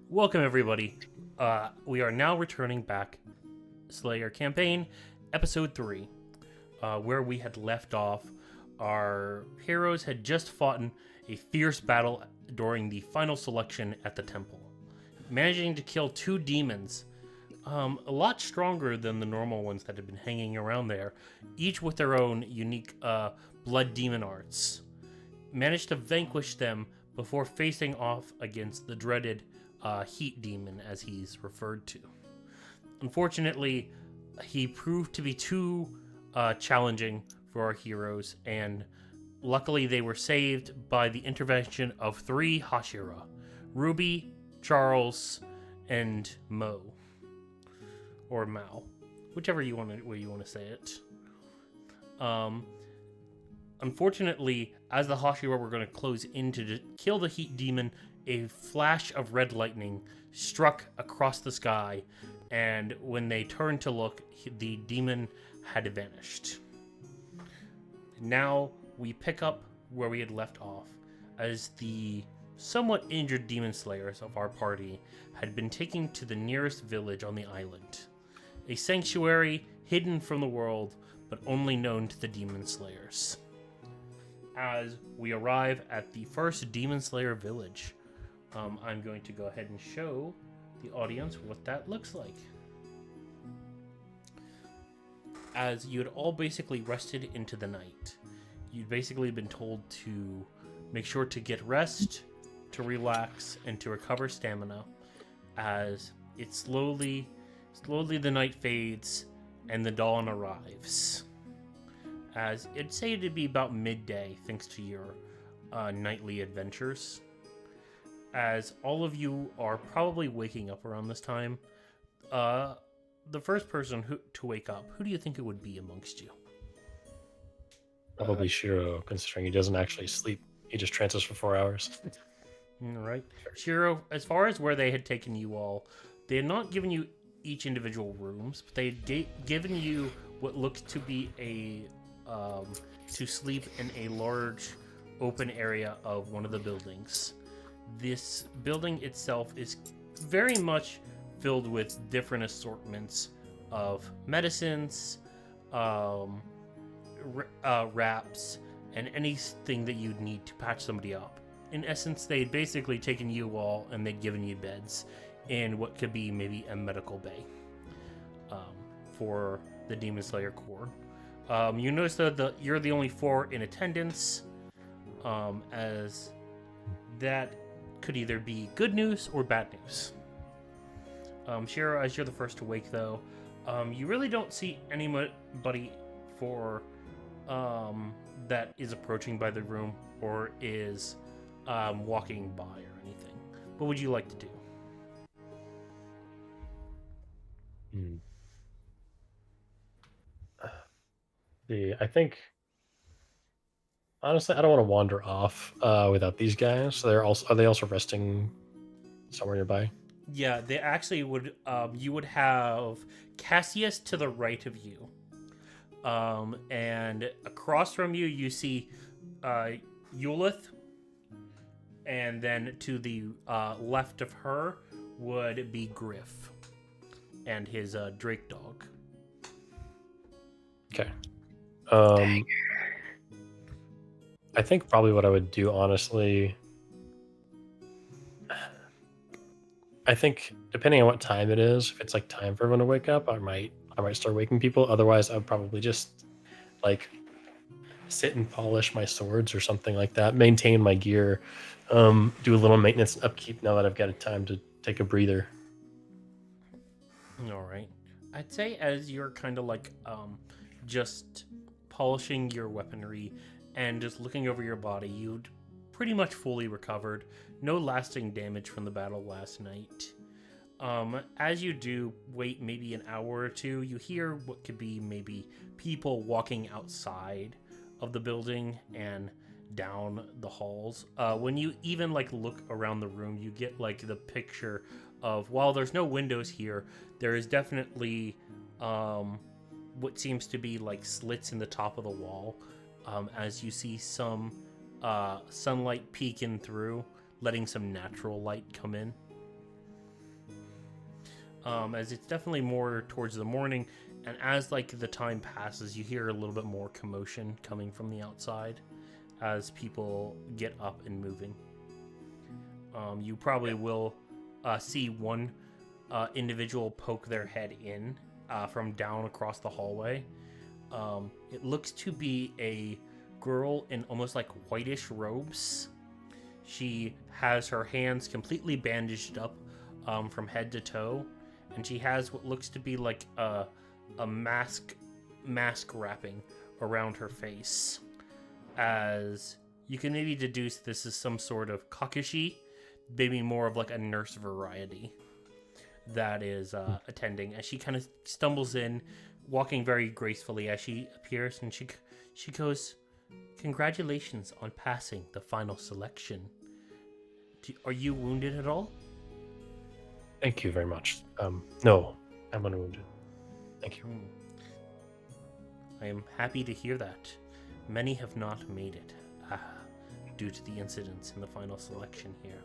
Welcome, everybody. We are now returning back Slayer campaign, episode 3, where we had left off. Our heroes had just fought in a fierce battle during the final selection at the temple, managing to kill 2 demons, a lot stronger than the normal ones that had been hanging around there, each with their own unique blood demon arts. Managed to vanquish them before facing off against the dreaded heat demon, as he's referred to. Unfortunately, he proved to be too challenging for our heroes, and luckily they were saved by the intervention of 3 Hashira: Ruby, Charles, and Mo, or Mao, whichever way you want to say it. Unfortunately, as the Hashira were going to close in to kill the heat demon, a flash of red lightning struck across the sky, and when they turned to look, the demon had vanished. Now we pick up where we had left off, as the somewhat injured demon slayers of our party had been taken to the nearest village on the island, a sanctuary hidden from the world, but only known to the demon slayers. As we arrive at the first demon slayer village, I'm going to go ahead and show the audience what that looks like. As you had all basically rested into the night, you'd basically been told to make sure to get rest, to relax, and to recover stamina, as it slowly the night fades and the dawn arrives. As it'd say it'd be about midday, thanks to your nightly adventures. As all of you are probably waking up around this time, the first person to wake up, who do you think it would be amongst you? Probably Shiro, considering he doesn't actually sleep. He just trances for 4 hours. All right. Shiro, as far as where they had taken you all, they had not given you each individual rooms, but they had given you what looked to be to sleep in a large open area of one of the buildings. This building itself is very much filled with different assortments of medicines, wraps, and anything that you'd need to patch somebody up. In essence, they'd basically taken you all and they'd given you beds in what could be maybe a medical bay for the Demon Slayer Corps. You notice that you're the only 4 in attendance, as that could either be good news or bad news. Shiro, as you're the first to wake, though, you really don't see anybody for that is approaching by the room or is walking by or anything. What would you like to do? I think, honestly, I don't want to wander off without these guys. So are they also resting somewhere nearby? Yeah, they actually would. You would have Cassius to the right of you, and across from you, you see Eulith, and then to the left of her would be Griff and his Drake dog. Okay. I think probably what I would do, honestly, I think depending on what time it is, if it's like time for everyone to wake up, I might start waking people. Otherwise, I'd probably just like sit and polish my swords or something like that, maintain my gear, do a little maintenance and upkeep now that I've got a time to take a breather. All right. I'd say as you're kind of like just polishing your weaponry and just looking over your body, you'd pretty much fully recovered. No lasting damage from the battle last night. As you do wait maybe an hour or two, you hear what could be maybe people walking outside of the building and down the halls. When you even like look around the room, you get like the picture of, while there's no windows here, there is definitely what seems to be like slits in the top of the wall, as you see some sunlight peeking through, letting some natural light come in. as it's definitely more towards the morning, and as like the time passes, you hear a little bit more commotion coming from the outside as people get up and moving. You probably will see one individual poke their head in from down across the hallway. It looks to be a girl in almost like whitish robes. She has her hands completely bandaged up from head to toe, and she has what looks to be like a mask wrapping around her face. As you can maybe deduce, this is some sort of kakushi, maybe more of like a nurse variety that is attending. As she kind of stumbles in, walking very gracefully as she appears, and she goes, "Congratulations on passing the final selection. Are you wounded at all?" Thank you very much. No, I'm unwounded. Thank you. I am happy to hear that. Many have not made it due to the incidents in the final selection here.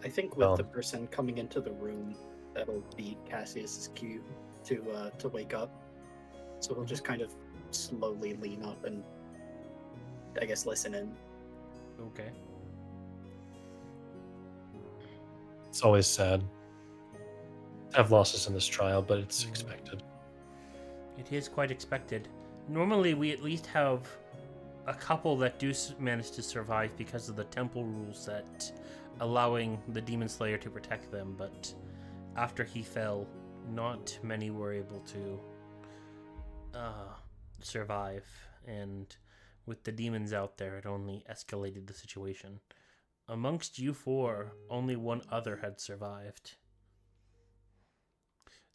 I think with the person coming into the room, that'll be Cassius's cue to wake up. So we'll just kind of slowly lean up and, I guess, listen in. Okay. It's always sad to have losses in this trial, but it's expected. It is quite expected. Normally, we at least have a couple that do manage to survive because of the temple rule set, allowing the Demon Slayer to protect them, but after he fell, not many were able to survive, and with the demons out there, it only escalated the situation. Amongst you four, only one other had survived.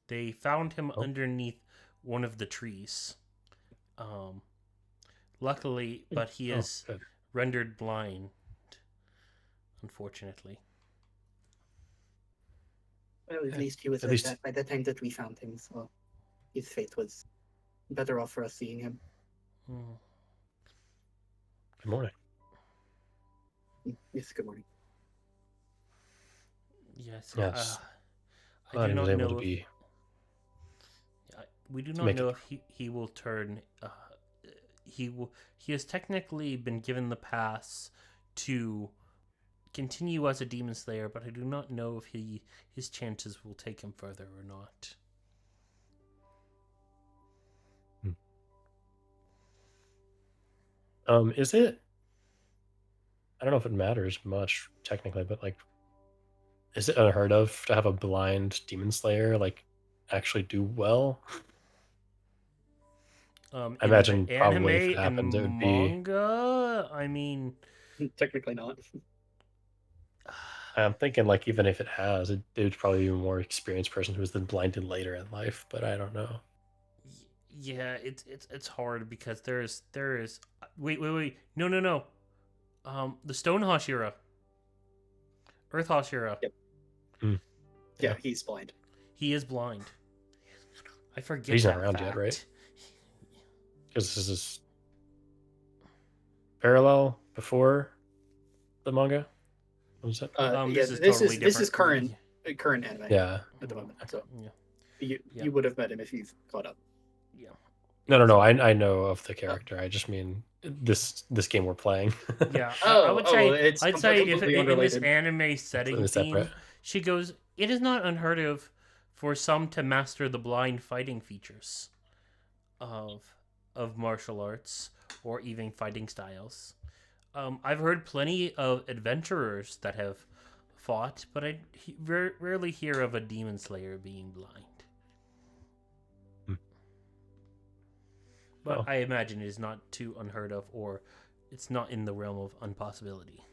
They found him underneath one of the trees. Luckily, but he is rendered blind, unfortunately. Well, at least he was dead by the time that we found him, so his fate was better off for us seeing him. Good morning. Yes, good morning. Yes. I do not know. We do not know if he will turn. He has technically been given the pass to continue as a demon slayer, but I do not know if his chances will take him further or not. Is it? I don't know if it matters much technically, but like, is it unheard of to have a blind demon slayer like actually do well? I imagine probably if it happened, it would be manga. I mean, technically not. I'm thinking like even if it has, it would probably be a more experienced person who was then blinded later in life. But I don't know. Yeah, it's hard because there is wait no. The Stone Hashira. Earth Hashira. Yep. Yeah, he's blind. He is blind. I forget. He's not around yet, right? Because this is parallel before the manga. What was it? This is current anime. Yeah. At the moment, so you would have met him if you've caught up. Yeah. No. I know of the character. I just mean this game we're playing. Yeah. I'd say if in this anime setting theme, she goes, it is not unheard of for some to master the blind fighting features of martial arts or even fighting styles. I've heard plenty of adventurers that have fought, but I rarely hear of a demon slayer being blind. But I imagine it is not too unheard of, or it's not in the realm of impossibility.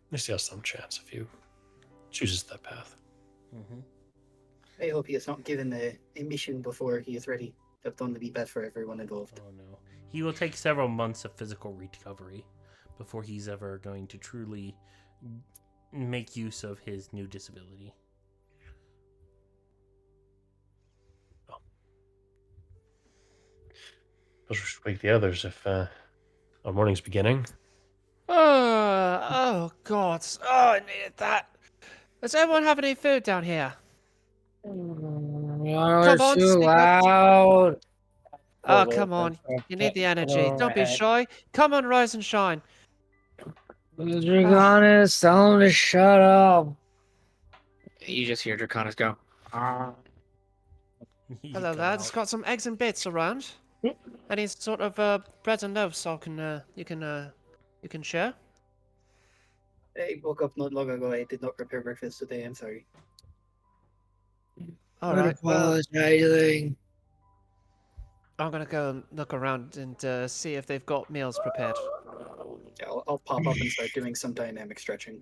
At least he has some chance if he chooses that path. Mm-hmm. I hope he is not given a mission before he is ready. That would only be bad for everyone involved. Oh no. He will take several months of physical recovery before he's ever going to truly make use of his new disability. Suppose we should wake the others if our morning's beginning. Oh God. Oh, I needed that. Does everyone have any food down here? You're Come on, too speak up. loud. Oh, come on. You need the energy. Don't be shy. Come on, rise and shine. Draconis, tell him to shut up. You just hear Draconis go. "Ah." You Hello, cut lads. out. Got some eggs and bits around. Any sort of bread and loaves so you can share? I woke up not long ago. I did not prepare breakfast today. I'm sorry. All Not right. Well, apologizing. I'm gonna go and look around and see if they've got meals prepared. Yeah, I'll pop up and start doing some dynamic stretching.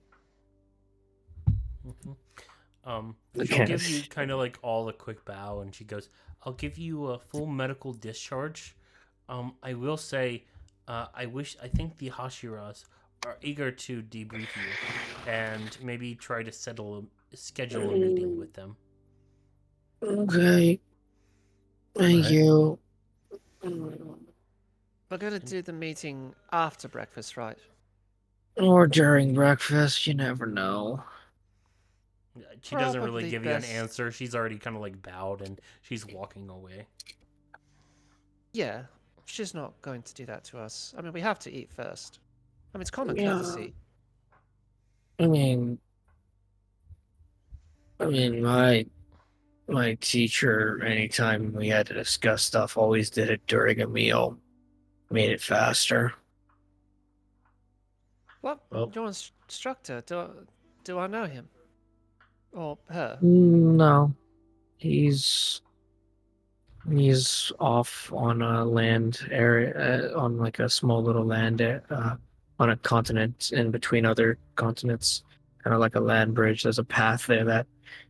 Mhm. She'll Okay. give you kind of like all a quick bow, and she goes, "I'll give you a full medical discharge. I will say, I think the Hashiras are eager to debrief you, and maybe try to schedule a meeting with them." Okay. Thank Right. you. We're gonna do the meeting after breakfast, right? Or during breakfast, you never know. She doesn't really Probably give you an best. answer. She's already kind of like bowed, and she's walking away. Yeah, she's not going to do that to us. I mean, we have to eat first. I mean, it's common Yeah. courtesy. I mean, my teacher, anytime we had to discuss stuff, always did it during a meal. Made it faster. What? Well, Your instructor? Do I know him? Or her? No, he's off on a land area, on like a small little land, on a continent in between other continents, kind of like a land bridge. There's a path there that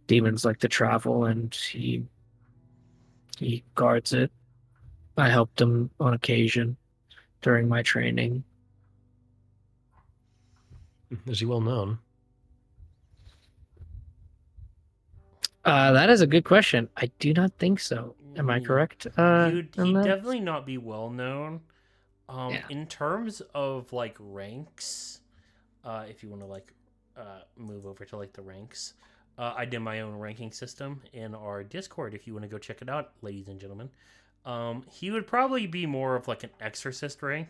demons like to travel, and he guards it. I helped him on occasion during my training. is he well known? That is a good question. I do not think so. Am I correct? He'd In that? definitely not be well known. Yeah. In terms of like ranks, if you want to like move over to like the ranks, I did my own ranking system in our Discord. If you want to go check it out, ladies and gentlemen, he would probably be more of like an exorcist rank.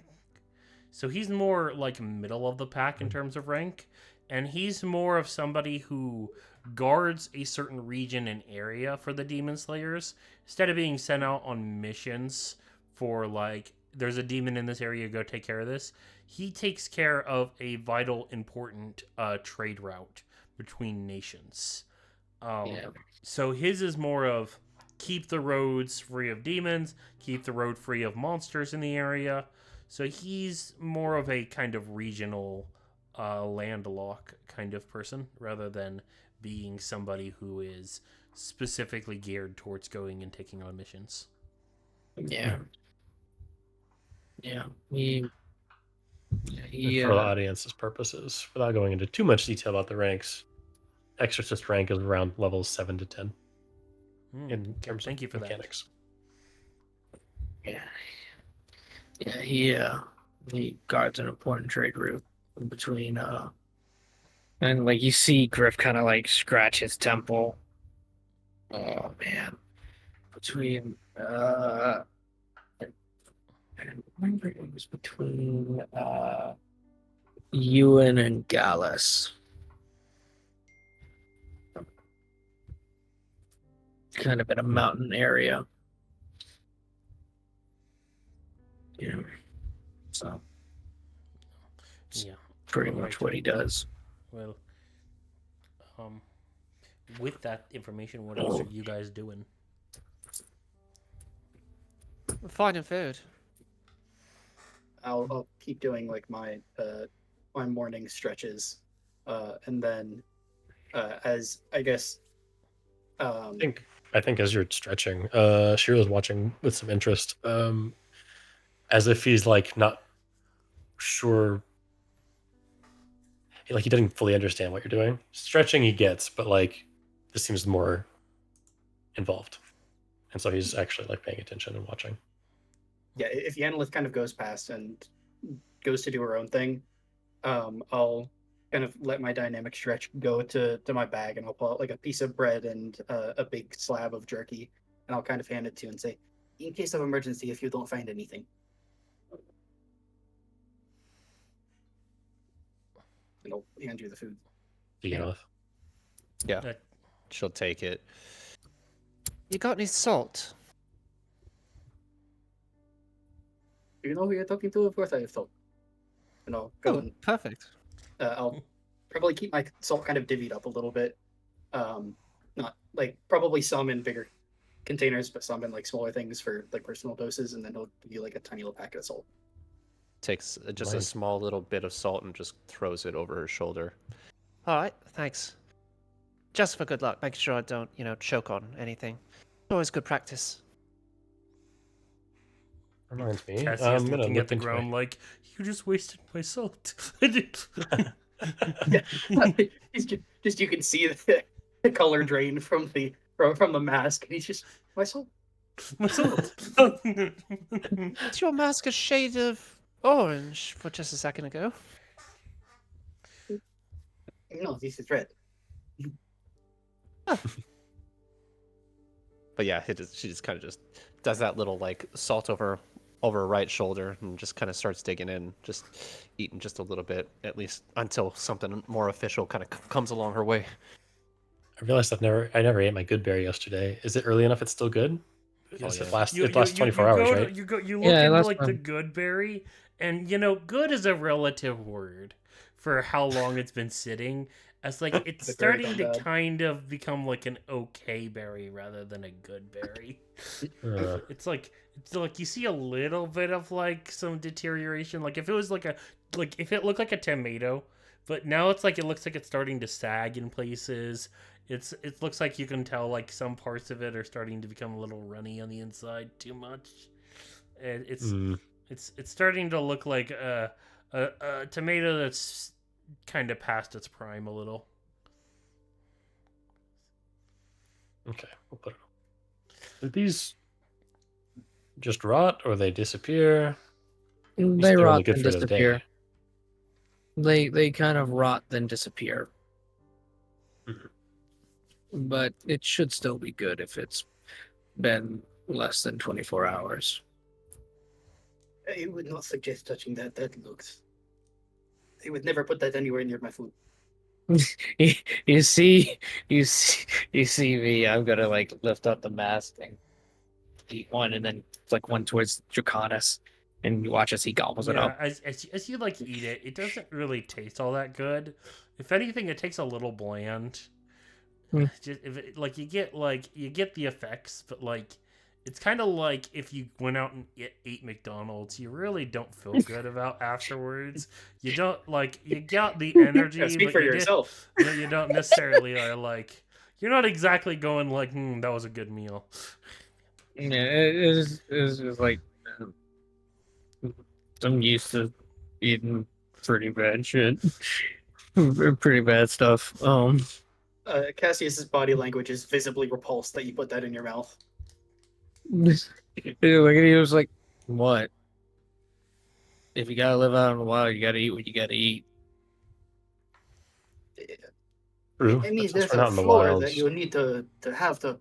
So he's more like middle of the pack in terms of rank, and he's more of somebody who guards a certain region and area for the demon slayers instead of being sent out on missions for like there's a demon in this area, go take care of this. He takes care of a vital important trade route between nations. Yeah. So his is more of keep the roads free of demons, keep the road free of monsters in the area. So he's more of a kind of regional landlock kind of person rather than being somebody who is specifically geared towards going and taking on missions. Yeah. Yeah. For the audience's purposes, without going into too much detail about the ranks, exorcist rank is around levels 7 to 10 in terms Thank of you for mechanics. Yeah. Yeah, he guards an important trade route between and like you see Griff kind of like scratch his temple. Oh man. Between I remember it was between Ewan and Gallus. Kind of in a mountain area. Yeah. So Yeah. pretty All much right. what he does. Well, with that information, what else are you guys doing? We're finding food. I'll keep doing like my morning stretches, and then as I guess. I think as you're stretching, Shiro's watching with some interest, as if he's like not sure, like he doesn't fully understand what you're doing. Stretching he gets, but like this seems more involved, and so he's actually like paying attention and watching. Yeah, if Yanlith kind of goes past and goes to do her own thing, I'll kind of let my dynamic stretch go to my bag, and I'll pull out like a piece of bread and a big slab of jerky, and I'll kind of hand it to you and say, "In case of emergency, if you don't find anything." And I'll hand you the food. Begin with. Yeah, Uh, she'll take it. You got any salt? Do you know who you're talking to? Of course I have salt. And I'll go Oh, and perfect. I'll probably keep my salt kind of divvied up a little bit. Not like probably some in bigger containers, but some in like smaller things for like personal doses, and then he'll give you like a tiny little packet of salt. Takes just a Nice. small little bit of salt and just throws it over her shoulder. All right, thanks. Just for good luck, making sure I don't, choke on anything. Always good practice. Reminds me. Cassie's I'm gonna looking look at the into ground like, you just wasted my salt. Yeah, just you can see the color drain from the mask, and he's just my salt. My salt. Is your mask a shade of orange for just a second ago? No, this is red. But yeah, she just kind of just does that little like salt over her right shoulder and just kind of starts digging in, just eating just a little bit, at least until something more official kind of comes along her way. I realized I never ate my good berry yesterday. Is it early enough? It's still good. Yes, yeah. it lasts 24 hours, right? You look Yeah, into that's like the fine. good berry, and good is a relative word for how long it's been sitting. As like it's The berry starting gone to bad. kind of become like an okay berry rather than a good berry. It's like you see a little bit of like some deterioration. Like if it was if it looked like a tomato, but now it's like it looks like it's starting to sag in places. It looks like you can tell like some parts of it are starting to become a little runny on the inside too much. And it's starting to look like a tomato that's kind of past its prime a little. Okay, we'll put it on. Do these just rot or they disappear? You They said they're only rot good and for the disappear. day. They kind of rot then disappear. Mhm. But it should still be good if it's been less than 24 hours. I would not suggest touching that. That looks. I would never put that anywhere near my food. you see me. I'm gonna like lift up the mask and eat one, and then like one towards Draconis, and you watch as he gobbles it Yeah, up. as you like eat it, it doesn't really taste all that good. If anything, it tastes a little bland. Just like you get the effects, but like it's kind of like if you went out and ate McDonald's, you really don't feel good about afterwards. You don't you got the energy, Yeah, speak but for yourself. but you don't necessarily are like you're not exactly going like that was a good meal. Yeah, it's just like I'm used to eating pretty bad shit, pretty bad stuff. Cassius's body language is visibly repulsed that you put that in your mouth. Like he was like, "What? If you gotta live out in the wild, you gotta eat what you gotta eat." True. I mean, But since there's we're a not in the floor wilds, that you need to have the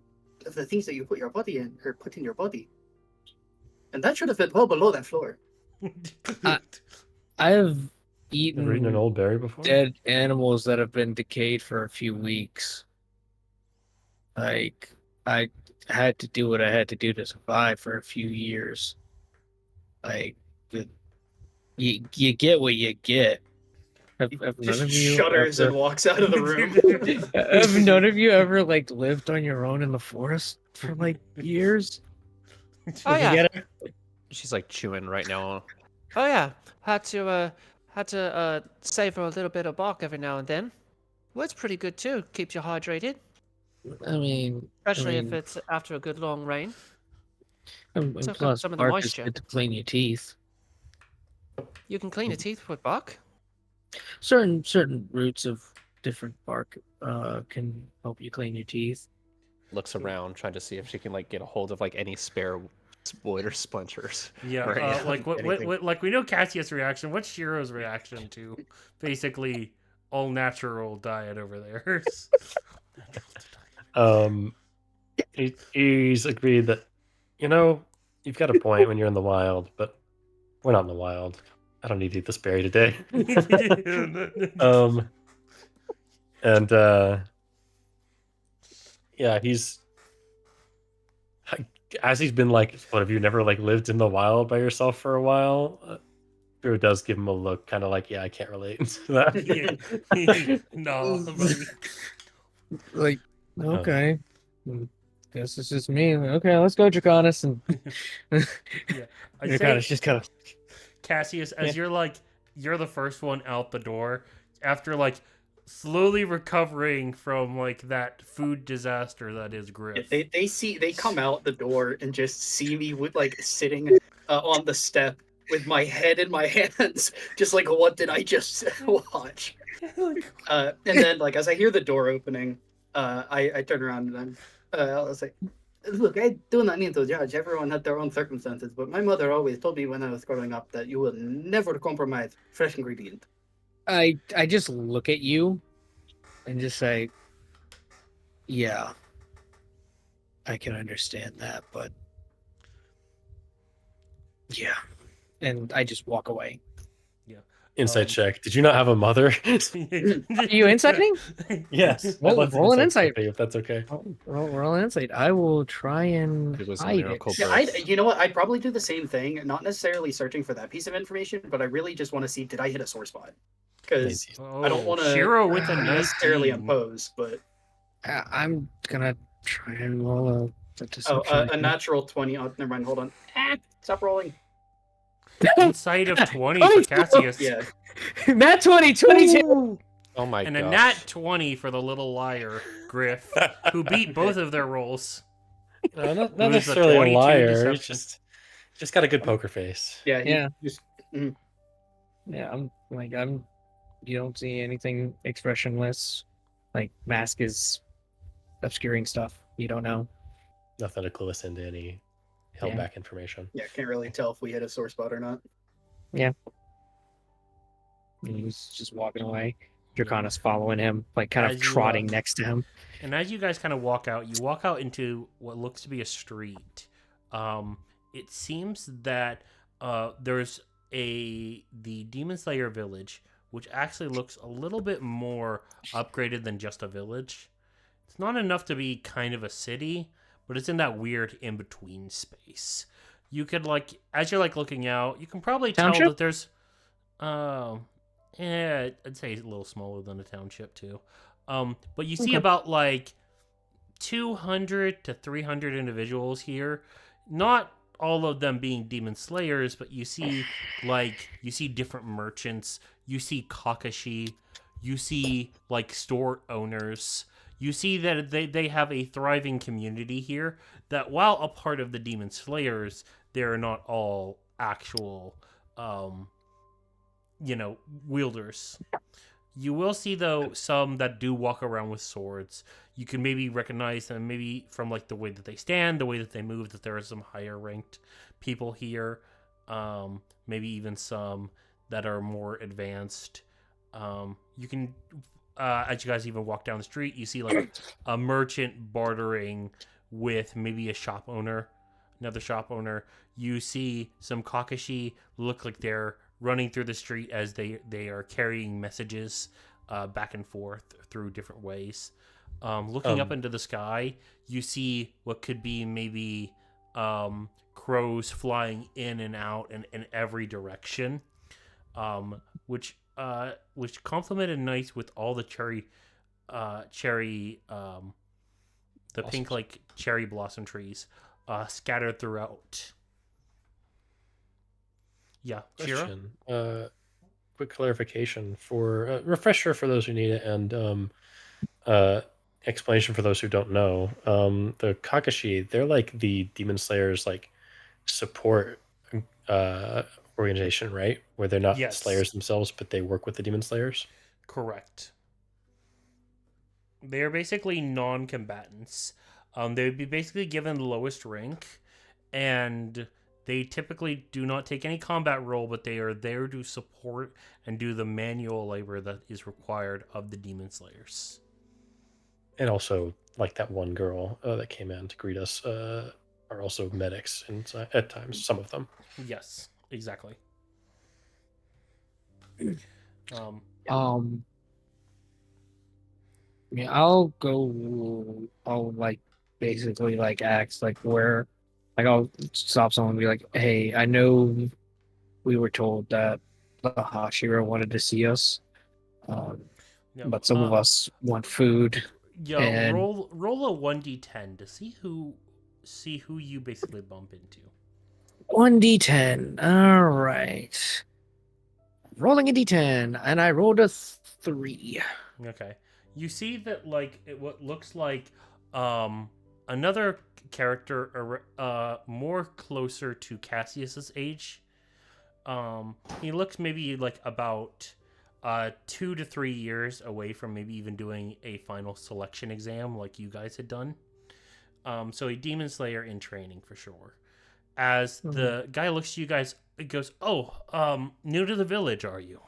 things that you put your body in or put in your body, and that should have been well below that floor. I have ever eaten an eaten old berry before? dead animals that have been decayed for a few weeks. Like I had to do what I had to do to survive for a few years. Like you get what you get. Have none Just of you shudders ever and walks out of the room. have none of you ever like lived on your own in the forest for like years? Oh You yeah, gotta- She's like chewing right now. oh yeah. Had to savor a little bit of bark every now and then. Well, it's pretty good too. Keeps you hydrated, I mean, especially if it's after a good long rain. and Soak up plus some of the bark is moisture. good to clean your teeth. You can clean your teeth with bark. Certain roots of different bark can help you clean your teeth. Looks around, trying to see if she can like get a hold of like any spare Boiler splinters. Yeah, Right, yeah. like we know Cassius' reaction. What's Shiro's reaction to basically all natural diet over there? He's agreed that, you've got a point when you're in the wild, but we're not in the wild. I don't need to eat this berry today. And yeah, as he's been like, what, have you never like lived in the wild by yourself for a while? Drew does give him a look, kind of like, yeah, I can't relate to that. No, buddy. Like, okay. Guess it's just me. Okay, let's go, Draconis. And I Draconis say, just kind of. Cassius, as you're the first one out the door after like slowly recovering from like that food disaster that is Griff. They come out the door and just see me with like sitting on the step with my head in my hands, just like, what did I just watch? And then like as I hear the door opening, I turn around and I was like, look, I do not need to judge. Everyone had their own circumstances, but my mother always told me when I was growing up that you will never compromise fresh ingredient. I just look at you and just say, yeah, I can understand that, but yeah. And I just walk away. Insight check. Did you not have a mother? Are you insighting? Yes. Roll an insight. If that's okay. Roll an insight. I will try and It was a hide miracle it. Yeah, you know what? I'd probably do the same thing. Not necessarily searching for that piece of information, but I really just want to see, did I hit a sore spot? Because I don't want to Shiro with a necessarily 19. impose, but I'm gonna try and roll a deception. a natural 20. Oh, never mind. Hold on. Stop rolling. Insight of 20 for Cassius. Yeah. Nat 20, 22. Oh my god. And a nat 20 for the little liar, Griff, who beat both of their rolls. No, not It was a necessarily a 22 liar. He's deception. just got a good poker face. Yeah. Yeah. Just, Yeah, you don't see anything expressionless. Like, mask is obscuring stuff. You don't know. Nothing to clue us into any held back information. yeah, can't really tell if we hit a sore spot or not. He's just walking away. Draconis following him, like kind of As you, trotting next to him. And as you guys kind of walk out, you walk out into what looks to be a street. It seems that there's the Demon Slayer village, which actually looks a little bit more upgraded than just a village. It's not enough to be kind of a city, but it's in that weird in-between space. You could like, as you're like looking out, you can probably tell Township? that there's, yeah, I'd say it's a little smaller than a township too. But you see about like 200 to 300 individuals here. Not all of them being demon slayers, but you see different merchants. You see Kakashi. You see like store owners. You see that they have a thriving community here, that while a part of the Demon Slayers, they're not all actual, wielders. You will see, though, some that do walk around with swords. You can maybe recognize them maybe from like the way that they stand, the way that they move, that there are some higher ranked people here. Maybe even some that are more advanced. You can... as you guys even walk down the street, you see like a merchant bartering with maybe a shop owner, another shop owner. You see some Kakashi look like they're running through the street as they are carrying messages back and forth through different ways. Looking up into the sky, you see what could be maybe crows flying in and out in every direction, which complemented nice with all the the pink like cherry blossom trees scattered throughout. Yeah, Shira? Question. Quick clarification for refresher for those who need it, and explanation for those who don't know. The Kakashi, they're like the Demon Slayers like support organization, right? Where they're not Yes. Slayers themselves, but they work with the Demon Slayers. Correct. They are basically non-combatants. They would be basically given the lowest rank, and they typically do not take any combat role, but they are there to support and do the manual labor that is required of the demon slayers. And also, like that one girl that came in to greet us are also medics at times, some of them. Yes, exactly. Yeah, I'll like basically like ask like where, like I'll stop someone and be like, hey, I know we were told that the Hashira wanted to see us, No, but some of us want food. yeah, and roll a 1d10 to see who you basically bump into. 1d10. All right. Rolling a d10, and I rolled a 3. Okay. You see that like what looks like another character more closer to Cassius's age. He looks maybe like about 2 to 3 years away from maybe even doing a final selection exam like you guys had done. So a demon slayer in training for sure. As the guy looks at you guys, it goes, "Oh, new to the village, are you?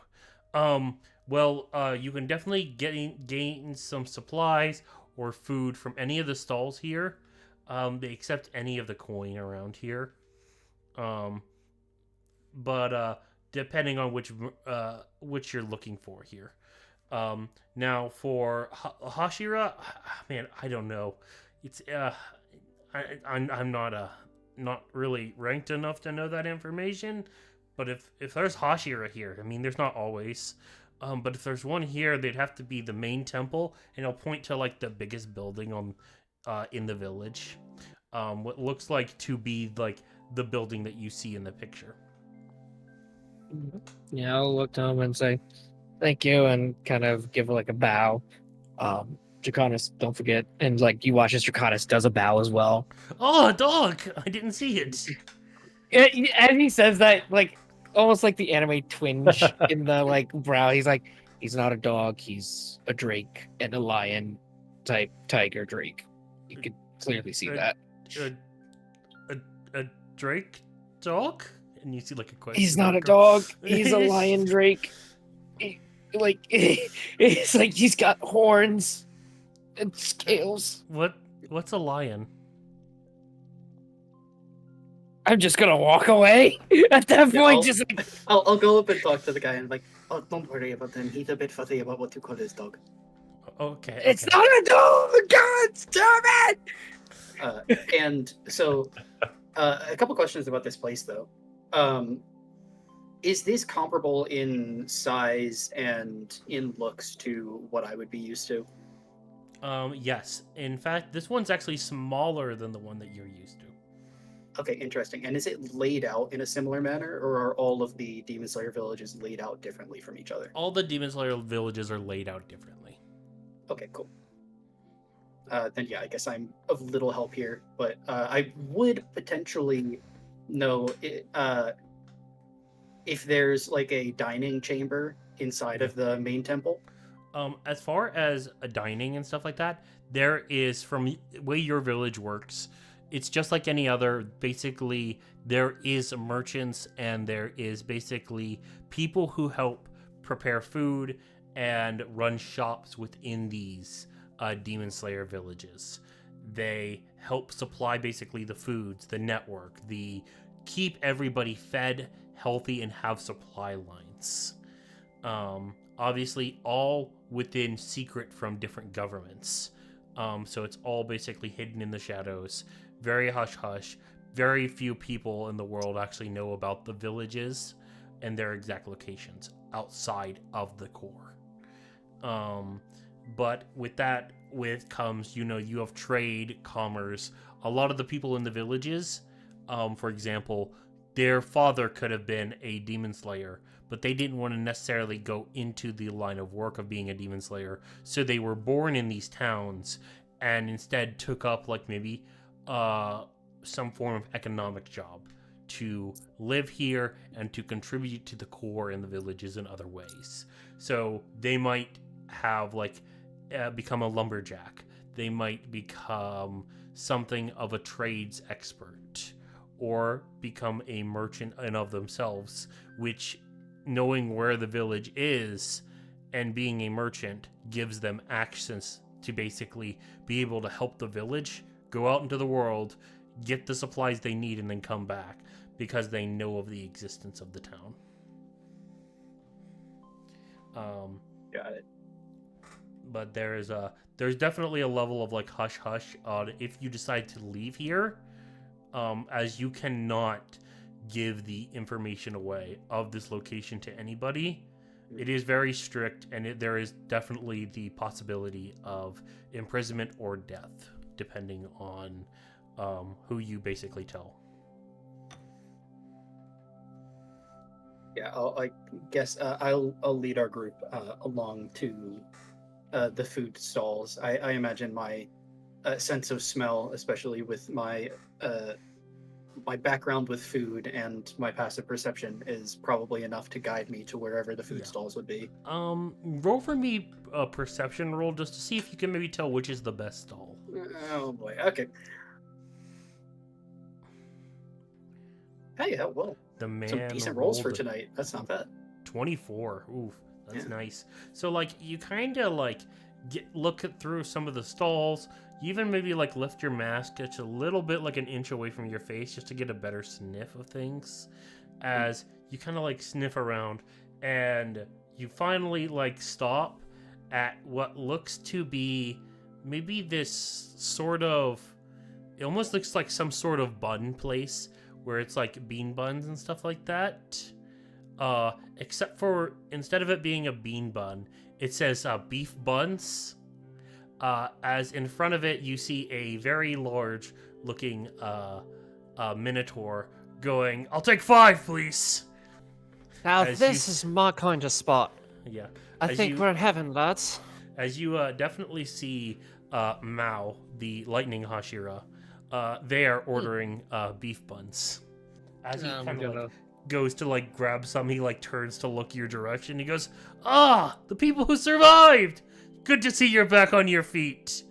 Well, you can definitely gain some supplies or food from any of the stalls here. They accept any of the coin around here. But depending on which you're looking for here. Now for Hashira, man, I don't know. It's I'm not really ranked enough to know that information. But if there's Hashira here, I mean, there's not always. But if there's one here, they'd have to be the main temple, and it'll point to like the biggest building on in the village. What looks like to be like the building that you see in the picture. Yeah, I'll look to him and say thank you and kind of give like a bow. Draconis, don't forget, and like you watch as Draconis does a bow as well. Oh, a dog! I didn't see it. As he says that, like almost like the anime twinge in the like brow, he's like, he's not a dog, he's a drake and a lion type tiger drake. You could clearly see that. A drake dog? And you see like a question. He's not a dog. He's a lion drake. It's like he's got horns and scales. What's a lion? I'm just gonna walk away at that Yeah, point. Just like, I'll go up and talk to the guy and like, oh, don't worry about him. He's a bit fussy about what you call his dog. Okay. it's not a dog. God damn it! And so, a couple questions about this place though. Is this comparable in size and in looks to what I would be used to? Yes. In fact, this one's actually smaller than the one that you're used to. Okay, interesting. And is it laid out in a similar manner, or are all of the Demon Slayer villages laid out differently from each other? All the Demon Slayer villages are laid out differently. Okay, cool. Then yeah, I guess I'm of little help here, but I would potentially know if there's like a dining chamber inside of the main temple. As far as a dining and stuff like that, there is, from the way your village works, it's just like any other. Basically, there is merchants and there is basically people who help prepare food and run shops within these Demon Slayer villages. They help supply basically the foods, the network, the keep everybody fed, healthy, and have supply lines. Obviously, all within secret from different governments. So it's all basically hidden in the shadows. Very hush-hush. Very few people in the world actually know about the villages and their exact locations outside of the core. But with that, comes, you have trade, commerce. A lot of the people in the villages, for example, their father could have been a demon slayer, but they didn't want to necessarily go into the line of work of being a demon slayer. So they were born in these towns and instead took up like maybe some form of economic job to live here and to contribute to the core in the villages in other ways. So they might have like become a lumberjack. They might become something of a trades expert, or become a merchant in of themselves, which knowing where the village is and being a merchant gives them access to basically be able to help the village go out into the world, get the supplies they need, and then come back because they know of the existence of the town. Got it. But there's definitely a level of like hush hush if you decide to leave here, as you cannot give the information away of this location to anybody. It is very strict, and there is definitely the possibility of imprisonment or death, depending on who you basically tell. Yeah, I guess I'll lead our group along to the food stalls. I imagine my sense of smell, especially with my my background with food and my passive perception, is probably enough to guide me to wherever the food stalls would be. Roll for me a perception roll just to see if you can maybe tell which is the best stall. Oh boy. Okay. Hey, well, The man some decent rolls for rolled a tonight. That's not bad. 24. Oof, that's Yeah. nice. So like you kind of like look through some of the stalls. You even maybe like lift your mask just a little bit, like an inch away from your face, just to get a better sniff of things. As you kind of like sniff around, and you finally like stop at what looks to be maybe this sort of. It almost looks like some sort of bun place where it's like bean buns and stuff like that. Except for instead of it being a bean bun, it says beef buns. As in front of it, you see a very large looking minotaur going, "I'll take 5, please." Now As this you- is my kind of spot. Yeah. I As think you- we're in heaven, lads. As you definitely see Mao, the lightning Hashira, they are ordering beef buns. As he I'm kind of gonna- like goes to like grab some, he like turns to look your direction. He goes, "Ah, the people who survived! Good to see you're back on your feet."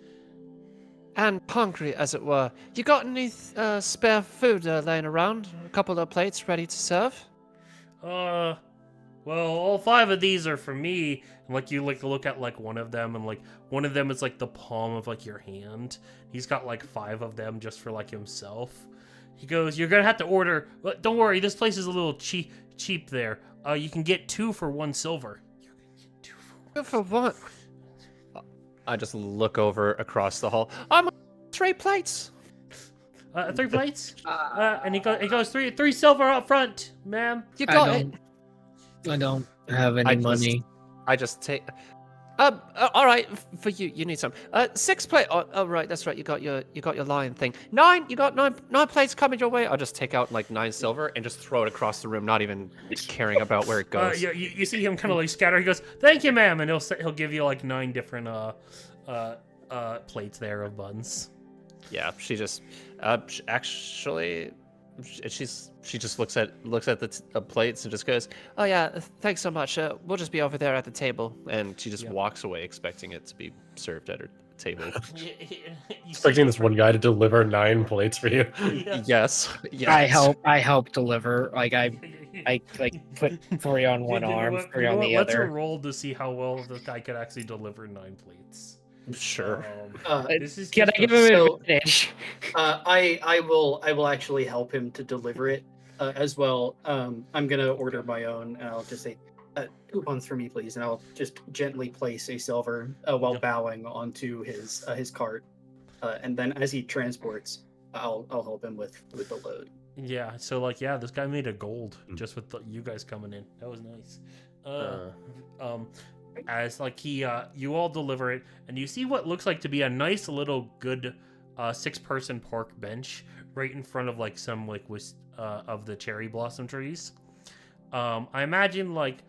And hungry, as it were. You got any spare food laying around? A couple of plates ready to serve? Well, all 5 of these are for me. And like you like look at like one of them, and like one of them is like the palm of like your hand. He's got like 5 of them just for like himself. He goes, "You're gonna have to order. But don't worry, this place is a little cheap there. You can get 2 for 1 silver." You can get 2 for 1 Good for what? I just look over across the hall. I'm 3 plates. 3 plates. And he goes 3 silver up front, ma'am. You I got it. don't have any I just- money. I just take. All right, for you, you need some. 6 plate. Oh, right, that's right. You got your lion thing. 9. You got 9 plates coming your way. I'll just take out like 9 silver and just throw it across the room, not even caring about where it goes. You see him kind of like scatter. He goes, "Thank you, ma'am," and he'll give you like 9 different plates there of buns. Yeah, she just actually she just looks at the plates and just goes, Oh yeah, thanks so much. We'll just be over there at the table. and she just Yeah. walks away expecting it to be served at her table. Expecting this one guy to deliver 9 plates for you. Yeah. Yes. Yes. I help deliver. Like I like put 3 on one You know arm, what? 3 You know on what? the Let's other. roll to see how well this guy could actually deliver 9 plates. Sure. This is Can I just give a- him So- advantage? I will actually help him to deliver it as well. I'm gonna order my own, and I'll just say 2 buns for me, please, and I'll just gently place a silver while Yep. bowing onto his cart, and then as he transports, I'll help him with the load. Yeah, so like this guy made a gold just with you guys coming in. That was nice. As like you all deliver it, and you see what looks like to be a nice little good 6-person park bench right in front of like some like of the cherry blossom trees. I imagine like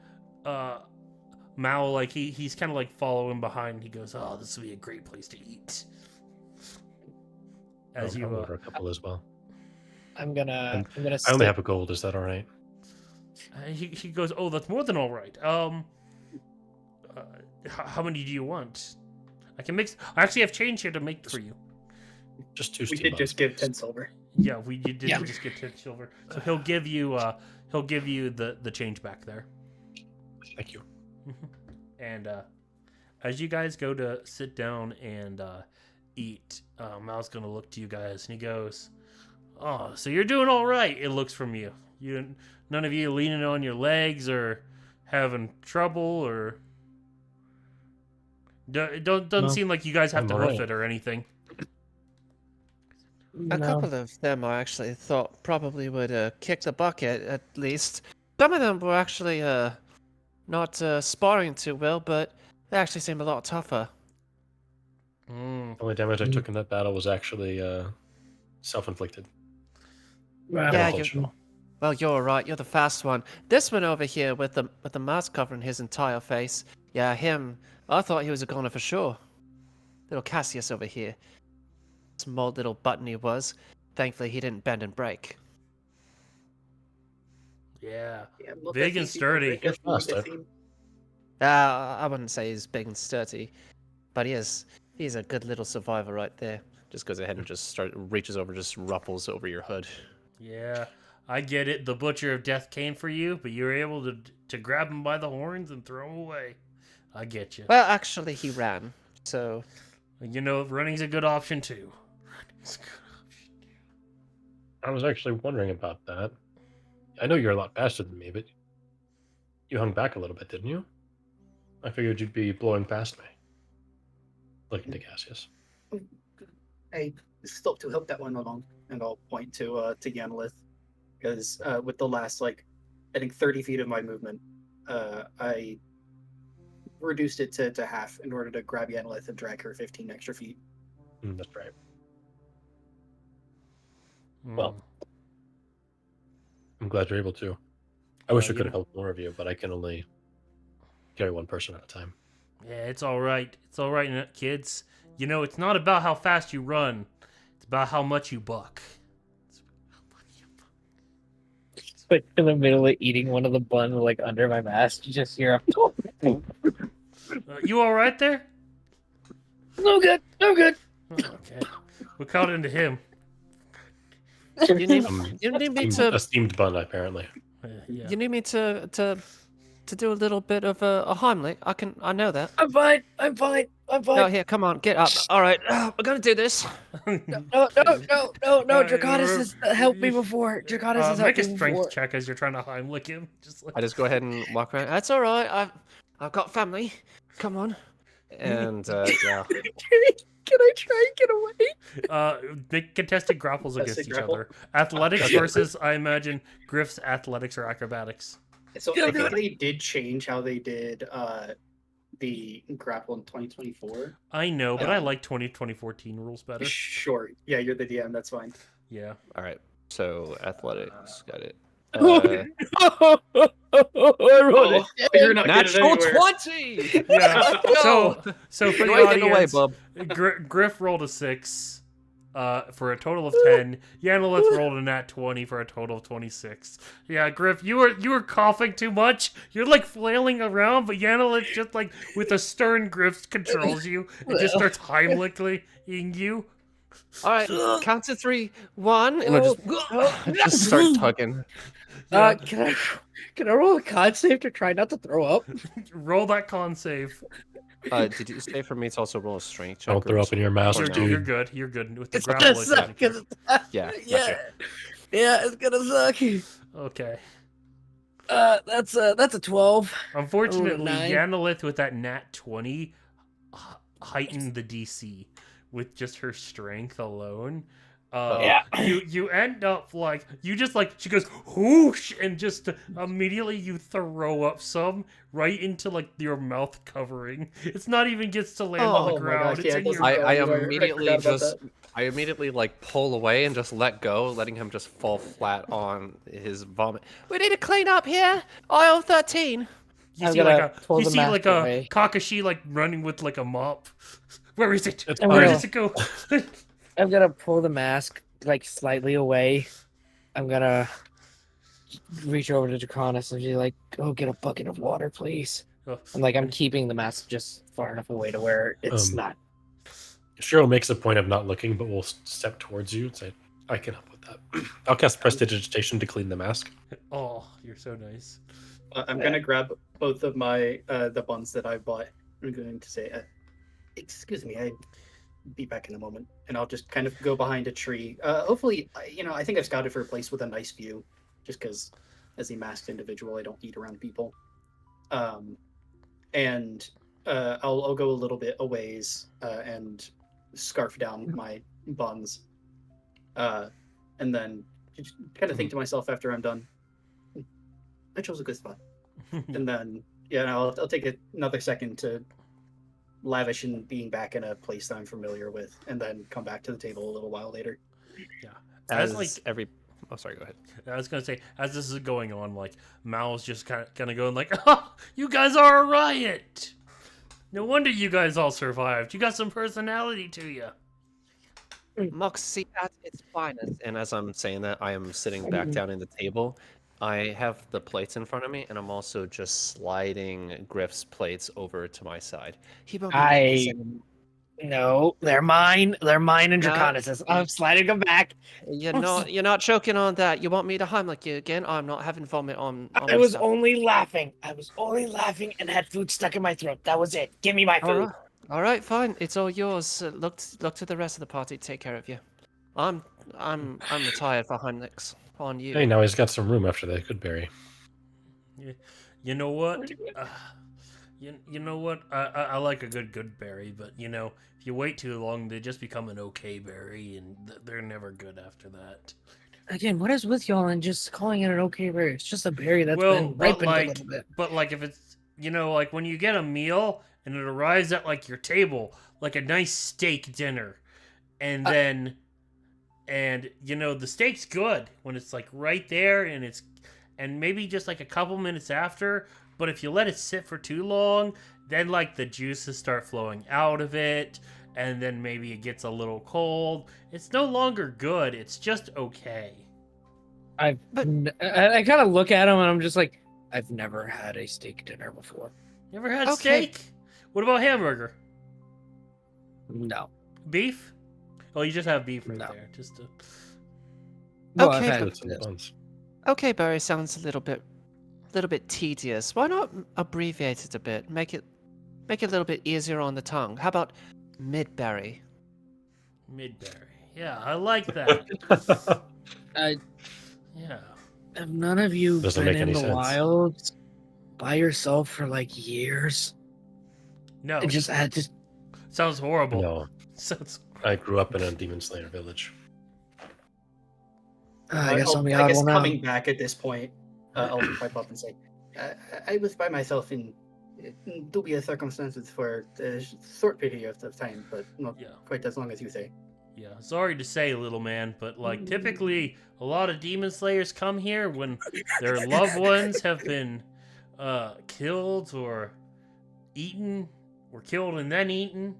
Mao, like he's kind of like following behind. He goes, "Oh, this will be a great place to eat." As I'll you order a couple as well. I'm gonna I only stick- have a gold. Is that all right? he goes, "Oh, that's more than all right. How many do you want? I can mix. I actually have change here to make for you." Just 2 We steam could buns. just give 10 silver. Yeah, you did Yeah. just get 10 silver. So he'll give you the change back there. Thank you. And as you guys go to sit down and eat, Mal's gonna look to you guys and he goes, "Oh, so you're doing all right. It looks from you. None of you leaning on your legs or having trouble or it doesn't No. seem like you guys have I'm to all hoof right. it or anything." A No. couple of them I actually thought probably would kick the bucket at least. Some of them were actually not sparring too well, but they actually seemed a lot tougher. Mm. The only damage I took in that battle was actually self-inflicted. Well, Yeah, Unintentional. Well, you're right. You're the fast one. This one over here with the mask covering his entire face. Yeah, him. I thought he was a goner for sure. Little Cassius over here. Small little button he was. Thankfully, he didn't bend and break. Yeah. Yeah, not Big that and easy to sturdy. break a Fast, few eh? defeat. I wouldn't say he's big and sturdy, but he's a good little survivor right there. Just goes ahead and just reaches over, just ruffles over your hood. Yeah, I get it. The Butcher of Death came for you, but you were able to grab him by the horns and throw him away. I get you. Well, actually, he ran. So You know, running's a good option too. Running's a good option. I was actually wondering about that. I know you're a lot faster than me, but you hung back a little bit, didn't you? I figured you'd be blowing past me. Looking to Cassius. I stopped to help that one along, and I'll point to Yanlith, because with the last I think 30 feet of my movement, I reduced it to half in order to grab Yanlith and drag her 15 extra feet. That's right. Mm. Well, I'm glad you're able to. I wish I you could have know- helped more of you, but I can only carry one person at a time. Yeah, it's all right. It's all right, kids. You know, it's not about how fast you run. It's about how much you buck. Like in the middle of eating one of the buns, like under my mask, you just hear a. You all right there? No good. No good. Oh, okay. We caught into him. you need Um, you need me a to steamed bun, apparently. Yeah. you need me to do a little bit of a Heimlich. I know that. I'm fine. I'm fine. I'm No, fine. here, come on, get up. All right, we're gonna do this. No, Draconis has helped me before. Draconis has Make helped a me strength before. check as you're trying to Heimlich him. Just like I just go ahead and walk around, That's all right. I've got family. Come on. and yeah, Can I try and get away? make contested grapples against Contested each grapple? other. Athletics Okay. versus, I imagine, Griff's athletics or acrobatics. So Yeah, I think okay. they did change how they did the grapple in 2024. I know, but Yeah. I like 2014 rules better. Sure. Yeah, you're the DM. That's fine. Yeah. all right. So athletics, got it. I rolled it. You're not good at Natural anywhere. 20. Yeah. go. So for You the ain't getting away, audience, bub. Griff rolled a 6 for a total of 10. Yanalith rolled a nat 20 for a total of 26. Yeah, Griff, you were coughing too much. You're like flailing around, but Yanalith just like with a stern grip controls you and just starts Heimliching you. All right, count to 3, 1, and I'll Just start tugging. Can I roll a con save to try not to throw up? Roll that con save. Did you say for me to also roll a strength check? Don't throw or up in your mouth, or You're, no? dude. you're good. You're good with the It's grapple. gonna suck. Yeah, Yeah, yeah, it's gonna suck. Okay. That's a 12. Unfortunately, 9. Yanalith with that nat 20 heightened the DC with just her strength alone. Yeah. You end up like you just like she goes whoosh and just immediately you throw up some right into like your mouth covering. It's not even gets to land on Oh the my ground. gosh, it's yeah, in it your doesn't I go anywhere. immediately forgot about just that. I immediately like pull away and just let go, letting him just fall flat on his vomit. We need to clean up here. Aisle 13. You I'm see like gonna a pull you the see mask like a away. Kakashi like running with like a mop. Where is it? It's Where fine. does it go? I'm gonna pull the mask like slightly away. I'm gonna reach over to Draconis and be like, "Go get a bucket of water, please." Oh, And like I'm keeping the mask just far enough away to where it's Um, not. Shiro makes a point of not looking, but will step towards you and say, I can help with that. I'll cast Prestidigitation to clean the mask. Oh, you're so nice. I'm gonna grab both of my the buns that I bought. I'm going to say, "Excuse me, I'll be back in a moment," and I'll just kind of go behind a tree. Hopefully, I think I've scouted for a place with a nice view, just because as a masked individual, I don't eat around people. And I'll go a little bit a ways and scarf down my buns, and then just kind of think to myself after I'm done, I chose a good spot. And then I'll take another second to lavish in being back in a place that I'm familiar with, and then come back to the table a little while later. Yeah. As like every. Oh, sorry. Go ahead. I was gonna say, as this is going on, like Mal's just kind of going like, "Oh, you guys are a riot. No wonder you guys all survived. You got some personality to you." Moxie at its finest. And as I'm saying that, I am sitting back down in the table. I have the plates in front of me, and I'm also just sliding Griff's plates over to my side. He won't be missing. No, they're mine. They're mine and No. Draconis. I'm sliding them back. You're not choking on that. You want me to Heimlich you again? I'm not having vomit on I my was stuff. only laughing. I was only laughing and had food stuck in my throat. That was it. Give me my food. All right, fine. It's all yours. Look to the rest of the party. Take care of you. I'm retired for Heimlichs. On you. Hey, now he's got some room after that good berry. You know what? You know what? I like a good berry, but if you wait too long, they just become an okay berry, and they're never good after that. Again, what is with y'all and just calling it an okay berry? It's just a berry that's Well, been but ripened a little bit. but like if it's like when you get a meal and it arrives at like your table, like a nice steak dinner, and then the steak's good when it's like right there, and maybe just like a couple minutes after. But if you let it sit for too long, then like the juices start flowing out of it, and then maybe it gets a little cold. It's no longer good. It's just okay. I kind of look at him and I'm just like, I've never had a steak dinner before. You ever had Okay. steak? What about hamburger? No. Beef? Oh, you just have beef right No. there. Just to... Well, Okay, I've had With some buns. Okay, Barry sounds a little bit tedious. Why not abbreviate it a bit? Make it a little bit easier on the tongue. How about Midberry? Midberry. Yeah, I like that. Yeah. Have none of you Doesn't been make in any the sense. wilds by yourself for like years? No. It just Sounds horrible. No, Sounds... I grew up in a Demon Slayer village. I guess I'm the I odd guess one out. coming back at this point, I'll pipe up and say, I was by myself in dubious circumstances for a short period of time, but not Yeah. quite as long as you say. Yeah, sorry to say, little man, but like typically a lot of demon slayers come here when their loved ones have been killed or eaten, or killed and then eaten.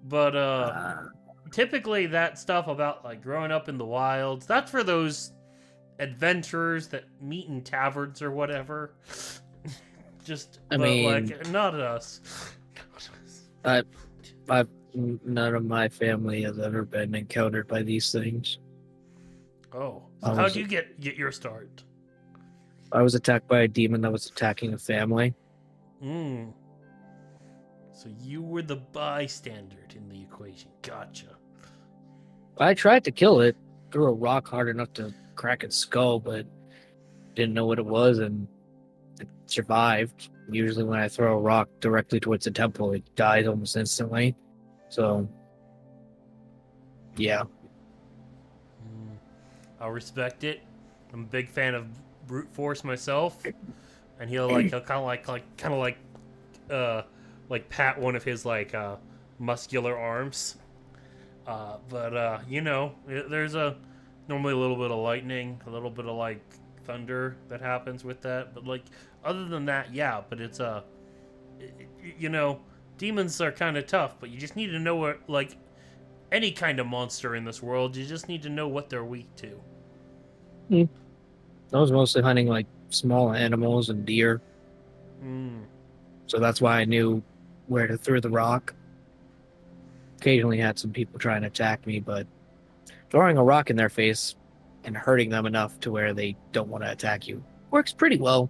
But typically that stuff about like growing up in the wilds, that's for those adventurers that meet in taverns or whatever. I mean, like not us. none of my family has ever been encountered by these things. Oh, so how'd you get your start? I was attacked by a demon that was attacking a family. So you were the bystander in the equation. Gotcha. I tried to kill it, threw a rock hard enough to crack its skull, but didn't know what it was, and it survived. Usually when I throw a rock directly towards the temple, it dies almost instantly. So, yeah. I'll respect it. I'm a big fan of brute force myself, and he'll kind of like pat one of his like muscular arms. But there's normally a little bit of lightning, a little bit of like thunder that happens with that. But like other than that, yeah. But it's demons are kind of tough, but you just need to know what, like any kind of monster in this world, you just need to know what they're weak to. I was mostly hunting like small animals and deer. So that's why I knew where to throw the rock. Occasionally had some people trying to attack me, but throwing a rock in their face and hurting them enough to where they don't want to attack you works pretty well.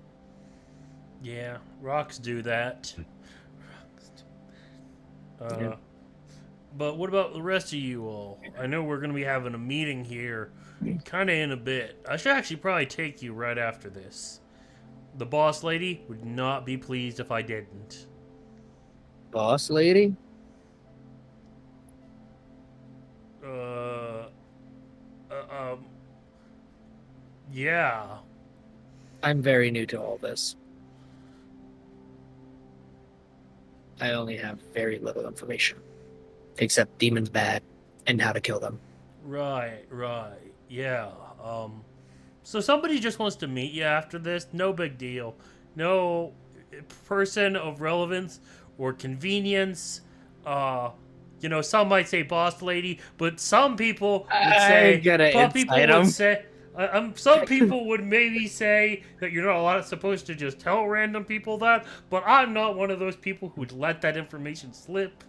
Yeah, rocks do that. Yeah. But what about the rest of you all? I know we're going to be having a meeting here kind of in a bit. I should actually probably take you right after this. The boss lady would not be pleased if I didn't. Boss lady? Yeah. I'm very new to all this. I only have very little information, except demons bad and how to kill them. Right. Yeah. So somebody just wants to meet you after this. No big deal. No person of relevance or convenience. Some might say boss lady, but some people would say. Some people would maybe say that you're not supposed to just tell random people that, but I'm not one of those people who would let that information slip.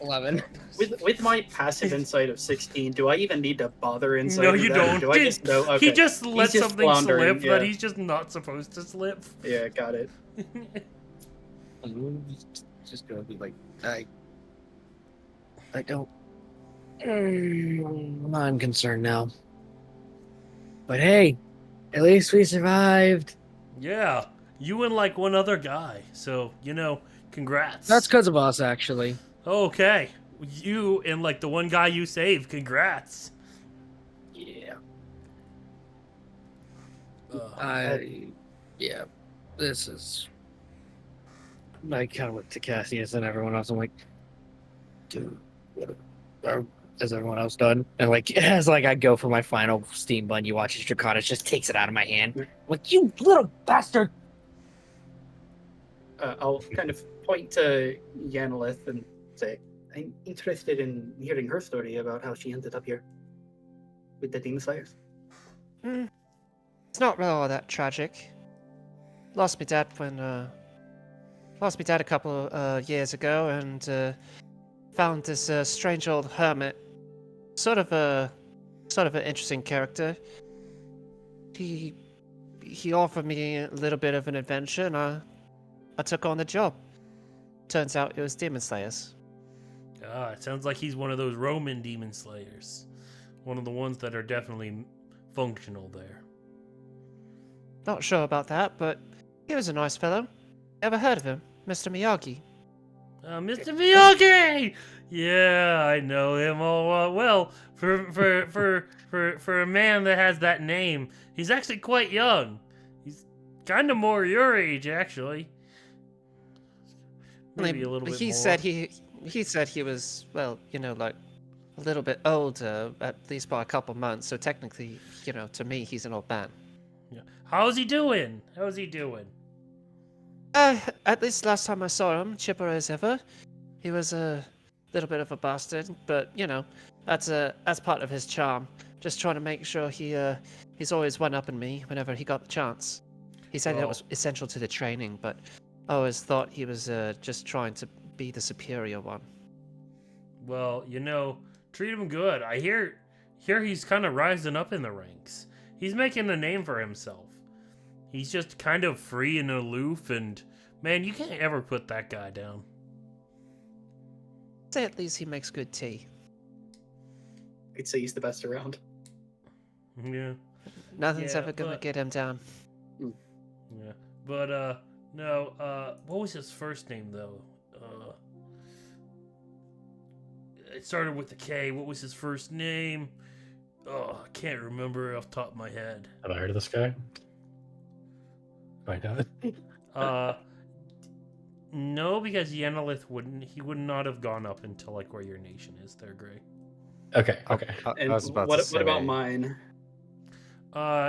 11. With my passive insight of 16, do I even need to bother inside? No, you don't. Do I just know? Okay. He just lets just something floundering, slip yeah. that he's just not supposed to slip. Yeah, got it. Just gonna be like, I don't. I'm concerned now. But hey, at least we survived. Yeah, you and like one other guy. So, congrats. That's because of us, actually. Okay. You and like the one guy you saved. Congrats. Yeah. Yeah. This is. I kind of look to Cassius and everyone else. I'm like, dude, is everyone else done? And like, as like I go for my final steam bun, you watch as Draconis just takes it out of my hand. I'm like, you little bastard! I'll kind of point to Yanalith and say, I'm interested in hearing her story about how she ended up here with the Demon Slayers. It's not really all that tragic. Lost my dad a couple of years ago, and found this strange old hermit. Sort of an interesting character. He offered me a little bit of an adventure, and I took on the job. Turns out it was Demon Slayers. It sounds like he's one of those Roman demon slayers. One of the ones that are definitely functional there. Not sure about that, but he was a nice fellow. Ever heard of him? Mr. Miyagi. Mr. Miyagi! Yeah, I know him all well. For a man that has that name, he's actually quite young. He's kind of more your age, actually. Maybe a little bit more. He said he was, well, like a little bit older, at least by a couple months. So technically, to me, he's an old man. Yeah. How's he doing? At least last time I saw him, chipper as ever. He was a little bit of a bastard, but that's part of his charm. Just trying to make sure he's always one upping me whenever he got the chance. He said that was essential to the training, but I always thought he was just trying to be the superior one. Well, treat him good. I hear he's kind of rising up in the ranks. He's making a name for himself. He's just kind of free and aloof, and man, you can't ever put that guy down. Say at least he makes good tea. I'd say he's the best around. Yeah. Nothing's ever gonna get him down. Yeah, but no. What was his first name though? It started with a K. What was his first name? Oh, I can't remember off the top of my head. Have I heard of this guy? Do I know it? No, because Yanalith would not have gone up until like where your nation is there, Gray. Okay. And I was about what to say, about mine?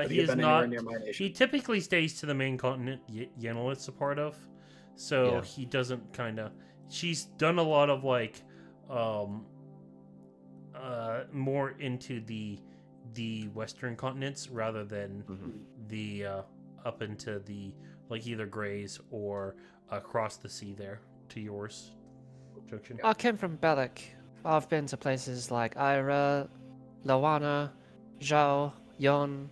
He is been not. anywhere near my nation? He typically stays to the main continent Yanalith's a part of, so Yeah. he doesn't kind of. She's done a lot of like, more into the western continents rather than the up into the like either Grays or across the sea there to yours junction. I came from Bellic. I've been to places like Ira, Lawana, Zhao, Yon.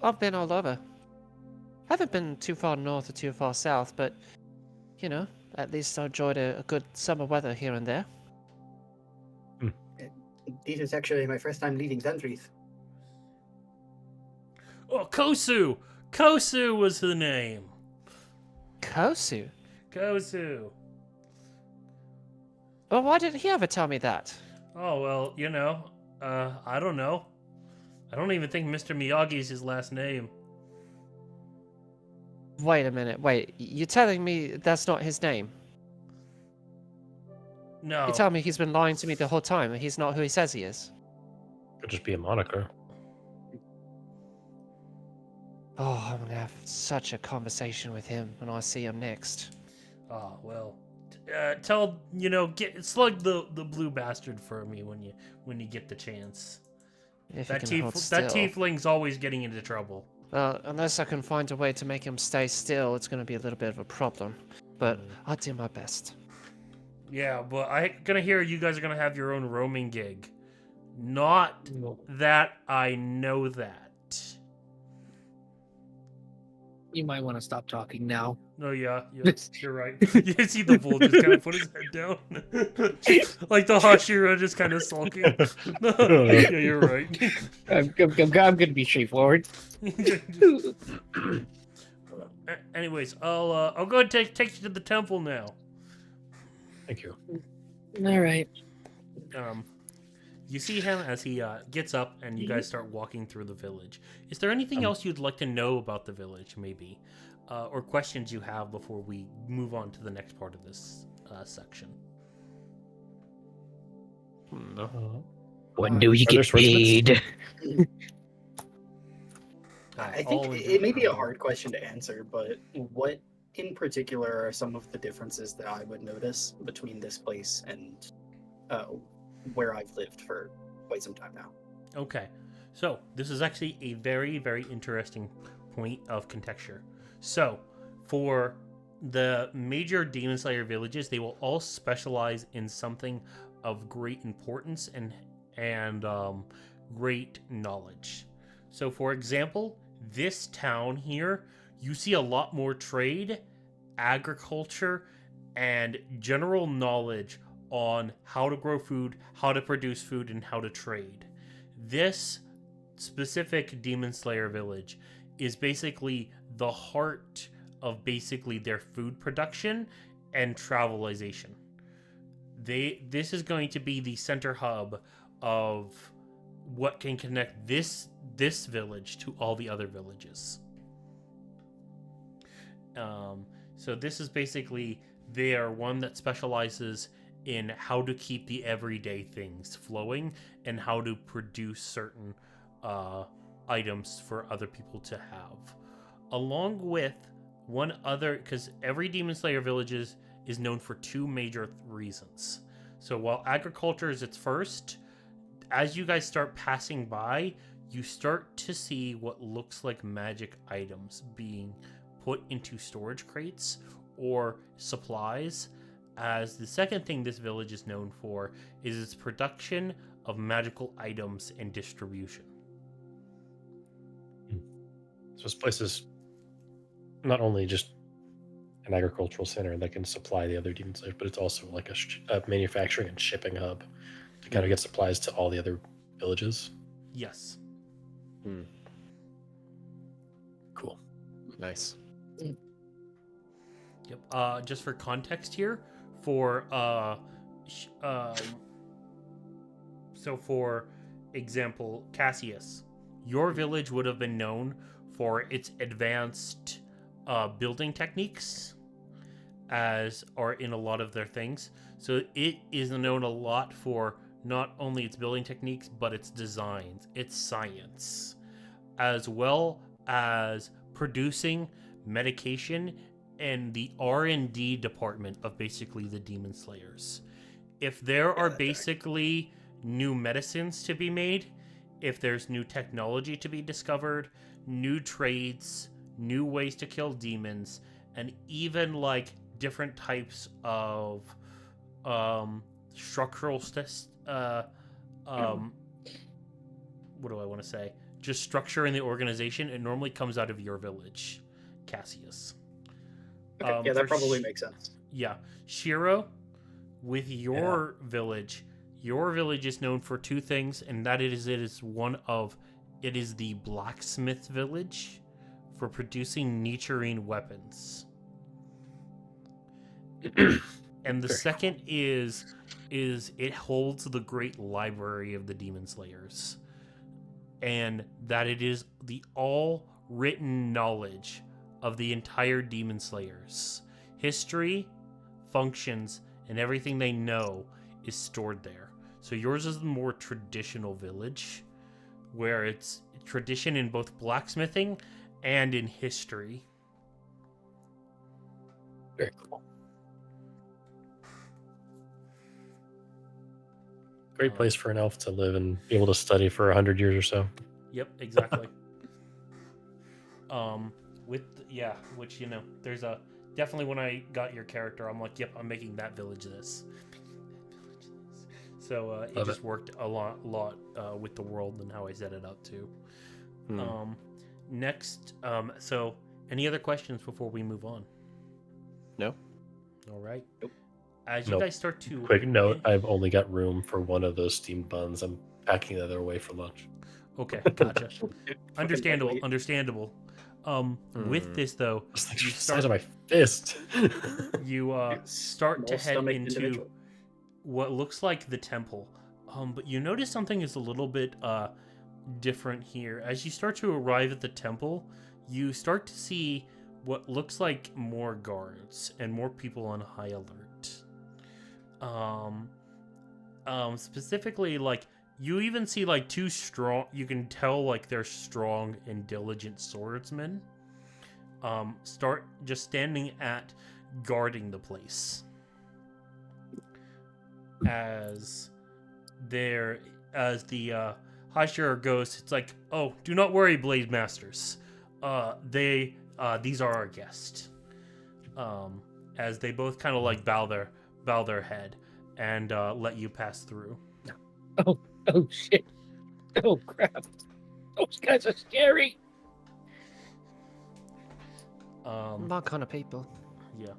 I've been all over. Haven't been too far north or too far south, but, you know, at least I enjoyed a good summer weather here and there. This is actually my first time leading sentries. Oh, Kosu! Kosu was the name. Kosu? Kosu. Well, why didn't he ever tell me that? Oh, well, I don't know. I don't even think Mr. Miyagi's his last name. Wait a minute, wait. You're telling me that's not his name? No. You're telling me he's been lying to me the whole time and he's not who he says he is? Could just be a moniker. Oh, I'm gonna have such a conversation with him when I see him next. Oh, well. Slug the blue bastard for me when you get the chance. If That he can hold still. tiefling's always getting into trouble. Unless I can find a way to make him stay still, it's gonna be a little bit of a problem. But I'll do my best. Yeah, but I'm gonna hear you guys are gonna have your own roaming gig. Not that I know that. You might want to stop talking now. Oh yeah, you're right. You see the bull just kind of put his head down, like the Hashira just kind of sulking. Yeah, you're right. I'm gonna be straightforward. Anyways, I'll go and take you to the temple now. Thank you. All right. You see him as he gets up, and you guys start walking through the village. Is there anything else you'd like to know about the village, maybe? Or questions you have before we move on to the next part of this section? No. When do you Are there get paid? I think it may be a hard question to answer, but what in particular are some of the differences that I would notice between this place and where I've lived for quite some time now? Okay, so this is actually a very, very interesting point of contexture. So, for the major Demon Slayer villages, they will all specialize in something of great importance and great knowledge. So, for example, this town here, you see a lot more trade, agriculture, and general knowledge on how to grow food, how to produce food, and how to trade. This specific Demon Slayer village is basically the heart of basically their food production and travelization. This is going to be the center hub of what can connect this village to all the other villages. So this is basically, they are one that specializes in how to keep the everyday things flowing and how to produce certain items for other people to have. Along with one other, because every Demon Slayer villages is known for two major reasons. So while agriculture is its first, as you guys start passing by, you start to see what looks like magic items being put into storage crates or supplies, as the second thing this village is known for is its production of magical items and distribution. So this place is not only just an agricultural center that can supply the other Demon Slayers, but it's also like a manufacturing and shipping hub to kind of get supplies to all the other villages. Yes. Cool. Nice. Yep. Just for context here, for so for example, Cassius, your village would have been known for its advanced building techniques, as are in a lot of their things. So it is known a lot for not only its building techniques, but its designs, its science, as well as producing medication and the R&D department of basically the Demon Slayers. If there are basically new medicines to be made, if there's new technology to be discovered, new trades, new ways to kill demons, and even like different types of structural what do I want to say? Just structure in the organization. It normally comes out of your village, Cassius. Okay, yeah, that for probably makes sense. Yeah, Shiro, with your village is known for two things, and that it is the blacksmith village for producing nitrine weapons. And the second is it holds the great library of the Demon Slayers, and that it is the all written knowledge of the entire Demon Slayers history, functions, and everything they know is stored there. So yours is the more traditional village, where it's tradition in both blacksmithing and in history. Very cool. Great place for an elf to live and be able to study for 100 years or so. Yep, exactly. Which there's a definitely when I got your character, I'm like, yep, I'm making that village this. So it just worked a lot with the world and how I set it up too. Next, so any other questions before we move on? No. All right. Nope. As you guys start to Quick note: I've only got room for one of those steamed buns. I'm packing the other away for lunch. Okay, gotcha. Understandable. With this though, It's like the size of my fist. you start to head Small-stomached into individual. what looks like the temple. But you notice something is a little bit different here. As you start to arrive at the temple, you start to see what looks like more guards and more people on high alert. Specifically, like, you even see like two strong, you can tell like they're strong and diligent swordsmen. Start just standing at guarding the place. As the Hashira goes, it's like, oh, do not worry, Blade Masters. These are our guests. As they both kind of like bow their head and let you pass through. Oh shit. Oh crap. Those guys are scary. What kind of people? Yeah.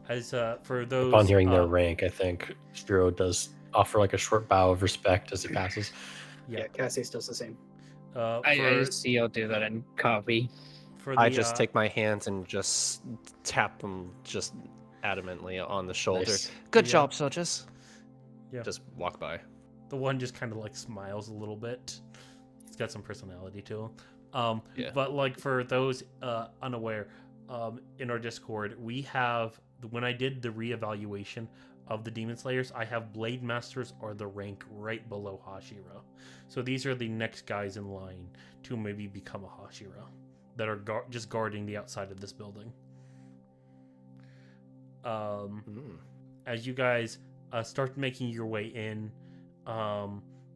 As for those Upon hearing their rank, I think Shiro does offer like a short bow of respect as he passes. Yeah, Cassius does the same. I see I'll do that in copy. I just take my hands and just tap them just adamantly on the shoulder. Nice. Good Yeah. job, soldiers. Yeah. Just walk by. The one just kind of like smiles a little bit. He's got some personality to him. Yeah. But like for those unaware, in our Discord, we have, when I did the reevaluation of the Demon Slayers, I have Blade Masters are the rank right below Hashira. So these are the next guys in line to maybe become a Hashira that are just guarding the outside of this building. As you guys start making your way in,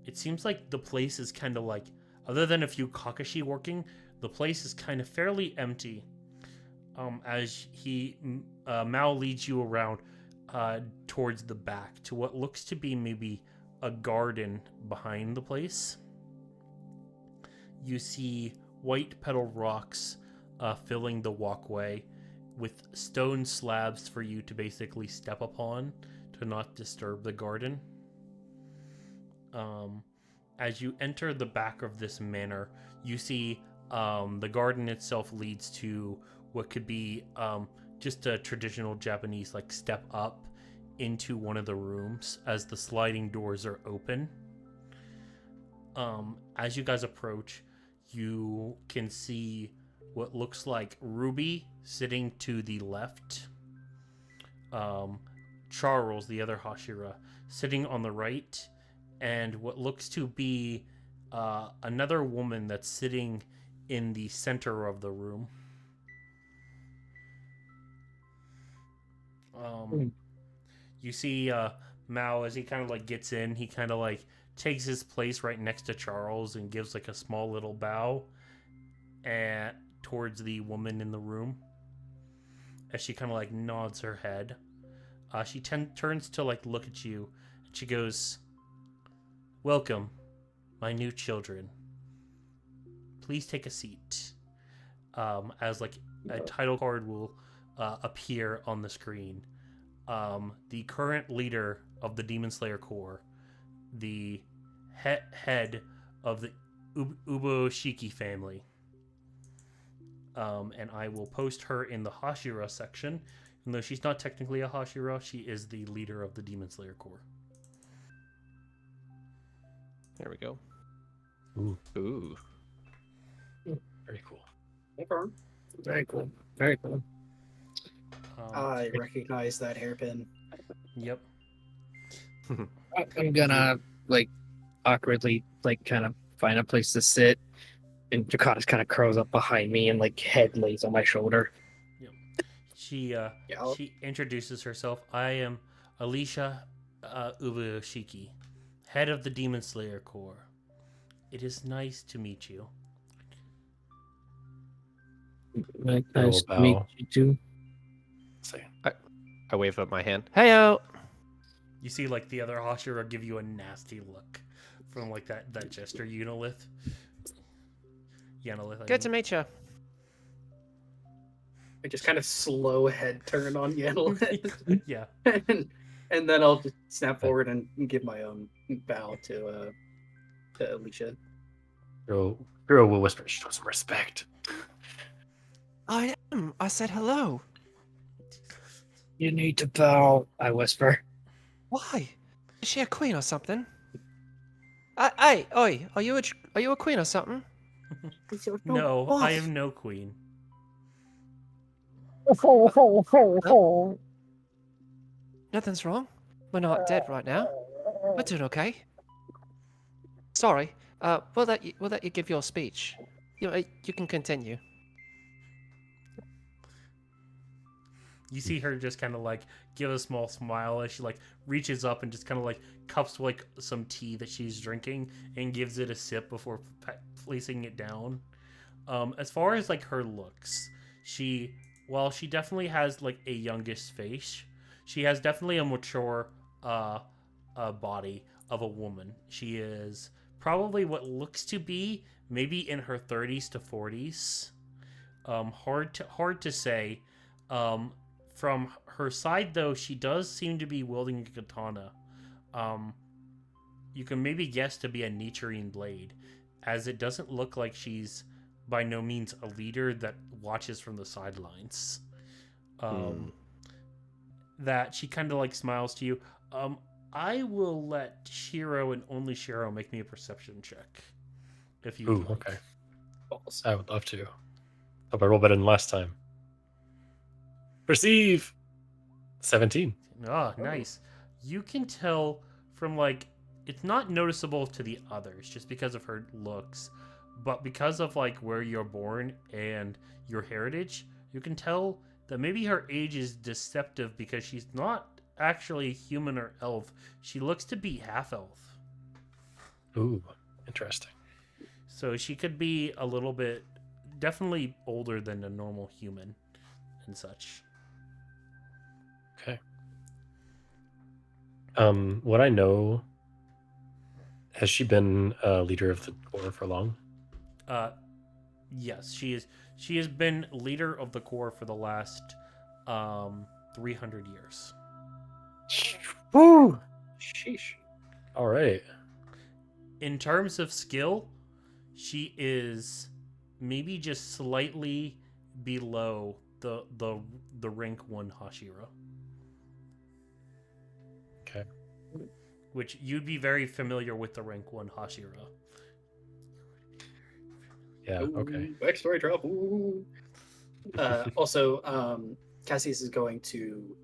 it seems like the place is kind of like, other than a few Kakashi working, the place is kind of fairly empty. As Mao leads you around towards the back to what looks to be maybe a garden behind the place. You see white petal rocks filling the walkway with stone slabs for you to basically step upon to not disturb the garden. As you enter the back of this manor, you see the garden itself leads to what could be just a traditional Japanese like step up into one of the rooms as the sliding doors are open. As you guys approach, you can see what looks like Ruby sitting to the left, Charles, the other Hashira, sitting on the right, and what looks to be another woman that's sitting in the center of the room. You see Mao, as he kind of like gets in, he kind of like takes his place right next to Charles and gives like a small little bow towards the woman in the room. As she kind of like nods her head, she turns to like look at you, and she goes, "Welcome. my new children, please take a seat. As like a title card will appear on the screen. The current leader of the Demon Slayer Corps, the head of the Uboshiki family. And I will post her in the Hashira section. Even though she's not technically a Hashira, she is the leader of the Demon Slayer Corps. There we go. Ooh, Ooh. very cool. Okay. Very cool. Very cool. I recognize that hairpin. Yep. I'm gonna like awkwardly like kind of find a place to sit, and Jakata's kind of curls up behind me and like head lays on my shoulder. She introduces herself. I am Alicia Ubushiki, head of the Demon Slayer Corps. It is nice to meet you. Nice to meet you too. Say, I wave up my hand. Heyo. You see, like, the other Hashira give you a nasty look from, like, that gesture. Yanolith. Good to meet you. I just kind of slow head turn on Yanolith. Yeah. and then I'll just snap forward and give my bow to Alicia. Hero will whisper, show some respect. I am. I said hello. You need to bow, I whisper. Why? Is she a queen or something? Hey, oi, are you a queen or something? No, I am no queen. Nothing's wrong. We're not dead right now. We're doing okay. Sorry. We'll let you give your speech. You can continue. You see her just kind of like give a small smile as she like reaches up and just kind of like cups like some tea that she's drinking and gives it a sip before placing it down. As far as like her looks, while she definitely has like a youngest face, she has definitely a mature body of a woman. She is probably what looks to be maybe in her 30s to 40s. Hard to say. From her side, though, she does seem to be wielding a katana. You can maybe guess to be a Nichiren blade, as it doesn't look like she's by no means a leader that watches from the sidelines. That she kind of like smiles to you. I will let Shiro and only Shiro make me a perception check. If you like. Okay. I would love to. Hope I rolled better than last time. Perceive 17. Ah, nice. You can tell from like it's not noticeable to the others just because of her looks, but because of like where you're born and your heritage, you can tell that maybe her age is deceptive because she's not actually human or elf. She looks to be half elf. Ooh, interesting. So she could be a little bit definitely older than a normal human and such. Okay. What I know, has she been a leader of the Corps for long? Yes, she is. She has been leader of the Corps for the last 300 years. Woo! Sheesh. All right. In terms of skill, she is maybe just slightly below the rank 1 Hashira. Okay. Which you'd be very familiar with the rank 1 Hashira. Yeah, okay. Backstory drop. Ooh. Also, Cassius is going to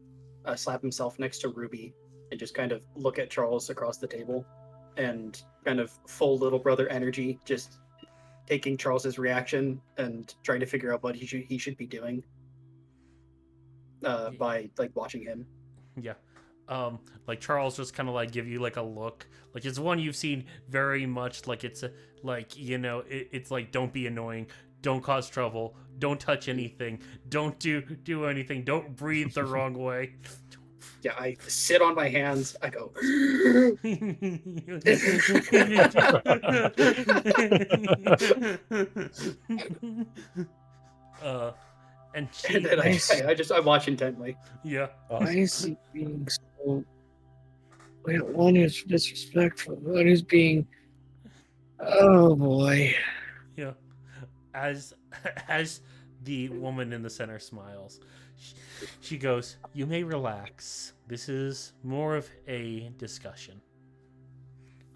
slap himself next to Ruby and just kind of look at Charles across the table and kind of full little brother energy, just taking Charles's reaction and trying to figure out what he should be doing by like watching him. Yeah. Like Charles just kind of like give you like a look, like it's one you've seen very much, like it's like, you know, it's like, don't be annoying, don't cause trouble, don't touch anything, don't do anything, don't breathe the wrong way. Yeah, I sit on my hands. I go. And And she, then Nice. I watch intently. yeah, Why is he being so? Wait, one is disrespectful. One is being. Oh boy. yeah. As as the woman in the center smiles, she goes, "You may relax. This is more of a discussion.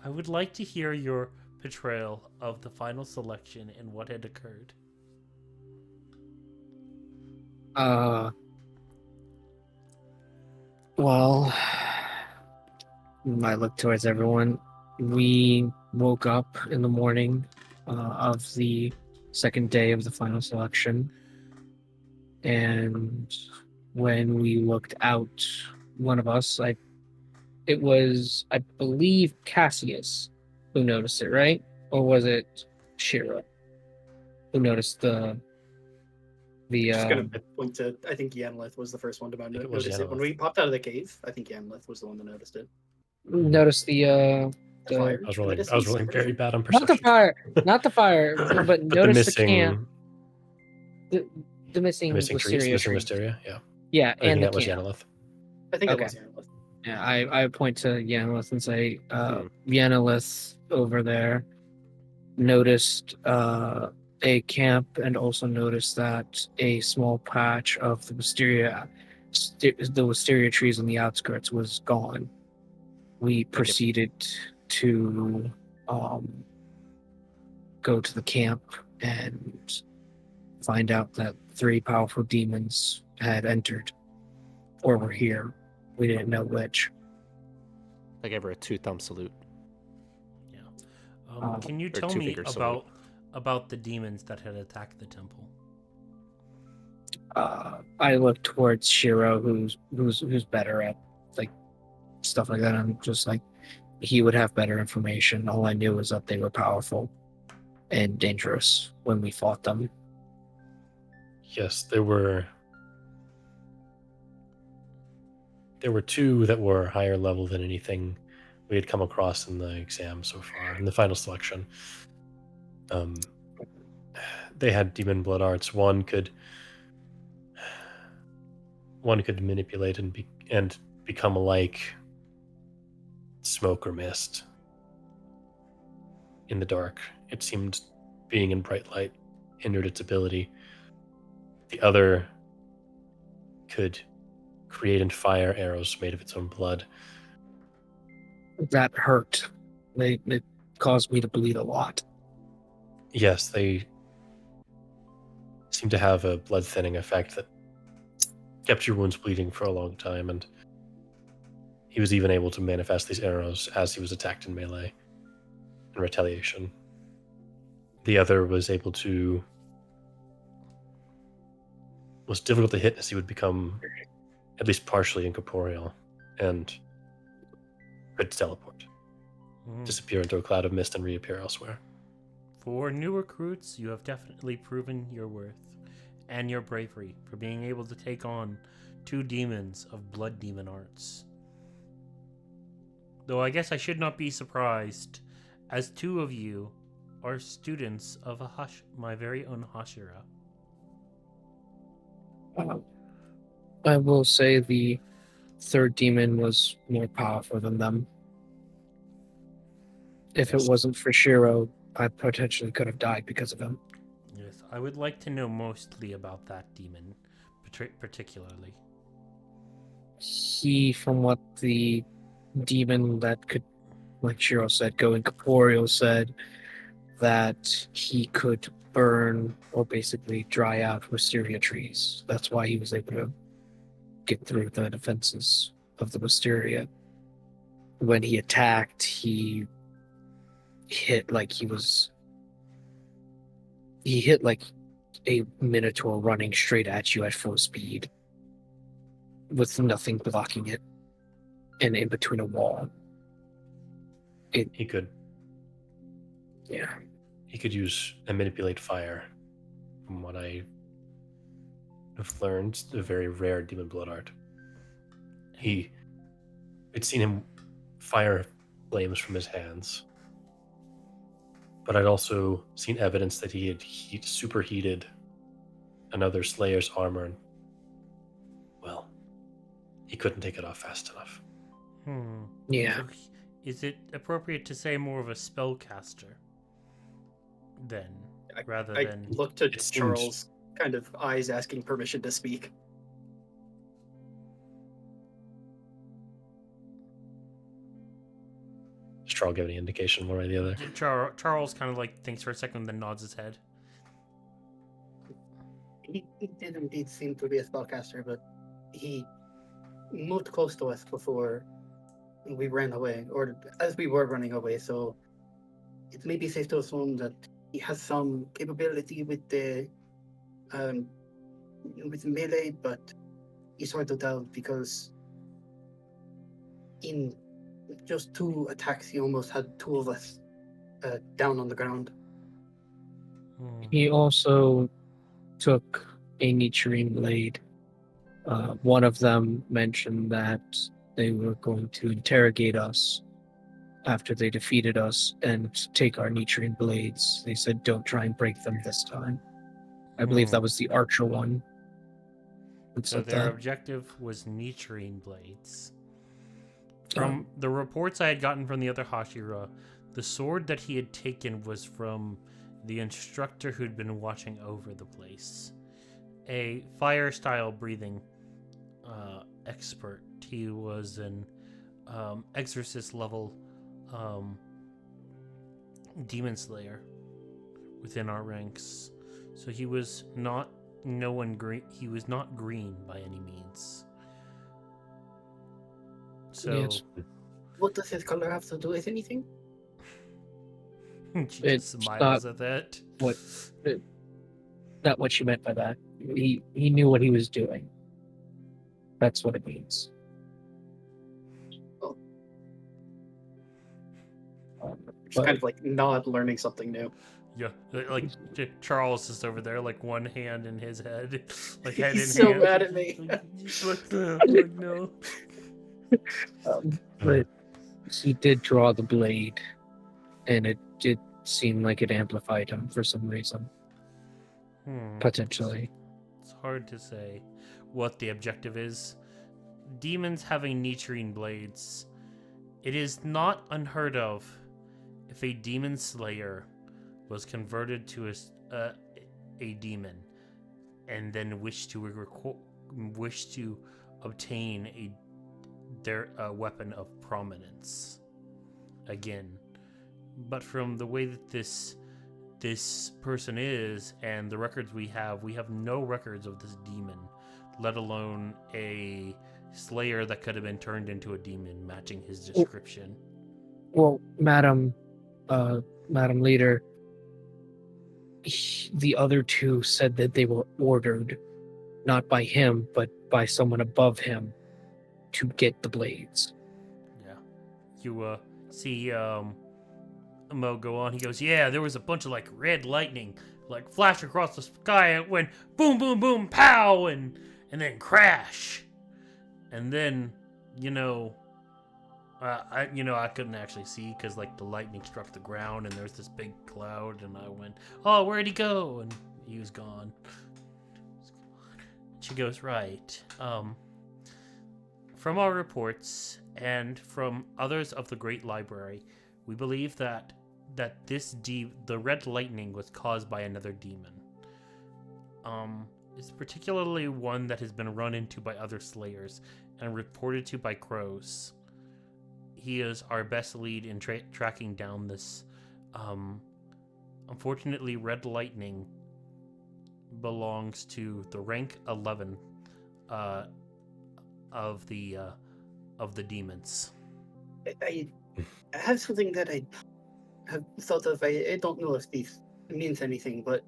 I would like to hear your portrayal of the final selection and what had occurred." Well, I look towards everyone. We woke up in the morning of the second day of the final selection, and when we looked out, one of us, it was, I believe, Cassius who noticed it, right? Or was it Shira who noticed the Just gonna point to. I think Yanlith was the first one to think it was notice it when Yanlith. we popped out of the cave. I think Yanlith was the one that noticed it. noticed The the fire. I was Did rolling. just I was see rolling separation? very bad on not the perception. fire, not the fire, but But noticed the camp, the missing trees, wisteria missing tree. wisteria. Yeah, Yeah, I think and the that was camp. Yanlith. I think Okay. it was Yanlith. Yeah, I point to Yanlith and say, Hmm. Yanlith over there noticed a camp and also noticed that a small patch of the wisteria trees on the outskirts was gone. We proceeded to go to the camp and find out that 3 powerful demons had entered or were here. We didn't know which. I gave her a 2-thumb salute. Can you or tell me two-finger salute. about the demons that had attacked the temple? I look towards Shiro, who's better at like stuff like that. I'm just like, he would have better information. All I knew was that they were powerful and dangerous when we fought them. Yes, there were 2 that were higher level than anything we had come across in the exam so far, in the final selection. They had demon blood arts. One could manipulate and become like smoke or mist in the dark. It seemed being in bright light hindered its ability. The other could create and fire arrows made of its own blood. That hurt. It caused me to bleed a lot. Yes, they seem to have a blood thinning effect that kept your wounds bleeding for a long time, and he was even able to manifest these arrows as he was attacked in melee in retaliation. The other was difficult to hit, as he would become at least partially incorporeal and could teleport, disappear into a cloud of mist and reappear elsewhere. For new recruits, you have definitely proven your worth and your bravery for being able to take on 2 demons of blood demon arts. Though I guess I should not be surprised, as 2 of you are students of my very own Hashira. I will say the 3rd demon was more powerful than them. If Yes. it wasn't for Shiro, I potentially could have died because of him. Yes, I would like to know mostly about that demon, particularly. He, from what the demon that could, like Shiro said, go incorporeal said, that he could burn or basically dry out wisteria trees. That's why he was able to get through the defenses of the wisteria. When he attacked, he hit like a minotaur running straight at you at full speed with nothing blocking it and in between a wall. He could Yeah. use and manipulate fire, from what I have learned, a very rare demon blood art. I'd seen him fire flames from his hands, but I'd also seen evidence that he had superheated another Slayer's armor, and, well, he couldn't take it off fast enough. Yeah. So is it appropriate to say more of a spellcaster then, rather I than? looked at It seems- Charles, kind of eyes asking permission to speak. Does Charles give any indication one way or the other? Charles kind of like thinks for a second, then nods his head. He did indeed seem to be a spellcaster, but he moved close to us before we ran away, or as we were running away, so it may be safe to assume that he has some capability with the with melee, but it's hard to tell because in just 2 attacks he almost had 2 of us down on the ground. He also took a Nichirin blade. One of them mentioned that they were going to interrogate us after they defeated us and take our Nichirin blades. They said, don't try and break them this time. I believe that was the archer one. that So said their that. objective was Nichirin blades. From the reports I had gotten from the other Hashira, the sword that he had taken was from the instructor who'd been watching over the place. A fire-style breathing expert. He was an exorcist level demon slayer within our ranks. So he was not green. He was not green by any means. So Yes. What does his color have to do with anything? she It's just smiles at that. Not what you meant by that. He knew what he was doing. That's what it means. Oh. Just kind of like nod, learning something new. Yeah, like Charles is over there, like one hand in his head, like head He's in so hand. mad at me. like, no. But he did draw the blade, and it did seem like it amplified him for some reason, potentially. It's hard to say what the objective is. Demons having Nichirin blades. It is not unheard of if a demon slayer was converted to a demon and then wished to obtain their weapon of prominence again. But from the way that this person is and the records we have no records of this demon, let alone a slayer that could have been turned into a demon matching his description. Well, Madam Leader, the other 2 said that they were ordered, not by him, but by someone above him, to get the blades. Yeah. You see Mo go on. He goes, yeah, there was a bunch of like red lightning like flash across the sky and it went boom, boom, boom, pow, and then crash. And then, I couldn't actually see because like the lightning struck the ground and there's this big cloud and I went, oh, where'd he go? And he was gone. She goes, right. From our reports and from others of the Great Library, we believe that the red lightning was caused by another demon. It's particularly one that has been run into by other slayers and reported to by crows. He is our best lead in tracking down this. Unfortunately, red lightning belongs to the rank 11 of the demons. I have something that I have thought of. I don't know if this means anything, but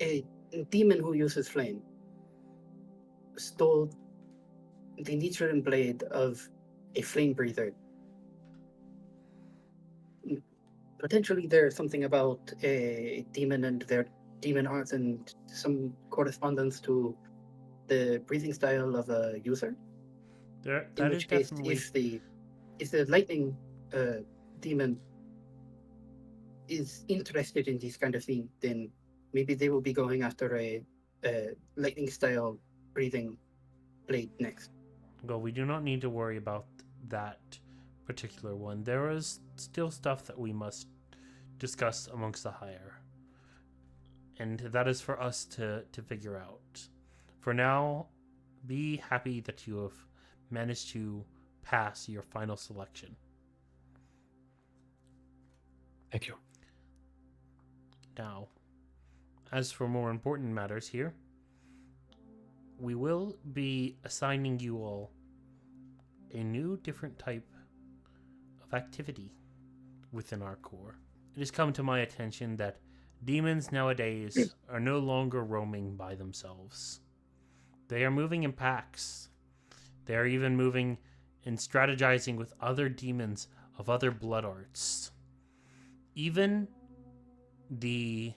a demon who uses flame stole the Nichirin blade of a flame breather. Potentially there's something about a demon and their demon arts and some correspondence to the breathing style of a user. That In is which case, definitely if the lightning demon is interested in this kind of thing, then maybe they will be going after a lightning style breathing blade next. well. We do not need to worry about that particular one. There is still stuff that we must discuss amongst the hire, and that is for us to figure out. For now, be happy that you have managed to pass your final selection. Thank you. Now, as for more important matters here, we will be assigning you all a new, different type of activity within our core. It has come to my attention that demons nowadays are no longer roaming by themselves. They are moving in packs. They are even moving and strategizing with other demons of other blood arts. Even the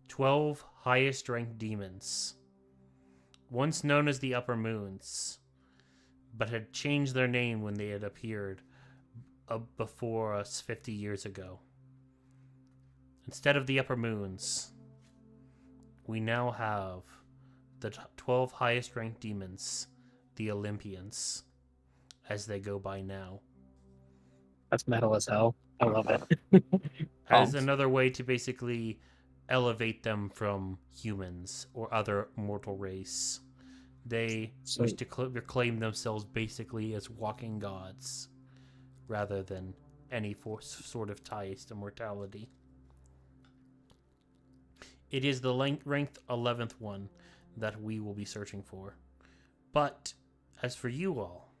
12 highest ranked demons, once known as the Upper Moons, but had changed their name when they had appeared before us 50 years ago. Instead of the Upper Moons, we now have the 12 highest ranked demons, the Olympians, as they go by now. That's metal as hell. I love it. As another way to basically elevate them from humans or other mortal race. They wish to proclaim themselves basically as walking gods, rather than any sort of ties to mortality. It is the ranked 11th one that we will be searching for. But as for you all,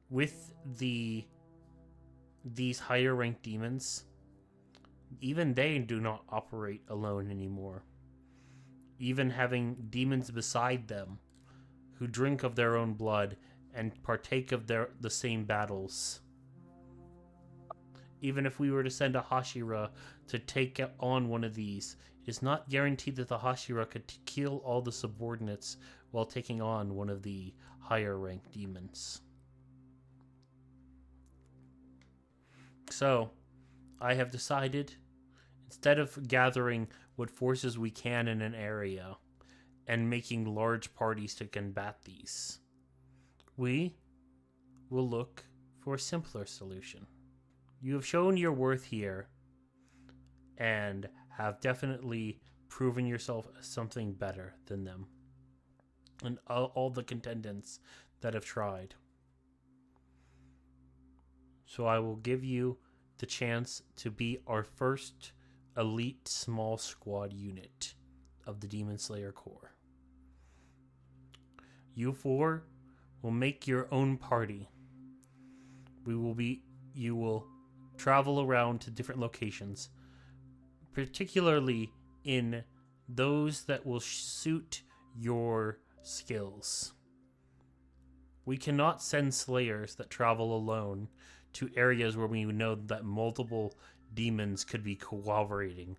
with these higher ranked demons, even they do not operate alone anymore. Even having demons beside them who drink of their own blood and partake of the same battles. Even if we were to send a Hashira to take on one of these, it is not guaranteed that the Hashira could kill all the subordinates while taking on one of the higher ranked demons. So, I have decided, instead of gathering what forces we can in an area and making large parties to combat these, we will look for a simpler solution. You have shown your worth here and have definitely proven yourself as something better than them and all the contendants that have tried. So I will give you the chance to be our first elite small squad unit of the Demon Slayer Corps. You four will make your own party. You will travel around to different locations, particularly in those that will suit your skills. We cannot send slayers that travel alone to areas where we know that multiple demons could be cooperating.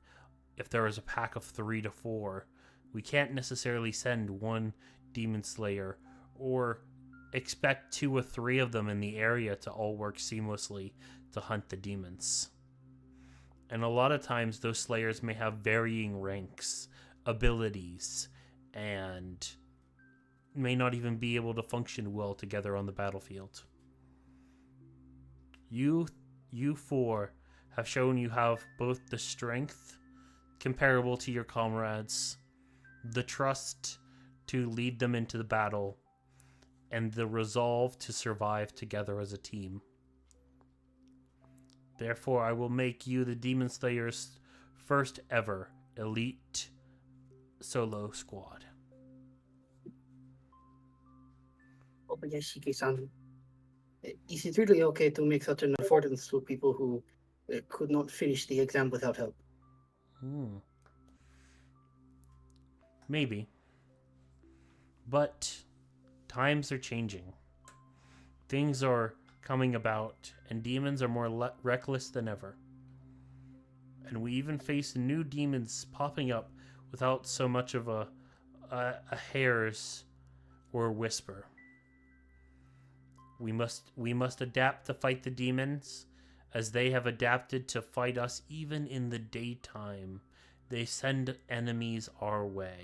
If there is a pack of 3 to 4, we can't necessarily send one demon slayer or expect 2 or 3 of them in the area to all work seamlessly to hunt the demons. And a lot of times those slayers may have varying ranks, abilities, and may not even be able to function well together on the battlefield. You four have shown you have both the strength comparable to your comrades, the trust to lead them into the battle, and the resolve to survive together as a team. Therefore, I will make you the Demon Slayer's first ever elite solo squad. Kobayashi-san, is it really okay to make such an affordance to people who could not finish the exam without help? Maybe. But times are changing. Things are coming about, and demons are more reckless than ever. And we even face new demons popping up without so much of a hair's or whisper. We must adapt to fight the demons, as they have adapted to fight us even in the daytime. They send enemies our way.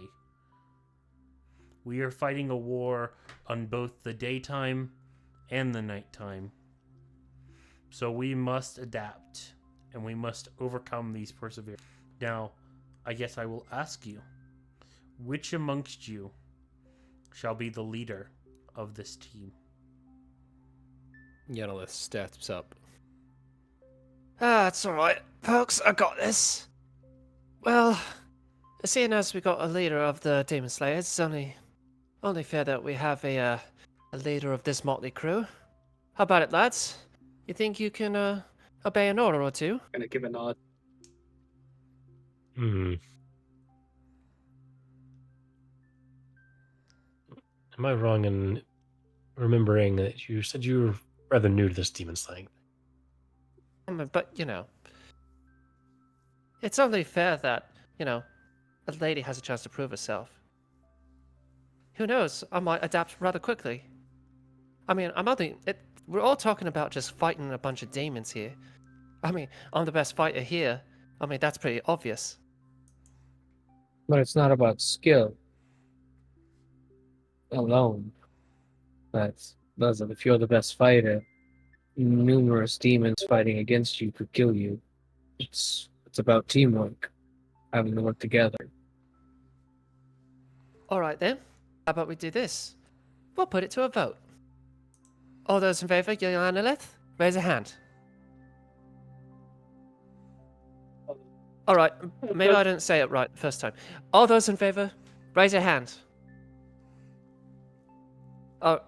We are fighting a war on both the daytime and the nighttime. So we must adapt, and we must overcome these perseverance. Now, I guess I will ask you, which amongst you shall be the leader of this team? Yenilith steps up. It's alright, folks, I got this. Well, seeing as we got a leader of the Demon Slayers, it's only fair that we have a leader of this motley crew. How about it, lads? You think you can obey an order or two? Gonna give a nod. Am I wrong in remembering that you said you were rather new to this demon slaying? But, it's only fair that, a lady has a chance to prove herself. Who knows? I might adapt rather quickly. I mean, we're all talking about just fighting a bunch of demons here. I mean, I'm the best fighter here. I mean, that's pretty obvious. But it's not about skill alone. If you're the best fighter, numerous demons fighting against you could kill you. It's about teamwork, having to work together. All right then. How about we do this? We'll put it to a vote. All those in favor, Yenilith, raise a hand. All right, maybe I didn't say it right the first time. All those in favor, raise your hand. Oh,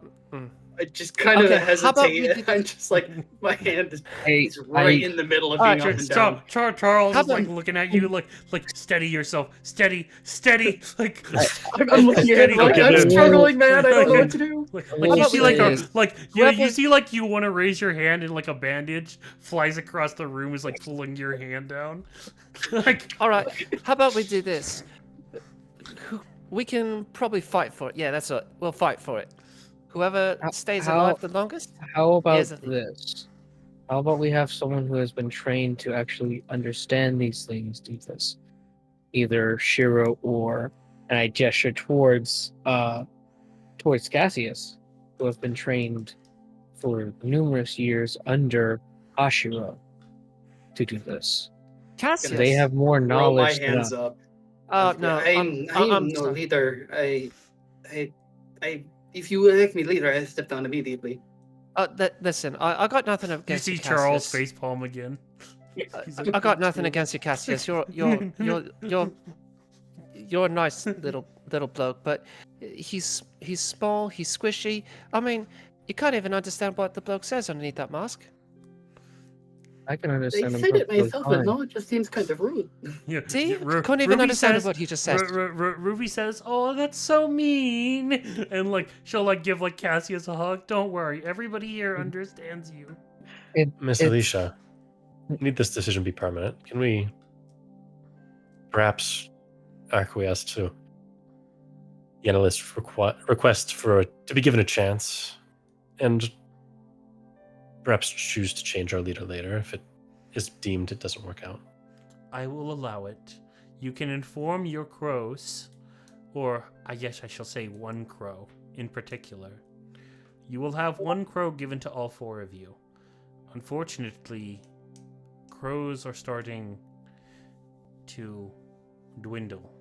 I just kind of Okay, how about we hesitate. do- I'm just like, my hand is Hey, right in the middle of All being right, up and down. Charles How is like about- looking at you like steady yourself, steady, like I'm looking at it like, Okay, I'm then. struggling, man. I don't know what to do. like How you about see we like do a this? like Whoever- you see like you want to raise your hand and like a bandage flies across the room is like pulling your hand down. Like all right. How about we do this? We can probably fight for it. Yeah, that's it. We'll fight for it. Whoever stays alive the longest. How about Here's a- this? How about we have someone who has been trained to actually understand these things do this? Either Shiro or, and I gesture towards Cassius, who have been trained for numerous years under Hashiro to do this. Cassius. They have more Throw my knowledge than hands us. up. No, I'm no sorry. leader. If you elect me leader, I step down immediately. Listen, I got nothing you against see you, Charles Cassius. facepalm again. I got nothing against you, Cassius. You're a nice little bloke, but he's small, he's squishy. I mean, you can't even understand what the bloke says underneath that mask. I can I understand them said it perfectly myself, but fine. no, it just seems kind of rude. Yeah, See? yeah, Couldn't even Ruby understand says- what he just said. Ruby says, "Oh, that's so mean," and like she'll like give like Cassius a hug. Don't worry, everybody here understands you. Miss It's- Alicia, need this decision be permanent? Can we perhaps acquiesce to Yenilith's request to be given a chance, and perhaps choose to change our leader later if it is deemed it doesn't work out? I will allow it. You can inform your crows, or I guess I shall say one crow in particular. You will have one crow given to all four of you. Unfortunately, crows are starting to dwindle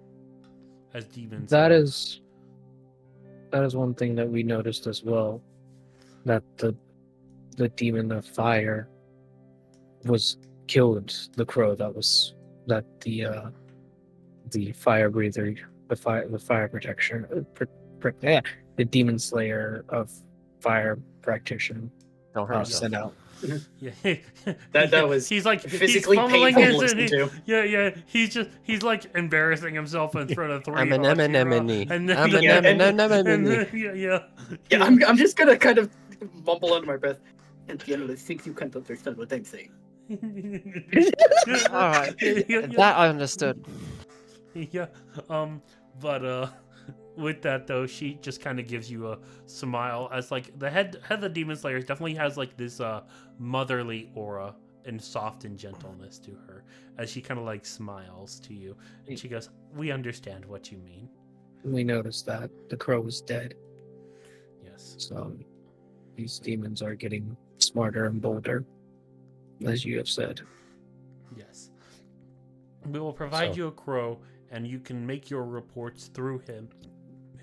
as demons. That is one thing that we noticed as well. That the demon of fire was killed the crow that the fire breather, the fire protection, the demon slayer of fire practitioner Don't hurt yourself. sent out. Yeah, That was he's like physically he's fumbling painful to his, listen to. Yeah. He's like embarrassing himself in front of three. I'm an of us, anemone. and then- I'm an yeah, anemone. yeah. Yeah, I'm just gonna kind of mumble under my breath. And the analyst thinks you can't understand what I'm saying. All right, Yeah. that I understood. Yeah. But with that though, she just kind of gives you a smile as like the head of the Demon Slayer definitely has like this motherly aura and soft and gentleness to her as she kind of like smiles to you, and she goes, "We understand what you mean." We noticed that the crow was dead, Yes. so these demons are getting smarter and bolder, as you have said. Yes. We will provide So- you a crow, and you can make your reports through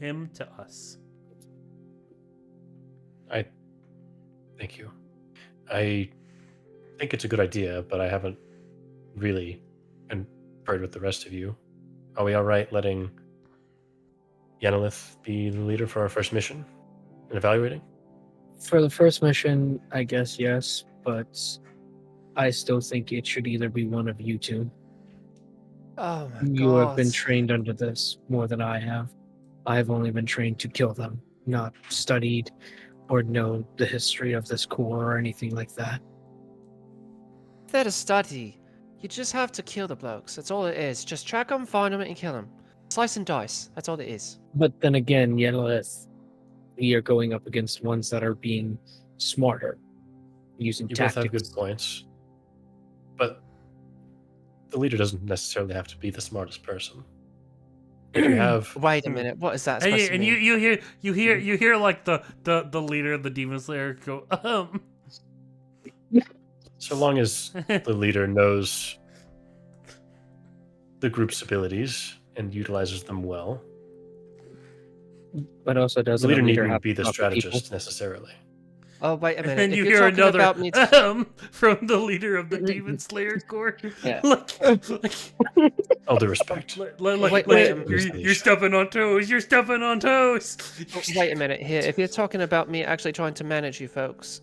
him to us. Thank you. I think it's a good idea, but I haven't really conferred with the rest of you. Are we all right letting Yanalith be the leader for our first mission and evaluating? For the first mission, I guess yes, but I still think it should either be one of you two. Oh my You god. have been trained under this more than I have. I have only been trained to kill them, not studied or know the history of this core or anything like that. They're to study. You just have to kill the blokes. That's all it is. Just track them, find them, and kill them. Slice and dice. That's all it is. But then again, Yenilith, we are going up against ones that are being smarter, using You both tactics. have good points, but the leader doesn't necessarily have to be the smartest person. If you have, Wait a minute. What is that supposed And, to and mean? you hear like the leader of the Demon Slayer go, so long as the leader knows the group's abilities and utilizes them well, But also the doesn't leader a leader needn't have be to the talk to people? strategist necessarily. Oh, wait a minute. and if you you're hear talking another about me from the leader of the Demon Slayer Corps. Yeah. like, All due respect. Wait, you're stepping on toes. You're stepping on toes. Wait a minute here. If you're talking about me actually trying to manage you folks,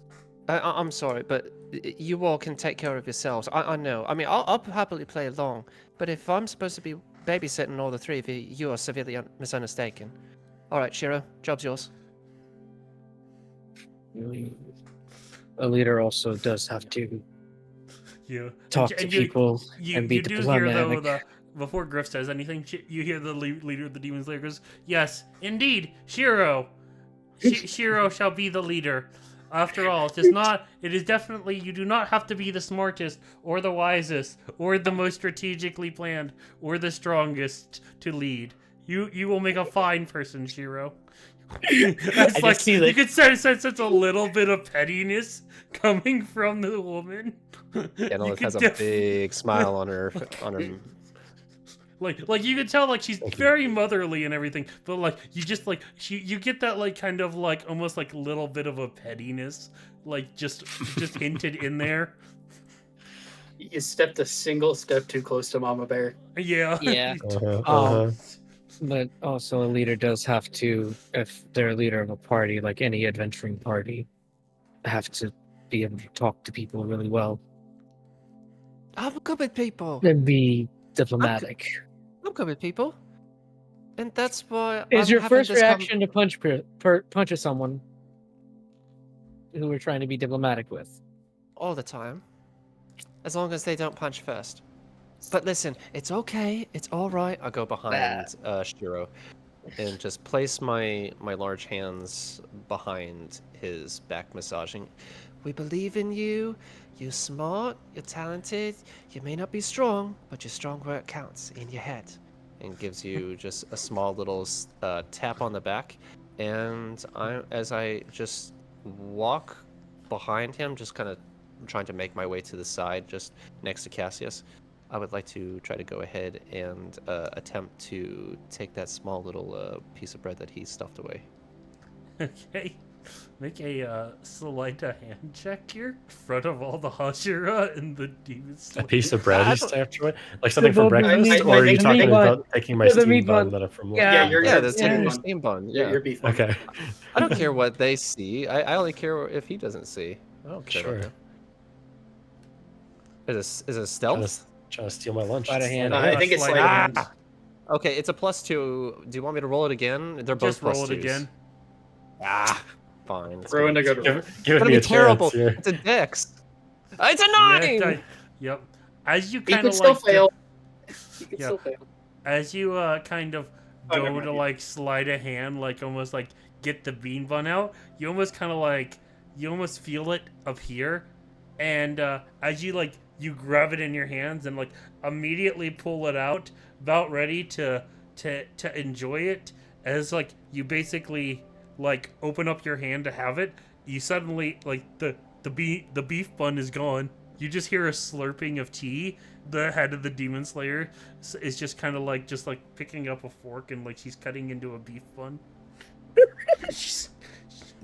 I'm sorry, but you all can take care of yourselves. I know. I mean, I'll happily play along, but if I'm supposed to be babysitting all the three of you, you are severely misundertaken. All right, Shiro, job's yours. A leader also does have to Yeah. talk to people and be you do hear diplomatic. though before Griff says anything, you hear the leader of the Demon Slayer goes, "Yes, indeed, Shiro. Shiro shall be the leader. After all, it is definitely, you do not have to be the smartest or the wisest or the most strategically planned or the strongest to lead. You will make a fine person, Shiro." It's like, see you that- could sense a little bit of pettiness coming from the woman. Yanalith could has a def- big smile on her like you could tell like she's very motherly and everything, but like you just like you get that like kind of like almost like little bit of a pettiness like just hinted in there. You stepped a single step too close to Mama Bear. Yeah. Yeah. Uh-huh. But also a leader does have to, if they're a leader of a party, like any adventuring party, have to be able to talk to people really well I'm good with people. and be diplomatic. I'm good with people. And that's why Is I'm your having first this reaction to punch at someone who we're trying to be diplomatic with? all the time. As long as they don't punch first. But listen, it's okay. It's all right. I go behind Shiro and just place my large hands behind his back, massaging. We believe in you. You're smart. You're talented. You may not be strong, but you're strong where it counts, in your head. And gives you just a small little tap on the back. And as I just walk behind him, just kind of trying to make my way to the side, just next to Cassius, I would like to try to go ahead and attempt to take that small little piece of bread that he stuffed away. Okay. Make a sleight of hand check here in front of all the Hashira and the Demon A Slayer. piece of bread he stabbed away? Like something The for breakfast? meat- Or are you the talking meat about taking my Yeah, the steam meat bun bun. that I'm from Yeah. you're Yeah, the that's steam your bun. steam bun. You're Yeah. beef bun. Okay. I don't care what they see. I only care if he doesn't see. I don't care. Sure. About that. Is it stealth? Trying to steal my lunch. Sleight of hand. I think it's Sleight like of hand. Okay, it's a +2. Do you want me to roll it again? They're both Just roll it +2s. again. Fine. Throw in a good roll. Give It's me gonna a be terrible. chance here. It's a dex. It's a Yeah, 9. yep. As you You kind can of still like fail. You can Yeah. still fail. as you kind of Oh, go never to mind, like slide a hand, like almost like get the bean bun out, you almost kind of like you almost feel it up here, and as you like you grab it in your hands and like immediately pull it out, about ready to enjoy it, as like you basically like open up your hand to have it, you suddenly like the beef bun is gone. You just hear a slurping of tea. The head of the demon slayer is just kind of like picking up a fork and like she's cutting into a beef bun. She's-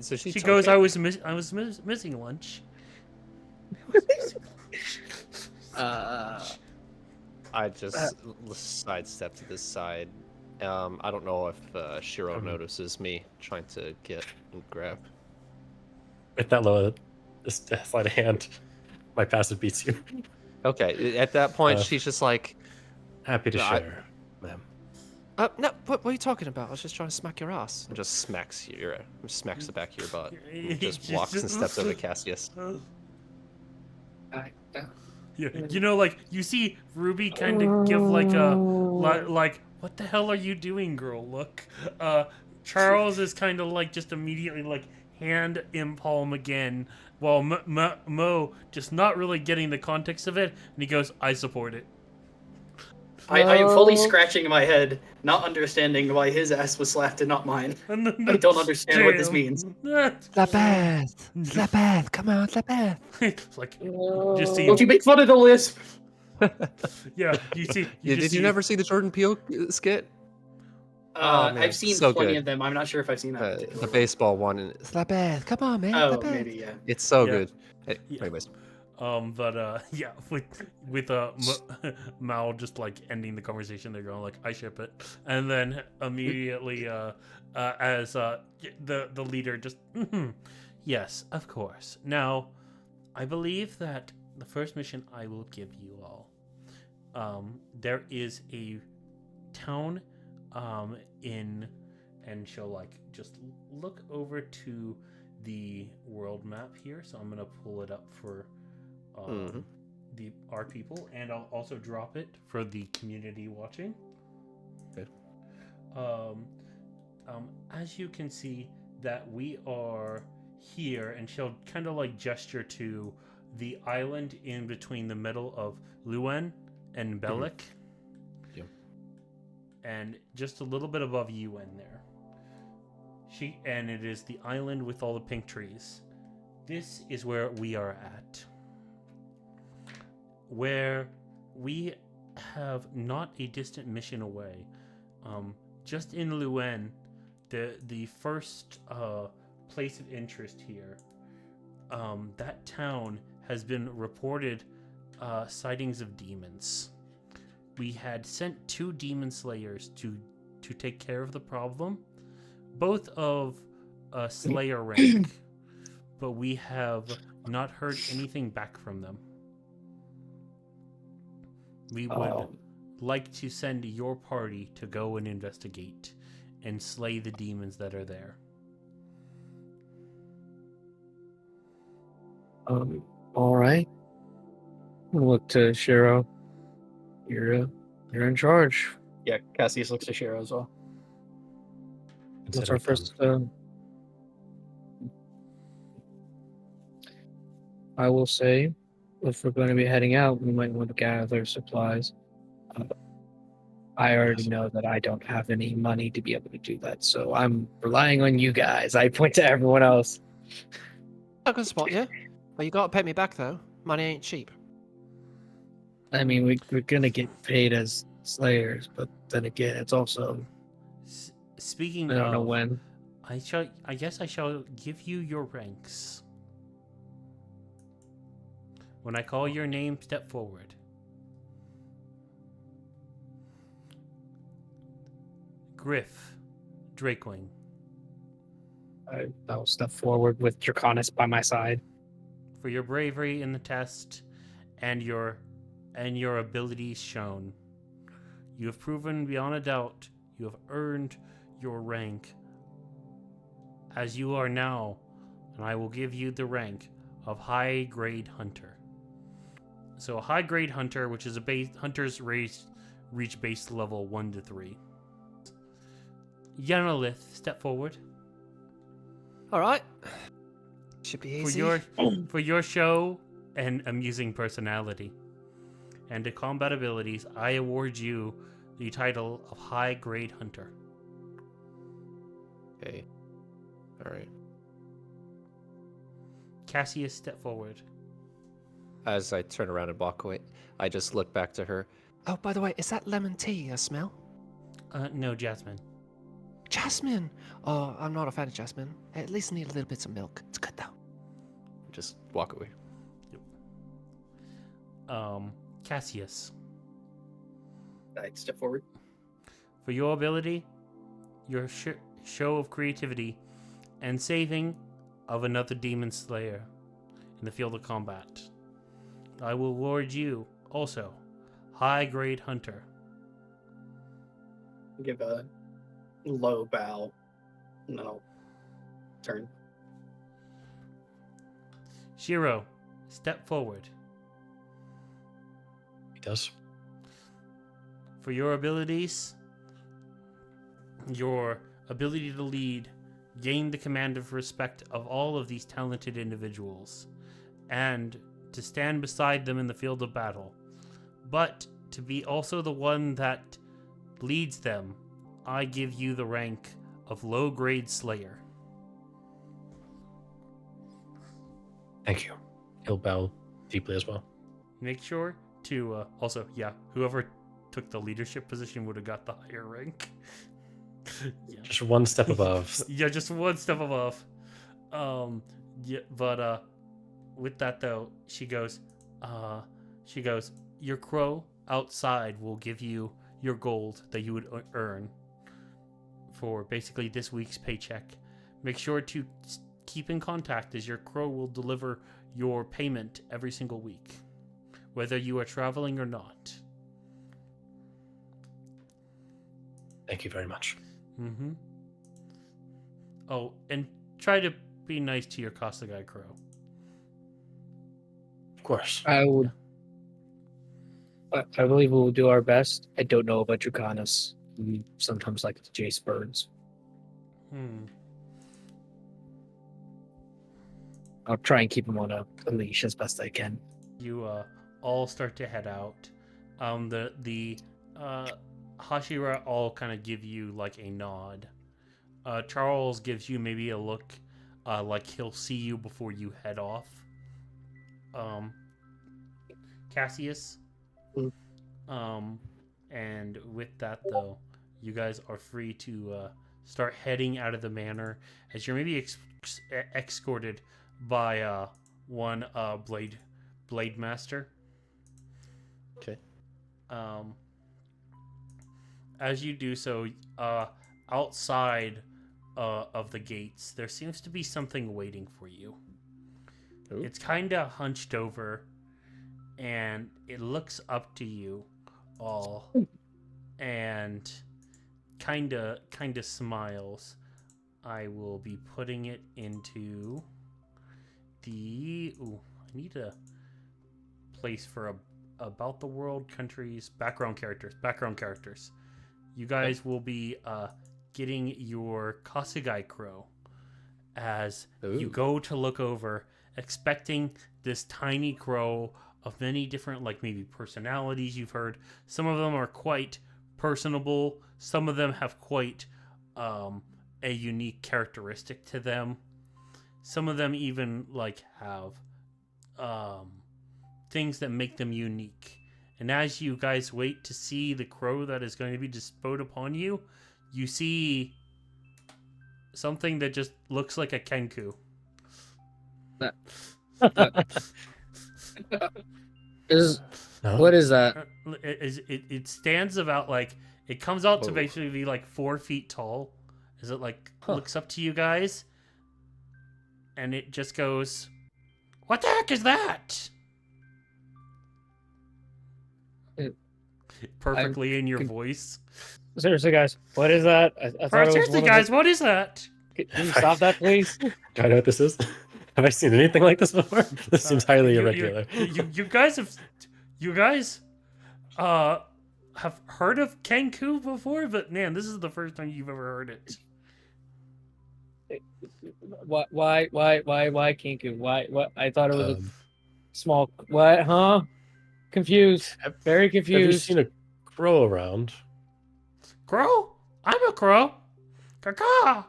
So she she's goes, okay. I was missing lunch. I just sidestep to this side. I don't know if Shiro notices me trying to get and grab. With that low sleight of hand, my passive beats you. Okay, at that point, Uh, she's just like, Happy to No, I- share, ma'am. No, what are you talking about? I was just trying to smack your ass. and just smacks the back of your butt. He And just walks and steps over to Cassius. Yeah, you know, like you see Ruby kind of give like a like, what the hell are you doing, girl? Look, Charles is kind of like just immediately like hand in palm again, while Mo just not really getting the context of it, and he goes, "I support it." I am fully scratching my head, not understanding why his ass was slapped and not mine. And then I don't understand what this means. Slapeth, come on, Slapeth. It's like just see, Don't you make fun of the lisp! yeah, you see, Did just you see- never see the Jordan Peele skit? Oh, man, I've seen so plenty good. of them. I'm not sure if I've seen that. The particular one. baseball one. And Slapeth, come on, man. Oh, Slapeth. maybe, yeah. it's so Yeah. good. Yeah. Anyways, but yeah, with Mal just like ending the conversation, they're going like, "I ship it," and then immediately as the leader just, yes, of course. Now, I believe that the first mission I will give you all, there is a town in, and she'll like just look over to the world map here, so I'm gonna pull it up for our people, and I'll also drop it for the community watching. Okay. As you can see that we are here, and she'll kind of like gesture to the island in between the middle of Luen and Belek. Yep. And just a little bit above Yuen there. And it is the island with all the pink trees. This is where we are at. Where we have not a distant mission away. Just in Luen, the first place of interest here. That town has been reported sightings of demons. We had sent 2 demon slayers to take care of the problem, both of slayer rank, but we have not heard anything back from them. We would like to send your party to go and investigate and slay the demons that are there. All right. Look to Shiro. You're in charge. Yeah, Cassius looks to Shiro as well. What's Consider our it done. first? I will say, if we're going to be heading out, we might want to gather supplies. I already know that I don't have any money to be able to do that, so I'm relying on you guys. I point to everyone else. I can spot you. Well, you gotta pay me back though. Money ain't cheap. I mean, we're going to get paid as slayers, but then again, it's also, Speaking I don't know of, when. I guess I shall give you your ranks. When I call your name, step forward. Griff, Drakewing. I'll step forward with Draconis by my side. For your bravery in the test and your abilities shown. You have proven beyond a doubt you have earned your rank as you are now, and I will give you the rank of high grade hunter. So a high grade hunter, which is a base hunter's race reach base level 1 to 3. Yenolith, step forward. All right. Should be easy. For your show and amusing personality and to combat abilities, I award you the title of High Grade Hunter. Okay. All right. Cassius, step forward. As I turn around and walk away, I just look back to her. Oh, by the way, is that lemon tea I smell? No, Jasmine. Jasmine! Oh, I'm not a fan of jasmine. I at least need a little bit of milk. It's good, though. Just walk away. Cassius. I'd step forward. For your ability, your show of creativity, and saving of another demon slayer in the field of combat, I will award you also High Grade Hunter. Give a low bow, and then I'll turn. Shiro, step forward. He does. For your abilities, your ability to lead, gain the command of respect of all of these talented individuals, and to stand beside them in the field of battle, but to be also the one that leads them, I give you the rank of low-grade Slayer. Thank you. He'll bow deeply as well. Make sure to also, whoever took the leadership position would have got the higher rank. Yeah. Just one step above. Yeah, just one step above. But with that though, she goes, your crow outside will give you your gold that you would earn for basically this week's paycheck. Make sure to keep in contact, as your crow will deliver your payment every single week, whether you are traveling or not. Thank you very much. Mm-hmm. Oh, and try to be nice to your Kasagai crow. Of course. I would. I believe we'll do our best. I don't know about Dracanis. We sometimes like to chase birds. I'll try and keep him on a leash as best I can. You all start to head out. The Hashira all kind of give you like a nod. Charles gives you maybe a look, like he'll see you before you head off. Cassius. And with that though, you guys are free to start heading out of the manor, as you're maybe escorted by one blade master. Okay. As you do so, outside of the gates, there seems to be something waiting for you. Ooh. It's kind of hunched over, and it looks up to you all, and kind of smiles. I will be putting it into the... Ooh, I need a place for about the world, countries, background characters. You guys will be getting your Kasugai crow as you go to look over, expecting this tiny crow of many different, like maybe personalities you've heard. Some of them are quite personable. Some of them have quite a unique characteristic to them. Some of them even like have things that make them unique. And as you guys wait to see the crow that is going to be bestowed upon you, you see something that just looks like a kenku. What is that? It stands about like, it comes out to basically be like 4 feet tall. As it like looks up to you guys, and it just goes, "What the heck is that?" Perfectly in your voice. Seriously, guys, what is that? I thought it was Seriously, guys, what is that? Can you stop that, please? Do I know what this is? Have I seen anything like this before? This seems highly irregular. You guys have heard of Kenku before, but man, this is the first time you've ever heard it. Why Kinku? Why? What? I thought it was a Um, small. What? Huh? Confused. Very have you confused. seen a crow around? Crow? I'm a crow. Caca.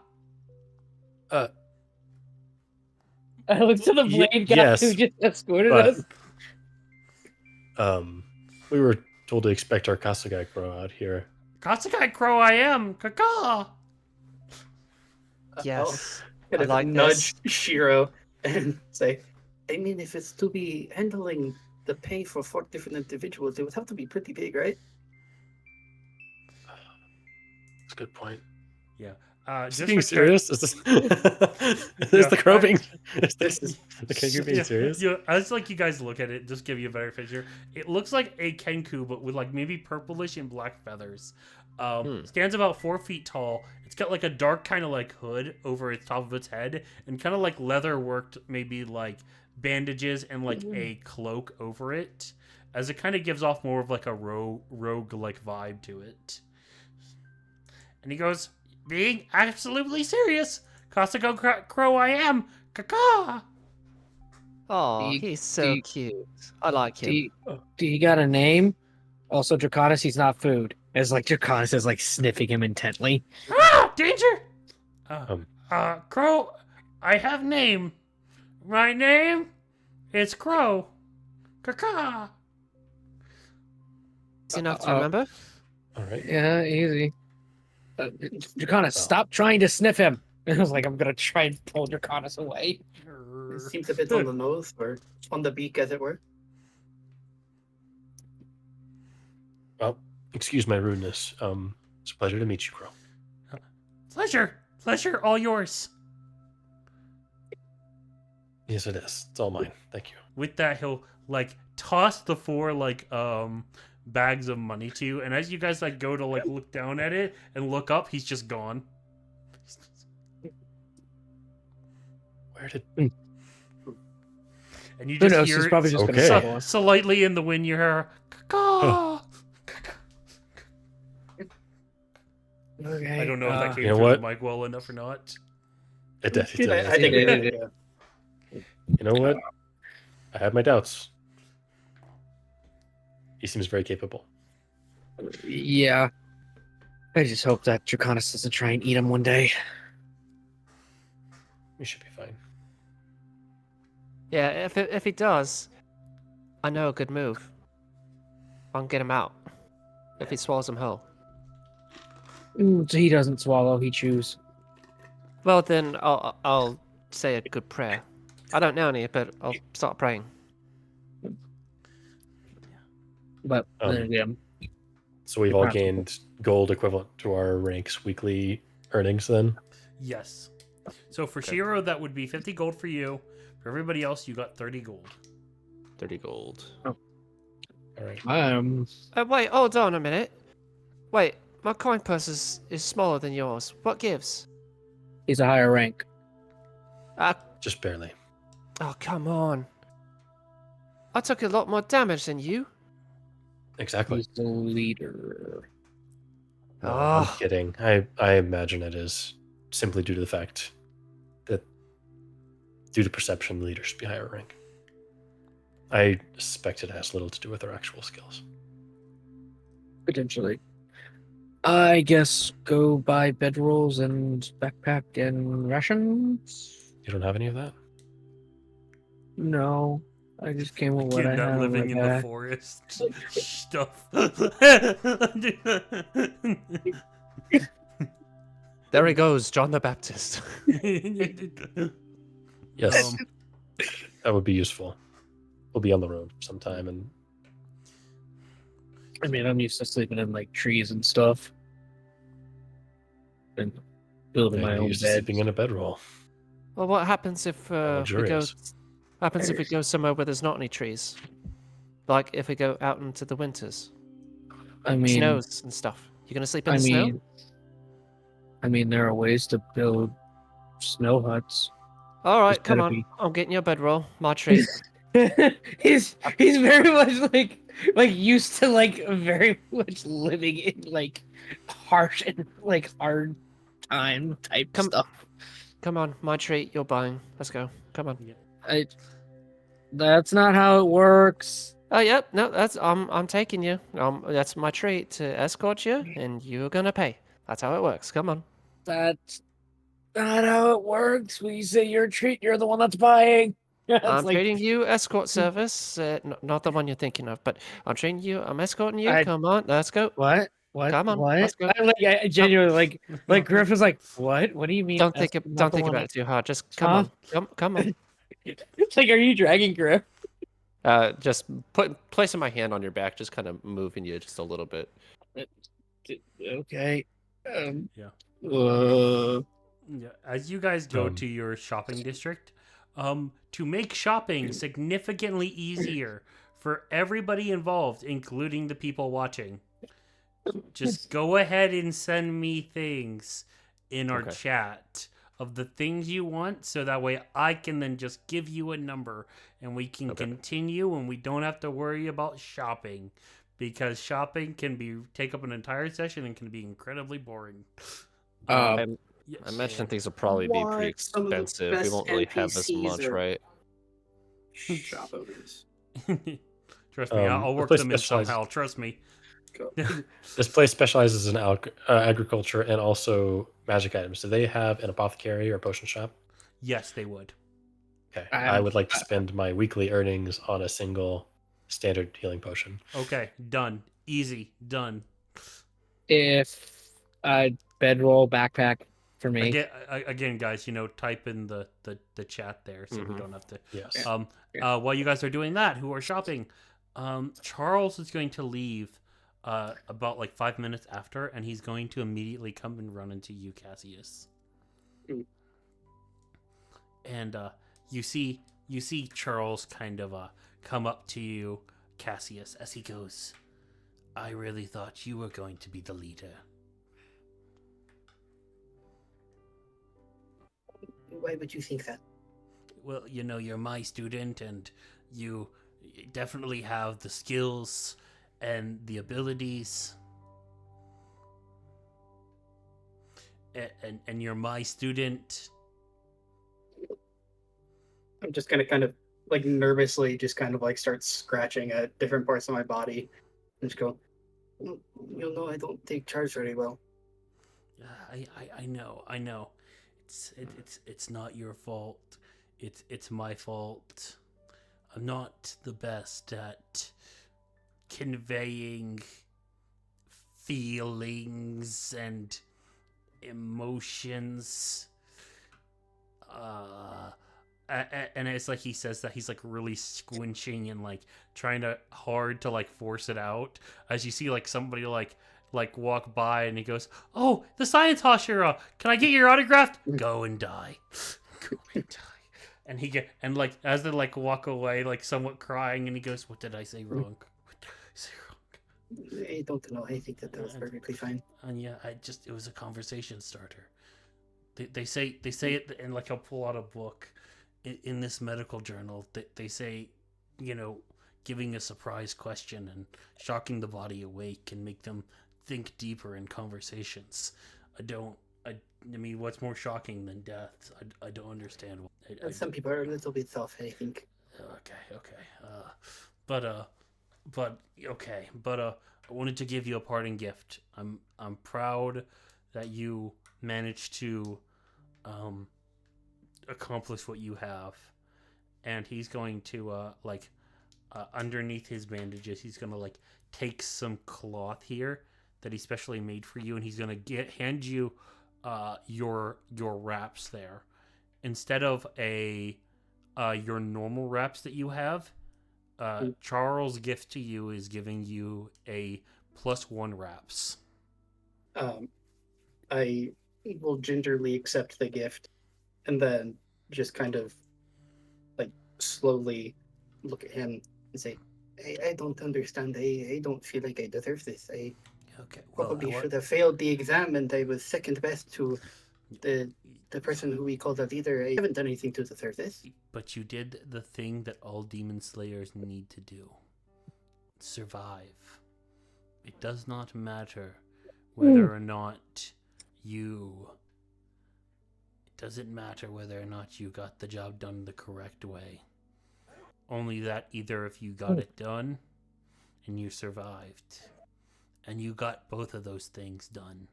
I looked to the Ye- blade guy yes, who just escorted but- us. We were told to expect our Kasagai crow out here. Katsukai crow I am. Caca. Yes. Kind I of like nudge Shiro and say, I mean, if it's to be handling the pay for 4 different individuals, it would have to be pretty big, right? That's a good point. Yeah. Is Just he being for serious? Is this? Is Yeah, the crow I- being? Is this the Kenku being Yeah, serious? Yeah, I just like you guys look at it, just give you a better picture. It looks like a Kenku, but with like maybe purplish and black feathers. Stands about 4 feet tall. It's got like a dark kind of like hood over its top of its head, and kind of like leather worked, maybe like bandages and like a cloak over it, as it kind of gives off more of like a rogue like vibe to it. And he goes, being absolutely serious, Costco Crow I am, caca. Oh, Do you- he's do so you- cute. I like Do him. you got a name? Also, Draconis, he's not food. As like Draconis is like sniffing him intently. Ah, danger! Um. Crow, I have name. My name is Crow. Caca. Is enough to remember? All right. Yeah, easy. Draconis, stop trying to sniff him. I was like, I'm gonna try and pull Draconis away. It seems a bit on the nose, or on the beak, as it were. Well, excuse my rudeness. It's a pleasure to meet you, Crow. Pleasure, all yours. Yes, it is. It's all mine. Thank you. With that, he'll like toss the 4 like bags of money to you, and as you guys like go to like look down at it and look up, he's just gone. Where did? And you Who just knows? hear He's it probably just Okay. gonna follow us. slightly in the wind. You hear caca. Okay. I don't know if that came You know through what? the mic well enough or not. It did. It did. I think it it did. did. Yeah. You know what? I have my doubts. He seems very capable. Yeah. I just hope that Draconis doesn't try and eat him one day. We should be fine. Yeah, if he does, I know a good move. I can get him out. If he swallows him whole. So he doesn't swallow, he chews. Well, then I'll say a good prayer. I don't know any, but I'll start praying. But then again, So we've all Perhaps. gained gold equivalent to our ranks weekly earnings then. Yes. So for Shiro, that would be 50 gold for you. For everybody else, you got 30 gold. 30 gold. All right. Wait, hold on a minute. Wait, my coin purse is smaller than yours. What gives? he's a higher rank. Just barely. Oh, come on. I took a lot more damage than you. Exactly. He's the leader. No, I'm Ah. kidding. I imagine it is simply due to the fact that due to perception, leaders should be higher rank. I suspect it has little to do with their actual skills. Potentially. I guess go buy bedrolls and backpack and rations? You don't have any of that? No. I just came with what You're I not have. living in the back. forest. Stuff. There he goes, John the Baptist. Yes. That would be useful. We'll be on the road sometime and I mean, I'm used to sleeping in like trees and stuff. And building my maybe own used to bed. sleeping in a bedroll. Well, what happens if we go? Luxurious. What happens if we go somewhere where there's not any trees? Like if we go out into the winters, I mean, snows and stuff. You're gonna sleep in the snow? I mean, there are ways to build snow huts. All right, Just come gotta on. be- I'm getting your bedroll. My treat. he's very much like used to like very much living in like harsh and like hard time type stuff. Come on, my treat. You're buying. Let's go. Come on. That's not how it works. Oh, yep. No, that's I'm taking you. That's my treat to escort you, and you're gonna pay. That's how it works. Come on. That's not how it works. When you say you're a treat, you're the one that's buying. I'm treating you escort service, not the one you're thinking of, but I'm treating you. I'm escorting you. Come on, let's go. What? Come on, What? let's go. I genuinely like Griff is like, what? What do you mean? Don't think about it too hard. Just come on. Come on. Like, are you dragging Griff? Just placing my hand on your back, just kind of moving you just a little bit. Okay. Yeah. Uh, Yeah. As you guys go to your shopping district, to make shopping significantly easier for everybody involved, including the people watching, just go ahead and send me things in our chat of the things you want, so that way I can then just give you a number and we can continue, and we don't have to worry about shopping, because shopping can take up an entire session and can be incredibly boring. I imagine things will probably be pretty expensive. We won't really have as much, right? Shop owners. Trust me, I'll work them in somehow. Trust me. This place specializes in agriculture and also magic items. Do they have an apothecary or potion shop? Yes, they would. Okay. I would like to spend my weekly earnings on a single standard healing potion. Okay, done. Easy, done. If a bedroll backpack for me. Again, guys, type in the chat there, so we don't have to. Yes. While you guys are doing that, who are shopping, Charles is going to leave about like 5 minutes after, and he's going to immediately come and run into you, Cassius. And you see Charles kind of come up to you, Cassius, as he goes, "I really thought you were going to be the leader." Why would you think that? Well, you're my student, and you definitely have the skills and the abilities. And you're my student. I'm just gonna kind of like nervously just kind of like start scratching at different parts of my body and just go, I don't take charge very well. I know. It's not your fault. It's my fault. I'm not the best at conveying feelings and emotions. And it's like he says that, he's like really squinching and like trying hard to like force it out, as you see like somebody like walk by, and he goes, "Oh, the science Hashira, can I get your autograph?" "Go and die." Go and die. And like as they like walk away, like somewhat crying, and he goes, "What did I say wrong? What did I say wrong?" I don't know. I think that was perfectly fine. And yeah, it was a conversation starter. They say it, and like I'll pull out a book in this medical journal. They say, giving a surprise question and shocking the body awake can make them think deeper in conversations. I mean, what's more shocking than death? I don't understand. Some people are a little bit soft, I think. Okay. But I wanted to give you a parting gift. I'm proud that you managed to accomplish what you have. And he's going to underneath his bandages, he's gonna like take some cloth here that he specially made for you, and he's gonna hand you your wraps there, instead of your normal wraps that you have. Charles' gift to you is giving you a +1 wraps. I will gingerly accept the gift, and then just kind of like slowly look at him and say, I don't understand. I don't feel like I deserve this. I probably should have failed the exam, and I was second best to The person who we called a leader, I haven't done anything to deserve this. But you did the thing that all demon slayers need to do. Survive. It does not matter whether or not you... It doesn't matter whether or not you got the job done the correct way. Only that either if you got it done and you survived, and you got both of those things done,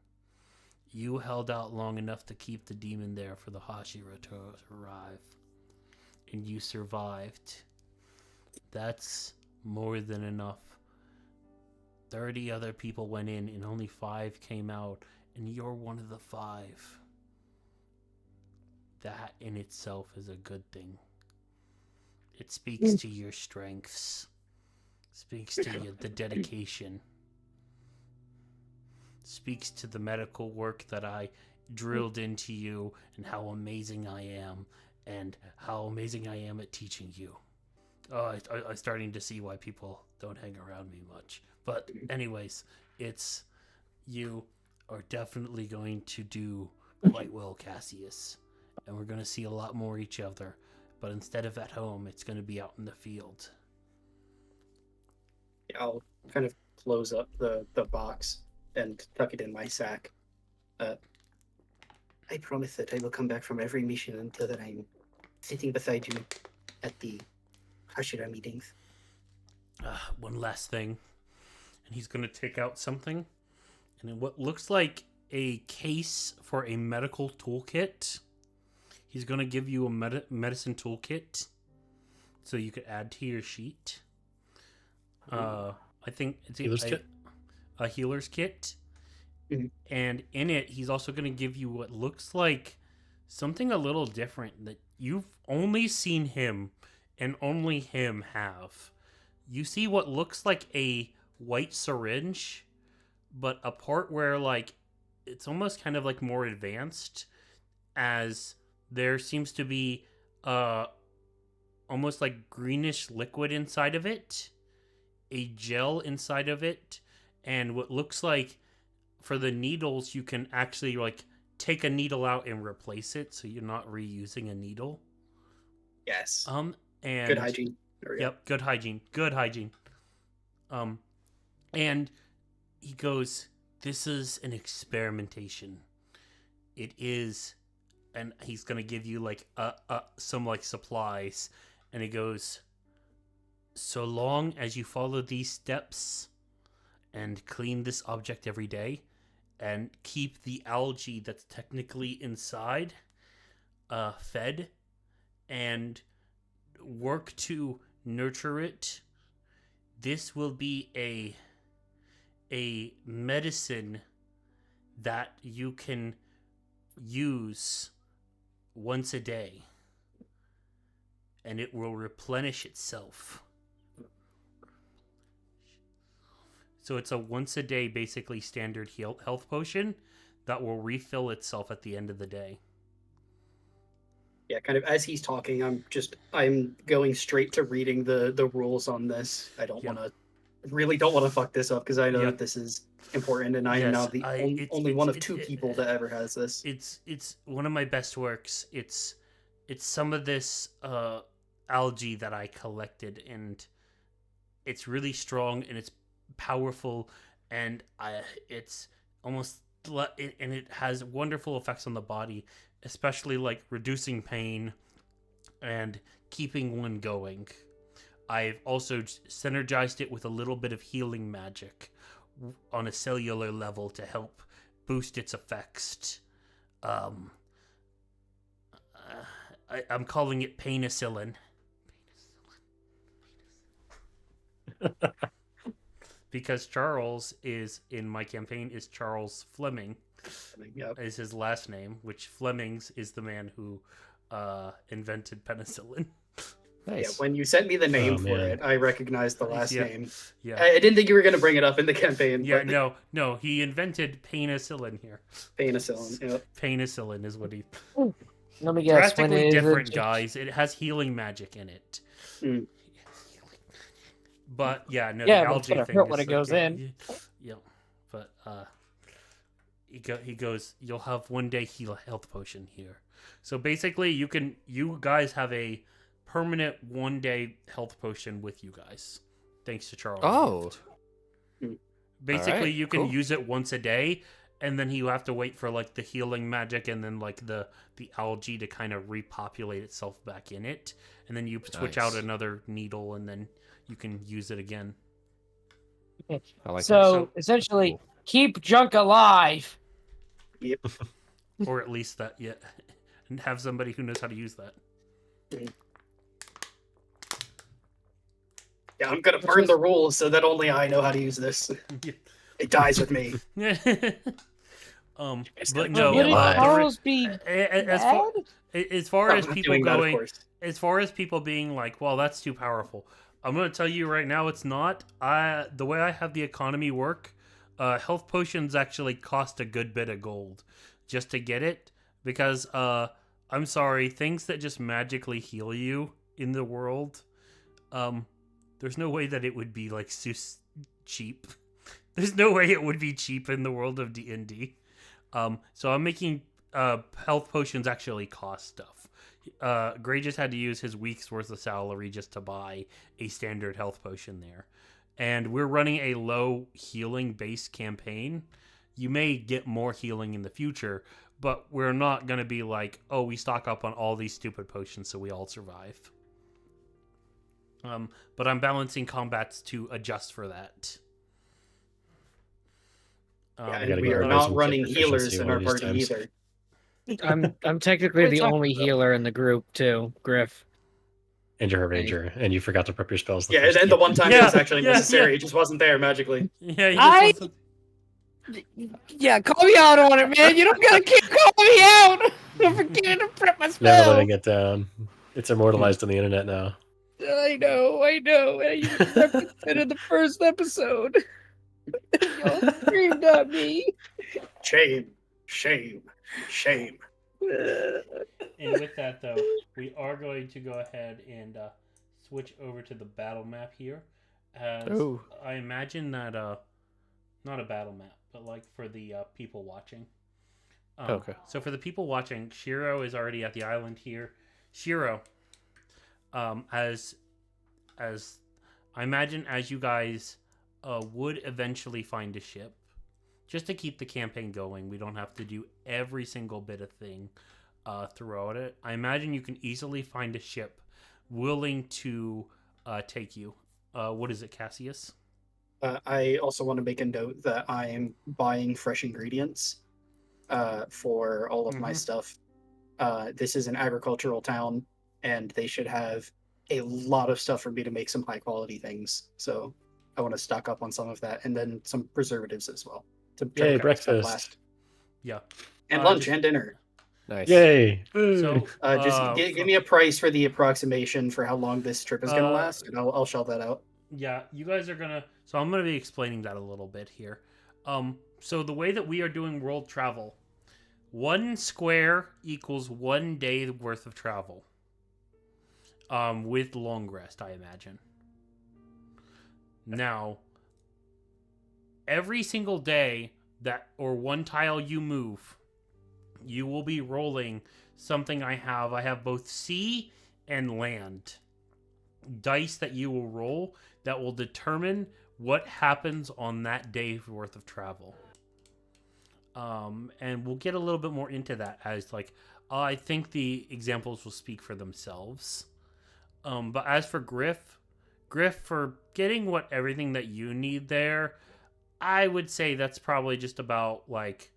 you held out long enough to keep the demon there for the Hashira to arrive. And you survived. That's more than enough. 30 other people went in and only 5 came out, and you're one of the 5. That in itself is a good thing. It speaks to your strengths. Speaks to the dedication. Speaks to the medical work that I drilled into you and how amazing I am and how amazing I am at teaching you. I'm starting to see why people don't hang around me much. But anyways, you are definitely going to do quite well, Cassius. And we're going to see a lot more each other. But instead of at home, it's going to be out in the field. Yeah, I'll kind of close up the box and tuck it in my sack. I promise that I will come back from every mission until that I'm sitting beside you at the Hashira meetings. One last thing. And he's going to take out something. And in what looks like a case for a medical toolkit, he's going to give you a medicine toolkit so you could add to your sheet. I think it's a healer's kit. Mm-hmm. And in it, he's also going to give you what looks like something a little different that you've only seen him and only him have. You see what looks like a white syringe, but a part where like it's almost kind of like more advanced, as there seems to be almost like greenish liquid inside of it, a gel inside of it, and what looks like for the needles you can actually like take a needle out and replace it, so you're not reusing a needle. Yes. And Good hygiene. Yep, good hygiene. Good hygiene. And he goes, "This is an experimentation. It is," and he's gonna give you like some like supplies, and he goes, "So long as you follow these steps and clean this object every day and keep the algae that's technically inside fed and work to nurture it, this will be a medicine that you can use once a day, and it will replenish itself." So it's a once a day, basically standard health potion that will refill itself at the end of the day. Yeah, kind of as he's talking, I'm going straight to reading the rules on this. I don't want to fuck this up because I know that this is important, and I am now the only one of 2 people that ever has this. It's one of my best works. It's some of this algae that I collected, and it's really strong and it's powerful, and it's almost, and it has wonderful effects on the body, especially like reducing pain and keeping one going. I've also synergized it with a little bit of healing magic on a cellular level to help boost its effects. I'm calling it penicillin. Because Charles is, in my campaign, is Charles Fleming. Yep. Is his last name, which Flemings is the man who invented penicillin. Nice. Yeah, when you sent me the name for it, I recognized the last Yeah. name. Yeah. I didn't think you were going to bring it up in the campaign. Yeah, but no, he invented penicillin here. Penicillin. Yep. Penicillin is what he... Let me guess. When Drastically is different, it? guys. It has healing magic in it. Mm. But, yeah, no, Yeah, the but it's algae gonna thing hurt when is it goes okay. in. Yeah, but, he goes, "You'll have one day heal health potion here." So basically, you guys have a permanent 1 day health potion with you guys, thanks to Charles. Oh. gift. Hmm. Basically, Alright, you can cool. use it once a day, and then you have to wait for like the healing magic and then like the algae to kind of repopulate itself back in it, and then you switch out Nice. another needle, and then you can use it again. I like that. So essentially, Cool. keep junk alive. Yep. Or at least that, yeah. And have somebody who knows how to use that. Yeah, I'm gonna burn the rules so that only I know how to use this. It dies with me. But no, Would alive. Charles be as mad? far I'm as not people doing that, of going, course. as far as people being like, well, that's too powerful. I'm gonna tell you right now, it's not. The way I have the economy work, health potions actually cost a good bit of gold just to get it, because I'm sorry, things that just magically heal you in the world, there's no way that it would be like cheap. There's no way it would be cheap in the world of D&D. So I'm making health potions actually cost stuff. Gray just had to use his week's worth of salary just to buy a standard health potion there. And we're running a low healing based campaign. You may get more healing in the future, but we're not going to be like, oh, we stock up on all these stupid potions so we all survive. But I'm balancing combats to adjust for that. Yeah, gotta and we get are rid of not some running proficiency healers in one our of these party times. either. I'm technically What are the you talking only about? healer in the group too, Griff. And you're a ranger, and you forgot to prep your spells. Yeah, first and the game. one time it was actually necessary, it just wasn't there magically. Yeah, he I- just wants Yeah, call me out on it, man. You don't gotta keep calling me out. I'm forgetting to prep my Never spell. letting it down. It's immortalized on the internet now. I know. I even referenced it in the first episode. Y'all screamed at me. Shame, shame, shame. And with that, though, we are going to go ahead and switch over to the battle map here. As Ooh. I imagine that, not a battle map, but like for the people watching. Okay. So for the people watching, Shiro is already at the island here. Shiro, as I imagine, as you guys would eventually find a ship, just to keep the campaign going. We don't have to do every single bit of thing throughout it. I imagine you can easily find a ship willing to take you. What is it, Cassius? I also want to make a note that I am buying fresh ingredients for all of my stuff. This is an agricultural town, and they should have a lot of stuff for me to make some high quality things. So I want to stock up on some of that, and then some preservatives as well to try Yay, to make stuff breakfast. last. Yeah. And lunch just- and dinner. Nice. Yay! Food. So Just give me a price for the approximation for how long this trip is going to last, and I'll shell that out. Yeah, you guys are gonna. So I'm gonna be explaining that a little bit here. So the way that we are doing world travel, 1 square equals 1 day worth of travel. With long rest, I imagine. Now, every single day that or 1 tile you move, you will be rolling something I have. I have both sea and land dice that you will roll that will determine what happens on that day's worth of travel. And we'll get a little bit more into that as like I think the examples will speak for themselves. But as for Griff, for getting everything that you need there, I would say that's probably just about like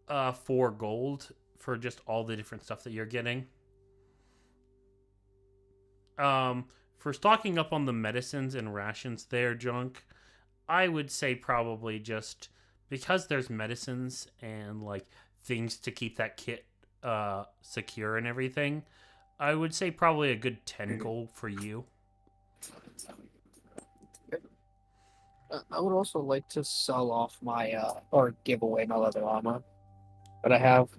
4 gold for just all the different stuff that you're getting. For stocking up on the medicines and rations there, Junk, I would say probably just because there's medicines and like things to keep that kit secure and everything, I would say probably a good 10 gold for you. I would also like to sell off my or give away my leather armor that I have.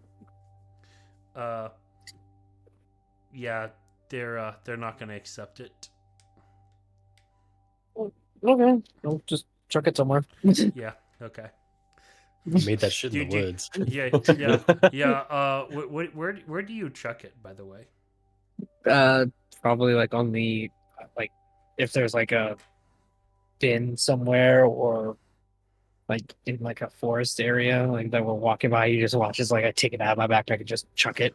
Yeah, they're not going to accept it. Okay, I'll just chuck it somewhere. Yeah, okay. Made that shit in Dude, the woods. Yeah. Where do you chuck it, by the way? Probably like on the like if there's like a bin somewhere or like in like a forest area like that we're walking by, you just watch as like I take it out of my backpack and just chuck it.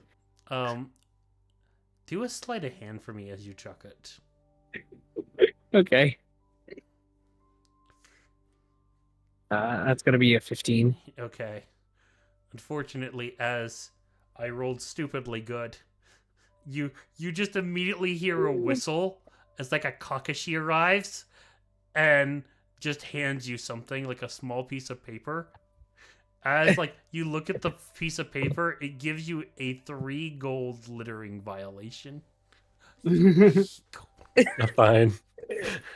Do a sleight of hand for me as you chuck it. Okay. That's gonna be a 15. Okay. Unfortunately, as I rolled stupidly good, you just immediately hear a whistle as like a Kakashi arrives and just hands you something like a small piece of paper. As like you look at the piece of paper, it gives you a 3 gold littering violation. Fine.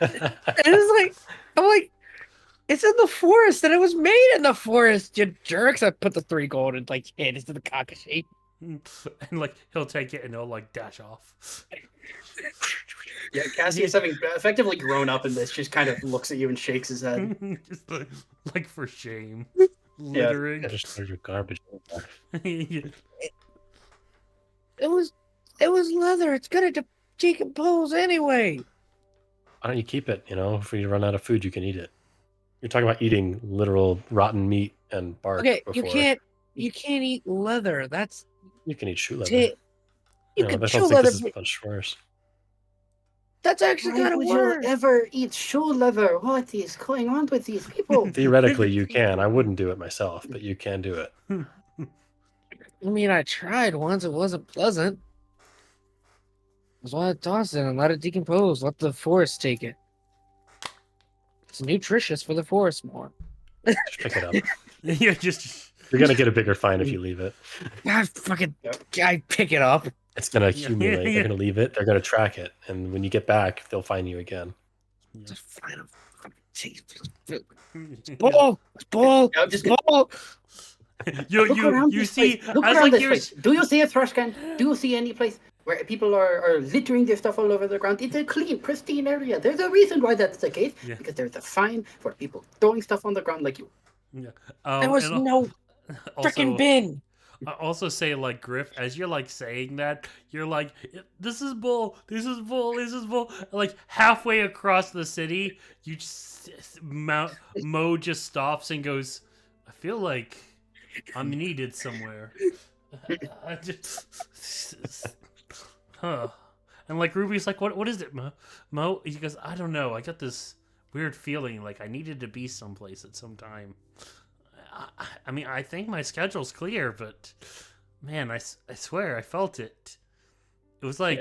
And it's like, I'm like, it's in the forest, and it was made in the forest, you jerks. I put the 3 gold and like hand it to the Kakashi. And like he'll take it and he'll like dash off. Yeah, Cassius, having effectively grown up in this, just kind of looks at you and shakes his head. Just like for shame. Littering. I just throw your garbage. Yeah. It was leather. It's gonna decompose anyway. Why don't you keep it? If you run out of food, you can eat it. You're talking about eating literal rotten meat and bark. Okay, before. you can't eat leather. That's You can eat shoe leather. you I can don't chew think leather. this is much worse. That's actually Why kind of would worse. you ever eat shoe leather? What is going on with these people? Theoretically, you can. I wouldn't do it myself, but you can do it. I mean, I tried once. It wasn't pleasant. That's why I tossed it and let it decompose. Let the forest take it. It's nutritious for the forest more. Just pick it up. Yeah, just You're gonna get a bigger fine if you leave it. I pick it up. It's gonna accumulate. Yeah. They're gonna leave it. They're gonna track it, and when you get back, they'll find you again. Just find a ball. It's ball. I'm just Ball. Look around you this see place. Look as around like this you're place. Do you see a trash can? Do you see any place where people are littering their stuff all over the ground? It's a clean, pristine area. There's a reason why that's the case. Yeah. Because there's a fine for people throwing stuff on the ground like you. yeah. There was and no freaking also, bin. I also say like Griff, as you're like saying that, you're like, this is bull, this is bull, this is bull. Like halfway across the city, you just Mo just stops and goes, I feel like I'm needed somewhere. I just huh. And like Ruby's like, what is it, Mo? He goes, I don't know. I got this weird feeling like I needed to be someplace at some time. I mean, I think my schedule's clear, but man, I swear I felt it. It was like,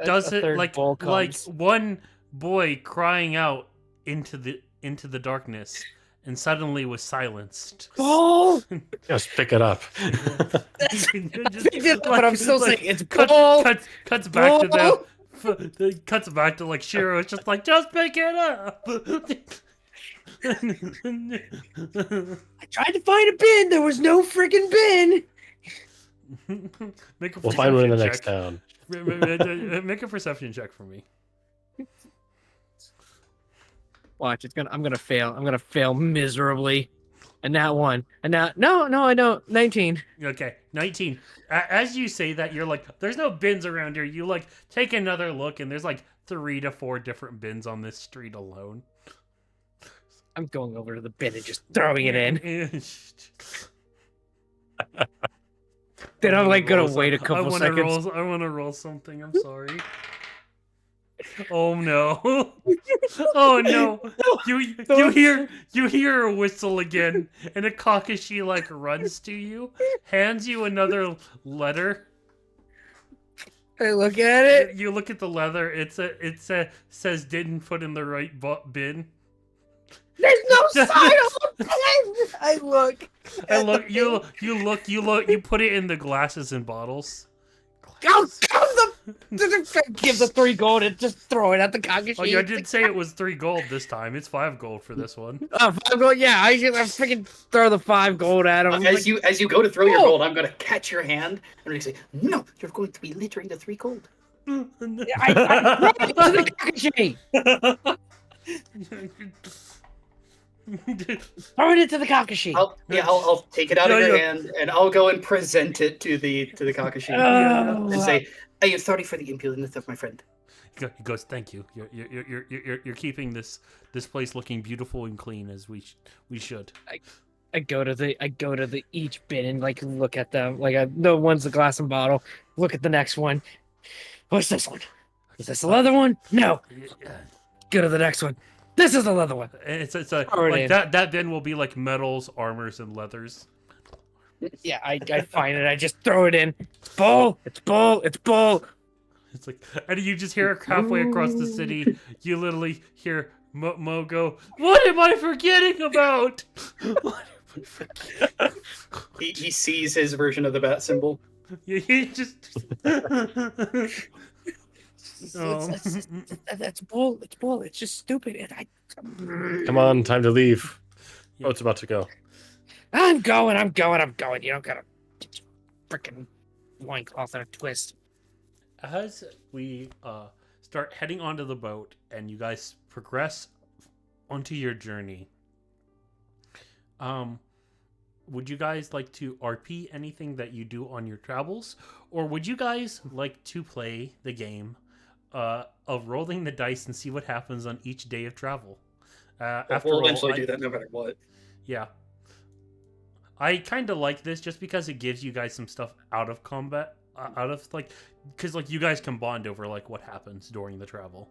does it like one boy crying out into the darkness and suddenly was silenced. Ball. Just pick it up. But I'm still saying it's ball. Cuts back to them. Cuts back to like Shiro. It's just like, just pick it up. I tried to find a bin. There was no freaking bin. We'll find one in the check. next town. Make a perception check for me. Watch, I'm gonna fail. I'm gonna fail miserably. And that one. And now no, I don't. 19. Okay, 19. As you say that, you're like, there's no bins around here. You like take another look, and there's like 3 to 4 different bins on this street alone. I'm going over to the bin and just throwing it in. Then I'm like gonna wait a couple seconds. I want to roll something. I'm sorry. Oh no! Oh no! You hear a whistle again, and a Kakashi like runs to you, hands you another letter. I look at it. You look at the letter. It says didn't put in the right bin. There's no sign of a bin. I look. And look, you put it in the glasses and bottles. Give the 3 gold and just throw it at the Kakashi. Oh, yeah, I didn't say it was 3 gold this time. It's 5 gold for this one. 5 gold. Yeah, I freaking throw the 5 gold at him. As you go to throw your gold, I'm gonna catch your hand and I'm gonna say, "No, you're going to be littering the 3 gold." I throw it to the Kakashi. Throw it into the Kakashi. I'll take it out of Yeah, your yeah. hand and I'll go and present it to the Kakashi Oh, and say, "I am sorry for the impudence of my friend." He goes, "Thank you. You're keeping this place looking beautiful and clean as we should." I go to the each bin and like look at them. Like the one's the glass and bottle. Look at the next one. What's this one? Is this the leather one? No. Go to the next one. This is the leather one. It's a Throw it like in. that bin will be like metals, armors, and leathers. Yeah, I find it. I just throw it in. It's bull. It's bull. It's bull. It's like, and you just hear halfway across the city, you literally hear Mo go, "What am I forgetting about?" What am I forgetting? He sees his version of the bat symbol. Yeah, he just. Oh. That's bull. It's bull. It's just stupid. Come on, time to leave. Yeah. Oh, it's about to go. I'm going. You don't gotta get your freaking loincloth in a twist. As we start heading onto the boat and you guys progress onto your journey, would you guys like to RP anything that you do on your travels, or would you guys like to play the game of rolling the dice and see what happens on each day of travel? We'll eventually do that no matter what. Yeah. I kind of like this just because it gives you guys some stuff out of combat, out of like, because like you guys can bond over like what happens during the travel.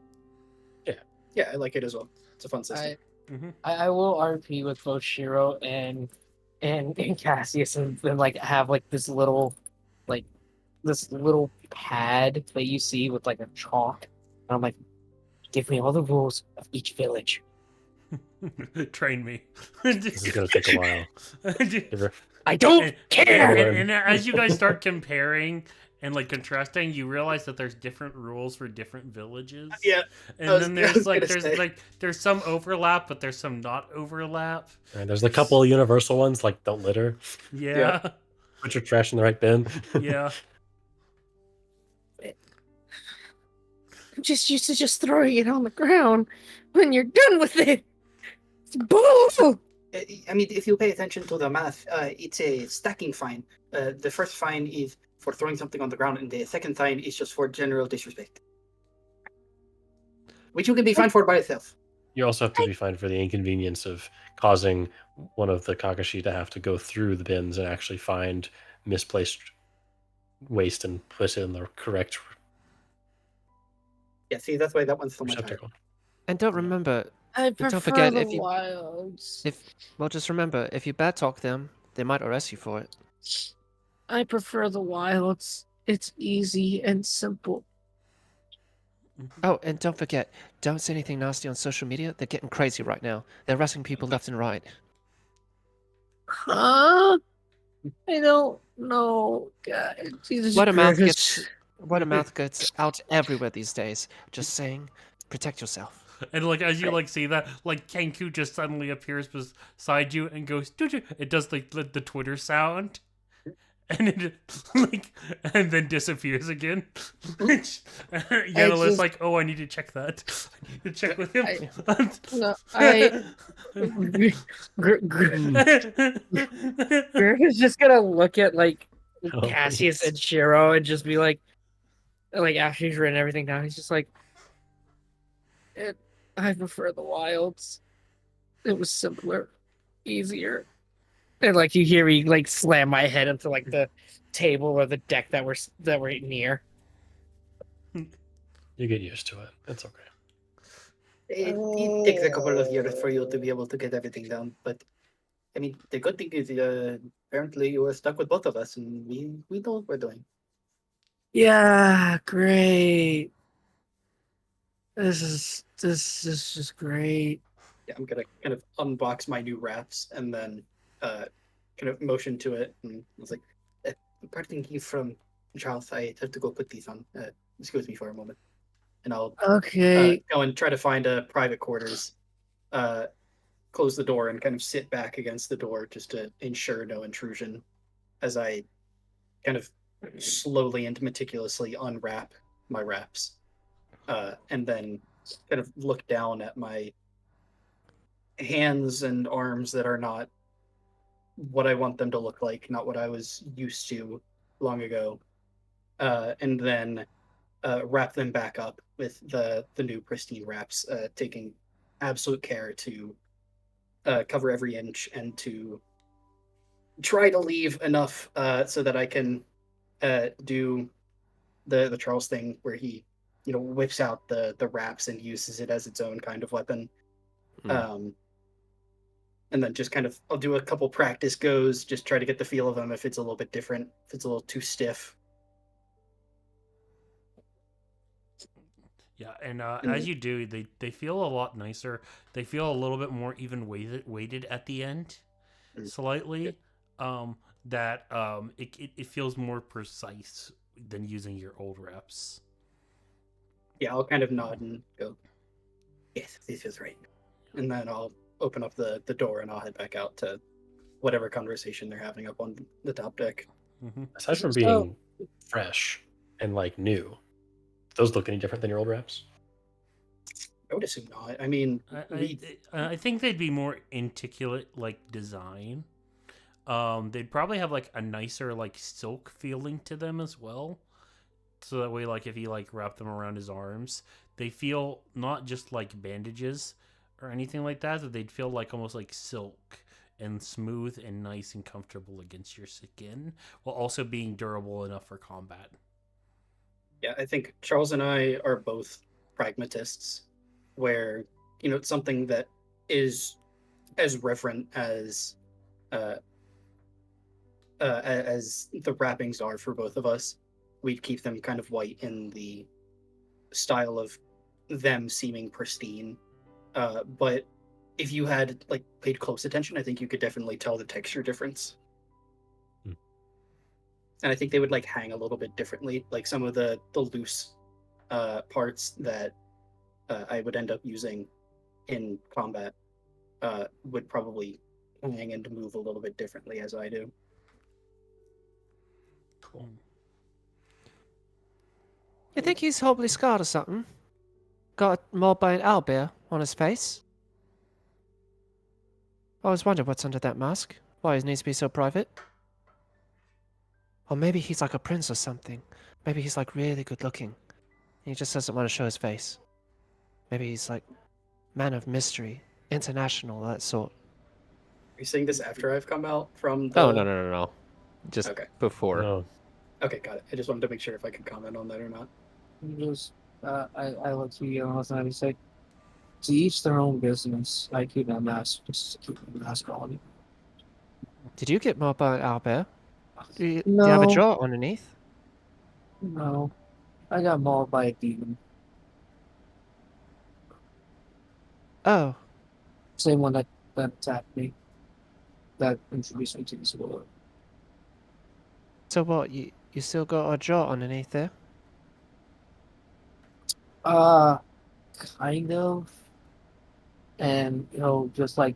Yeah, I like it as well. It's a fun system. I will RP with both Shiro and Cassius and then like have like this little pad that you see with like a chalk. And I'm like, give me all the rules of each village. Train me. This is gonna take a while. I don't care. And as you guys start comparing and like contrasting, you realize that there's different rules for different villages. Yeah, And then I was gonna say. there's some overlap, but there's some not overlap. And there's a couple of universal ones like don't litter, Yeah. put your trash in the right bin. Yeah. I'm just used to just throwing it on the ground when you're done with it. It's bull. I mean, if you pay attention to the math, it's a stacking fine. The first fine is for throwing something on the ground, and the second fine is just for general disrespect, which you can be fined for by itself. You also have to be fined for the inconvenience of causing one of the Kakashi to have to go through the bins and actually find misplaced waste and put it in the correct Yeah, see, that's why that one's so much higher. receptacle. And don't remember, I don't prefer forget, the if you- wilds. just remember, if you bad talk them, they might arrest you for it. I prefer the wilds. It's easy and simple. Oh, and don't forget, don't say anything nasty on social media. They're getting crazy right now. They're arresting people left and right. Huh? I don't know. God, Jesus Word of mouth Christ. gets out everywhere these days. Just saying, protect yourself. And like as you like see that, like Kenku just suddenly appears beside you and goes, "Doo-doo." It does like the Twitter sound, and it like and then disappears again. Yellow's like, "Oh, I need to check that. I need to check with him." No, Griff is just gonna look at like Oh, Cassius please. and Shiro and just be like after he's written everything down, he's just like, I prefer the wilds. It was simpler, easier. And like you hear me like slam my head into like the table or the deck that we're near. You get used to it. It's okay. It takes a couple of years for you to be able to get everything done, but I mean, the good thing is apparently you were stuck with both of us, and we know what we're doing. Yeah, great. This is just great. Yeah, I'm gonna kind of unbox my new wraps and then kind of motion to it, and I was like, "Pardon you from Charles. I have to go put these on. Excuse me for a moment." And I'll Okay. go and try to find a private quarters, close the door, and kind of sit back against the door just to ensure no intrusion as I kind of slowly and meticulously unwrap my wraps, and then kind of look down at my hands and arms that are not what I want them to look like, not what I was used to long ago, and then wrap them back up with the new pristine wraps, taking absolute care to cover every inch and to try to leave enough so that I can do the Charles thing where he, whips out the wraps and uses it as its own kind of weapon. Mm. And then just kind of I'll do a couple practice goes, just try to get the feel of them if it's a little bit different, if it's a little too stiff. Yeah, and as you do, they feel a lot nicer. They feel a little bit more even weighted at the end, slightly. It feels more precise than using your old reps. Yeah, I'll kind of nod and go, yes, this is right. And then I'll open up the door and I'll head back out to whatever conversation they're having up on the top deck. Mm-hmm. Aside from being fresh and like new, those look any different than your old reps? I would assume not. I mean, I think they'd be more articulate, like design. They'd probably have like a nicer like silk feeling to them as well. So that way, like if he like wrapped them around his arms, they feel not just like bandages or anything like that. That they'd feel like almost like silk and smooth and nice and comfortable against your skin, while also being durable enough for combat. yeah, I think Charles and I are both pragmatists, where it's something that is as reverent uh, as the wrappings are for both of us. We'd keep them kind of white in the style of them seeming pristine. But if you had like paid close attention, I think you could definitely tell the texture difference. And I think they would like hang a little bit differently. Like some of the loose parts that I would end up using in combat would probably hang and move a little bit differently as I do. Cool. You think he's horribly scarred or something? Got mauled by an owlbear on his face? I always wondered what's under that mask. Why he needs to be so private? Or maybe he's like a prince or something. Maybe he's like really good looking. He just doesn't want to show his face. Maybe he's like man of mystery, international, that sort. Are you saying this after I've come out from the... Oh, no. Just Okay. before. No. Okay, got it. I just wanted to make sure if I could comment on that or not. Just, I look to you and I say, to each their own business. I keep my mask, just to keep my mask on. Did you get mauled by an owlbear? Do you have a No. jaw underneath? No, I got mauled by a demon. Oh, Same one that attacked me. That introduced me to this world. so what? You still got a jaw underneath there? Kind of. And he'll just like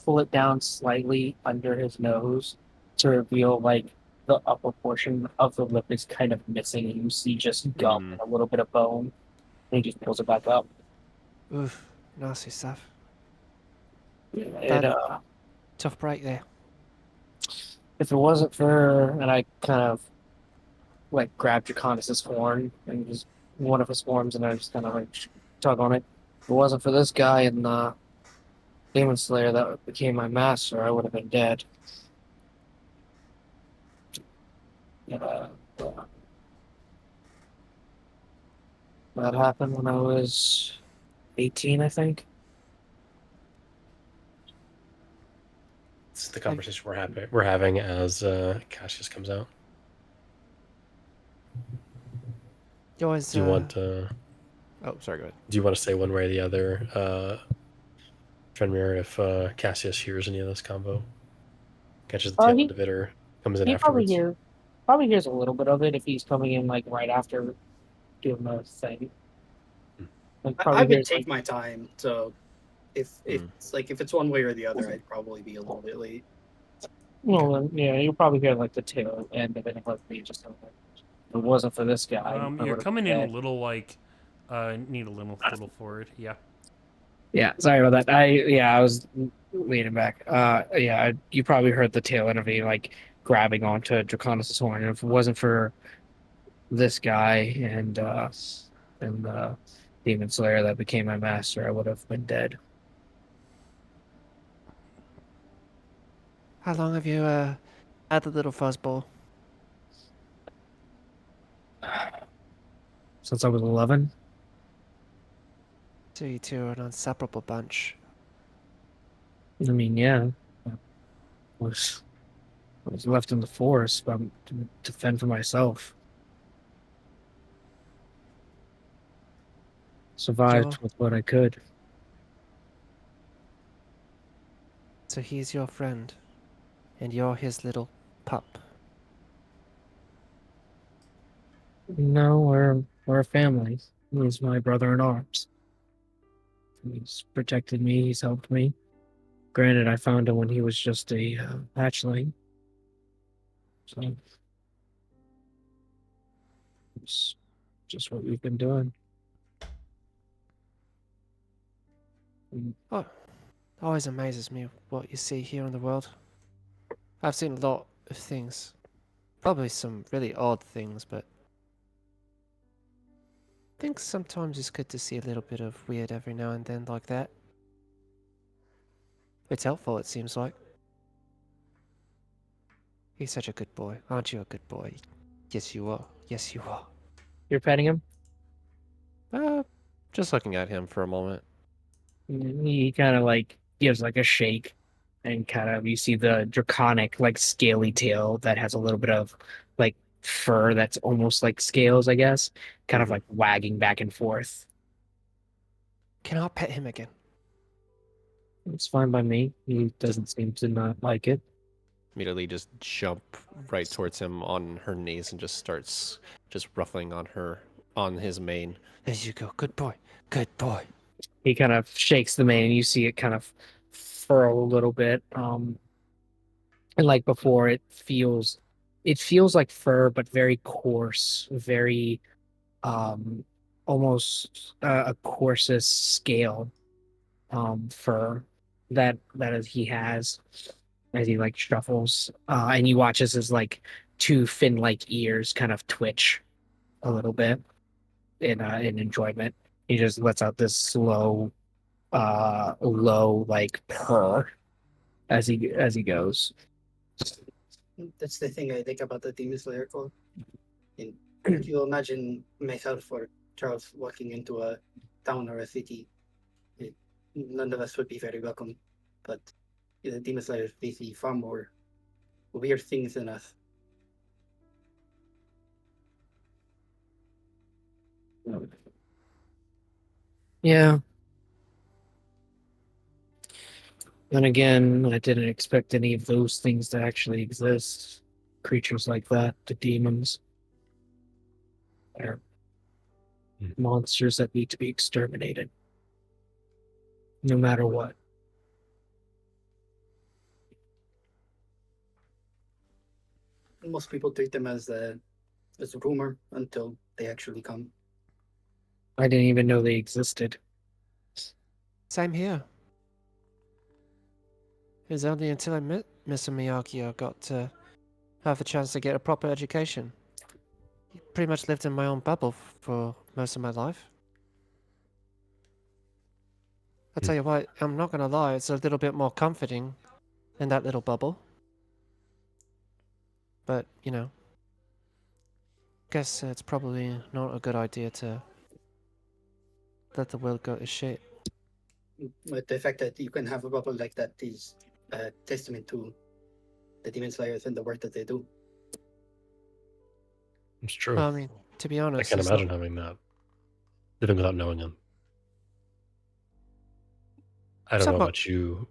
pull it down slightly under his nose to reveal like the upper portion of the lip is kind of missing, and you see just gum and a little bit of bone. And he just pulls it back up. Oof, nasty stuff. And Tough break there. if it wasn't for, and I kind of like grabbed Draconis' horn and just one of his horns, and I just kind of like tug on it. If it wasn't for this guy and Demon Slayer that became my master, I would have been dead. That happened when I was 18, I think. This is the conversation we're having as Cassius comes out. You always, Do you want Oh, sorry, go ahead. Do you want to say one way or the other, Fenrir, if Cassius hears any of this combo? Catches the tail end of it or comes in He afterwards? probably hears a little bit of it if he's coming in like right after doing the thing. Like, I would hears, take my time, so if it's one way or the other, I'd probably be a little bit late. Well, yeah, you'll probably hear like the tail end of it, and like me just like, if it wasn't for this guy. I You're would've coming in been a little like need a little forward, yeah. Yeah, sorry about that. I was leaning back. You probably heard the tail end of me like grabbing onto Draconis' horn. And if it wasn't for this guy and the demon slayer that became my master, I would have been dead. How long have you had the little fuzzball? Since I was 11. So you two are an inseparable bunch. I mean, yeah, I was I was left in the forest to fend for myself. Survived Sure. with what I could. So he's your friend, and you're his little pup. No, we're a family. He's my brother in arms. He's protected me. He's helped me. Granted, I found him when he was just a hatchling. So it's just what we've been doing. Oh, always amazes me what you see here in the world. I've seen a lot of things. Probably some really odd things, but I think sometimes it's good to see a little bit of weird every now and then like that. It's helpful, it seems like. He's such a good boy. Aren't you a good boy? Yes, you are. Yes, you are. You're petting him? Just looking at him for a moment. He kind of like gives like a shake, and kind of you see the draconic like scaly tail that has a little bit of like fur that's almost like scales, I guess, kind of like wagging back and forth. Can I pet him again? It's fine by me. He doesn't seem to not like it. Immediately just jump right towards him on her knees and just starts just ruffling on his mane. There you go. Good boy. Good boy. He kind of shakes the mane, and you see it kind of furrow a little bit. And like before, it feels like fur, but very coarse, very almost a coarses scale fur that is he has as he like shuffles, and you watch as his like two fin-like ears kind of twitch a little bit in enjoyment. He just lets out this slow, low like purr as he goes. That's the thing I think about the Demon Slayer code. If you imagine myself or Charles walking into a town or a city, none of us would be very welcome. But the Demon Slayers, they see far more weird things than us. Yeah. Then again, I didn't expect any of those things to actually exist. Creatures like that, the demons. They're monsters that need to be exterminated. No matter what. Most people treat them as a rumor until they actually come. I didn't even know they existed. Same here. It was only until I met Mr. Miyagi I got to have the chance to get a proper education. Pretty much lived in my own bubble for most of my life. I tell you what, I'm not gonna lie, it's a little bit more comforting in that little bubble. But, you know, guess it's probably not a good idea to let the world go to shit. But the fact that you can have a bubble like that is a testament to the Demon Slayers and the work that they do. It's true. I mean, to be I honest, can't it's imagine not, having that, living without knowing him. I don't know Somewhat- about you,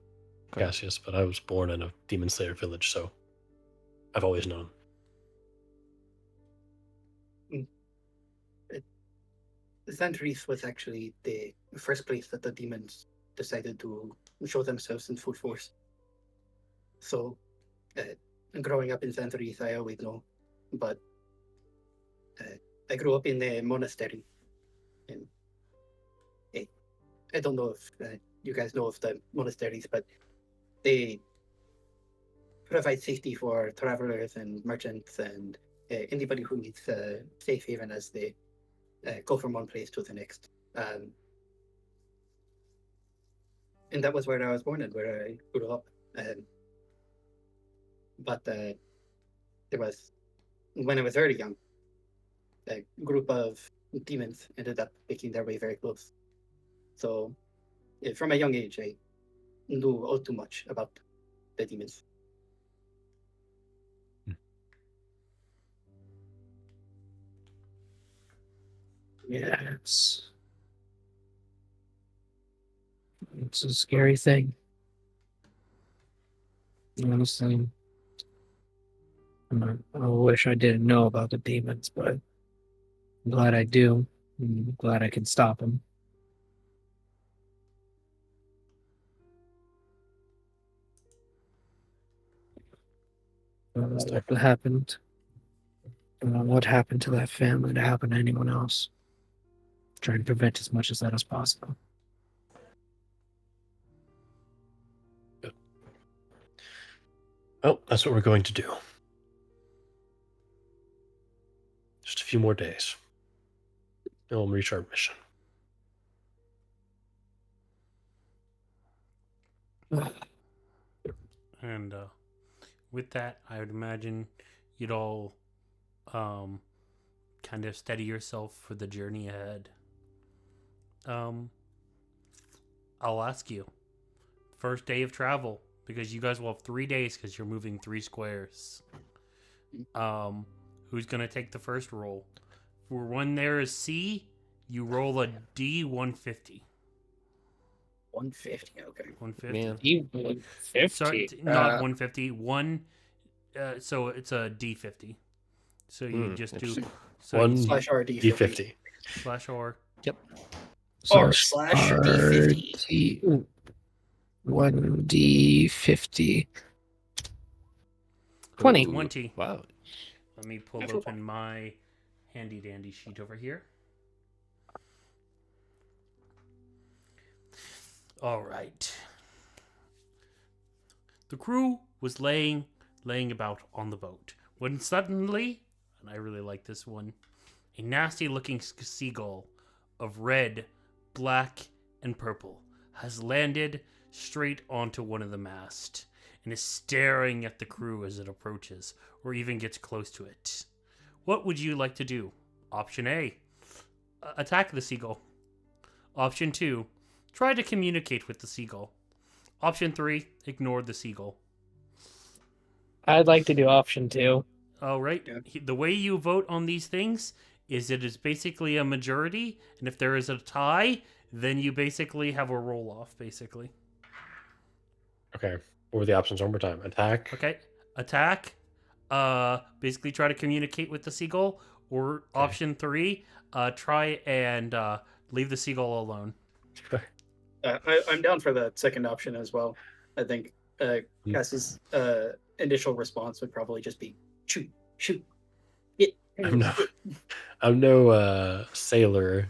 Go ahead. Cassius, but I was born in a Demon Slayer village, so I've always known. Xanthres was actually the first place that the demons decided to show themselves in full force. So, growing up in Xanthres, I always know, but I grew up in a monastery, and I don't know if you guys know of the monasteries, but they provide safety for travelers and merchants and anybody who needs a safe haven as they go from one place to the next. And that was where I was born and where I grew up. But there was, when I was very young, a group of demons ended up making their way very close. So from a young age, I knew all too much about the demons. Yeah, it's a scary thing. Honestly, I wish I didn't know about the demons, but I'm glad I do. I'm glad I can stop them. What happened? What happened to that family to happen to anyone else? Try to prevent as much as that as possible. Good. Well, that's what we're going to do. Just a few more days. And we'll reach our mission. And with that, I would imagine you'd all kind of steady yourself for the journey ahead. I'll ask you. First day of travel, because you guys will have 3 days because you're moving 3 squares. Who's going to take the first roll? For when there is C, you roll a D150. 150, okay. 150. Man. E150. Sorry, not 150. So it's a D50. So you just do interesting. so One you Slash RD D50. slash R. R slash D50. 1D50. 20. 20. Wow. Let me pull open my handy dandy sheet over here. All right. The crew was laying about on the boat when suddenly, and I really like this one, a nasty looking seagull of red, black, and purple has landed straight onto one of the masts and is staring at the crew as it approaches or even gets close to it. What would you like to do? Option A, attack the seagull. Option 2, try to communicate with the seagull. Option 3, ignore the seagull. I'd like to do option 2. All right. Yeah. The way you vote on these things is it is basically a majority, and if there is a tie, then you basically have a roll off, basically. Okay. What were the options one more time? Attack. Okay. Attack. Basically try to communicate with the seagull, or option 3, try and leave the seagull alone. I'm down for the second option as well. I think Cass's initial response would probably just be shoot, hit. I'm no sailor,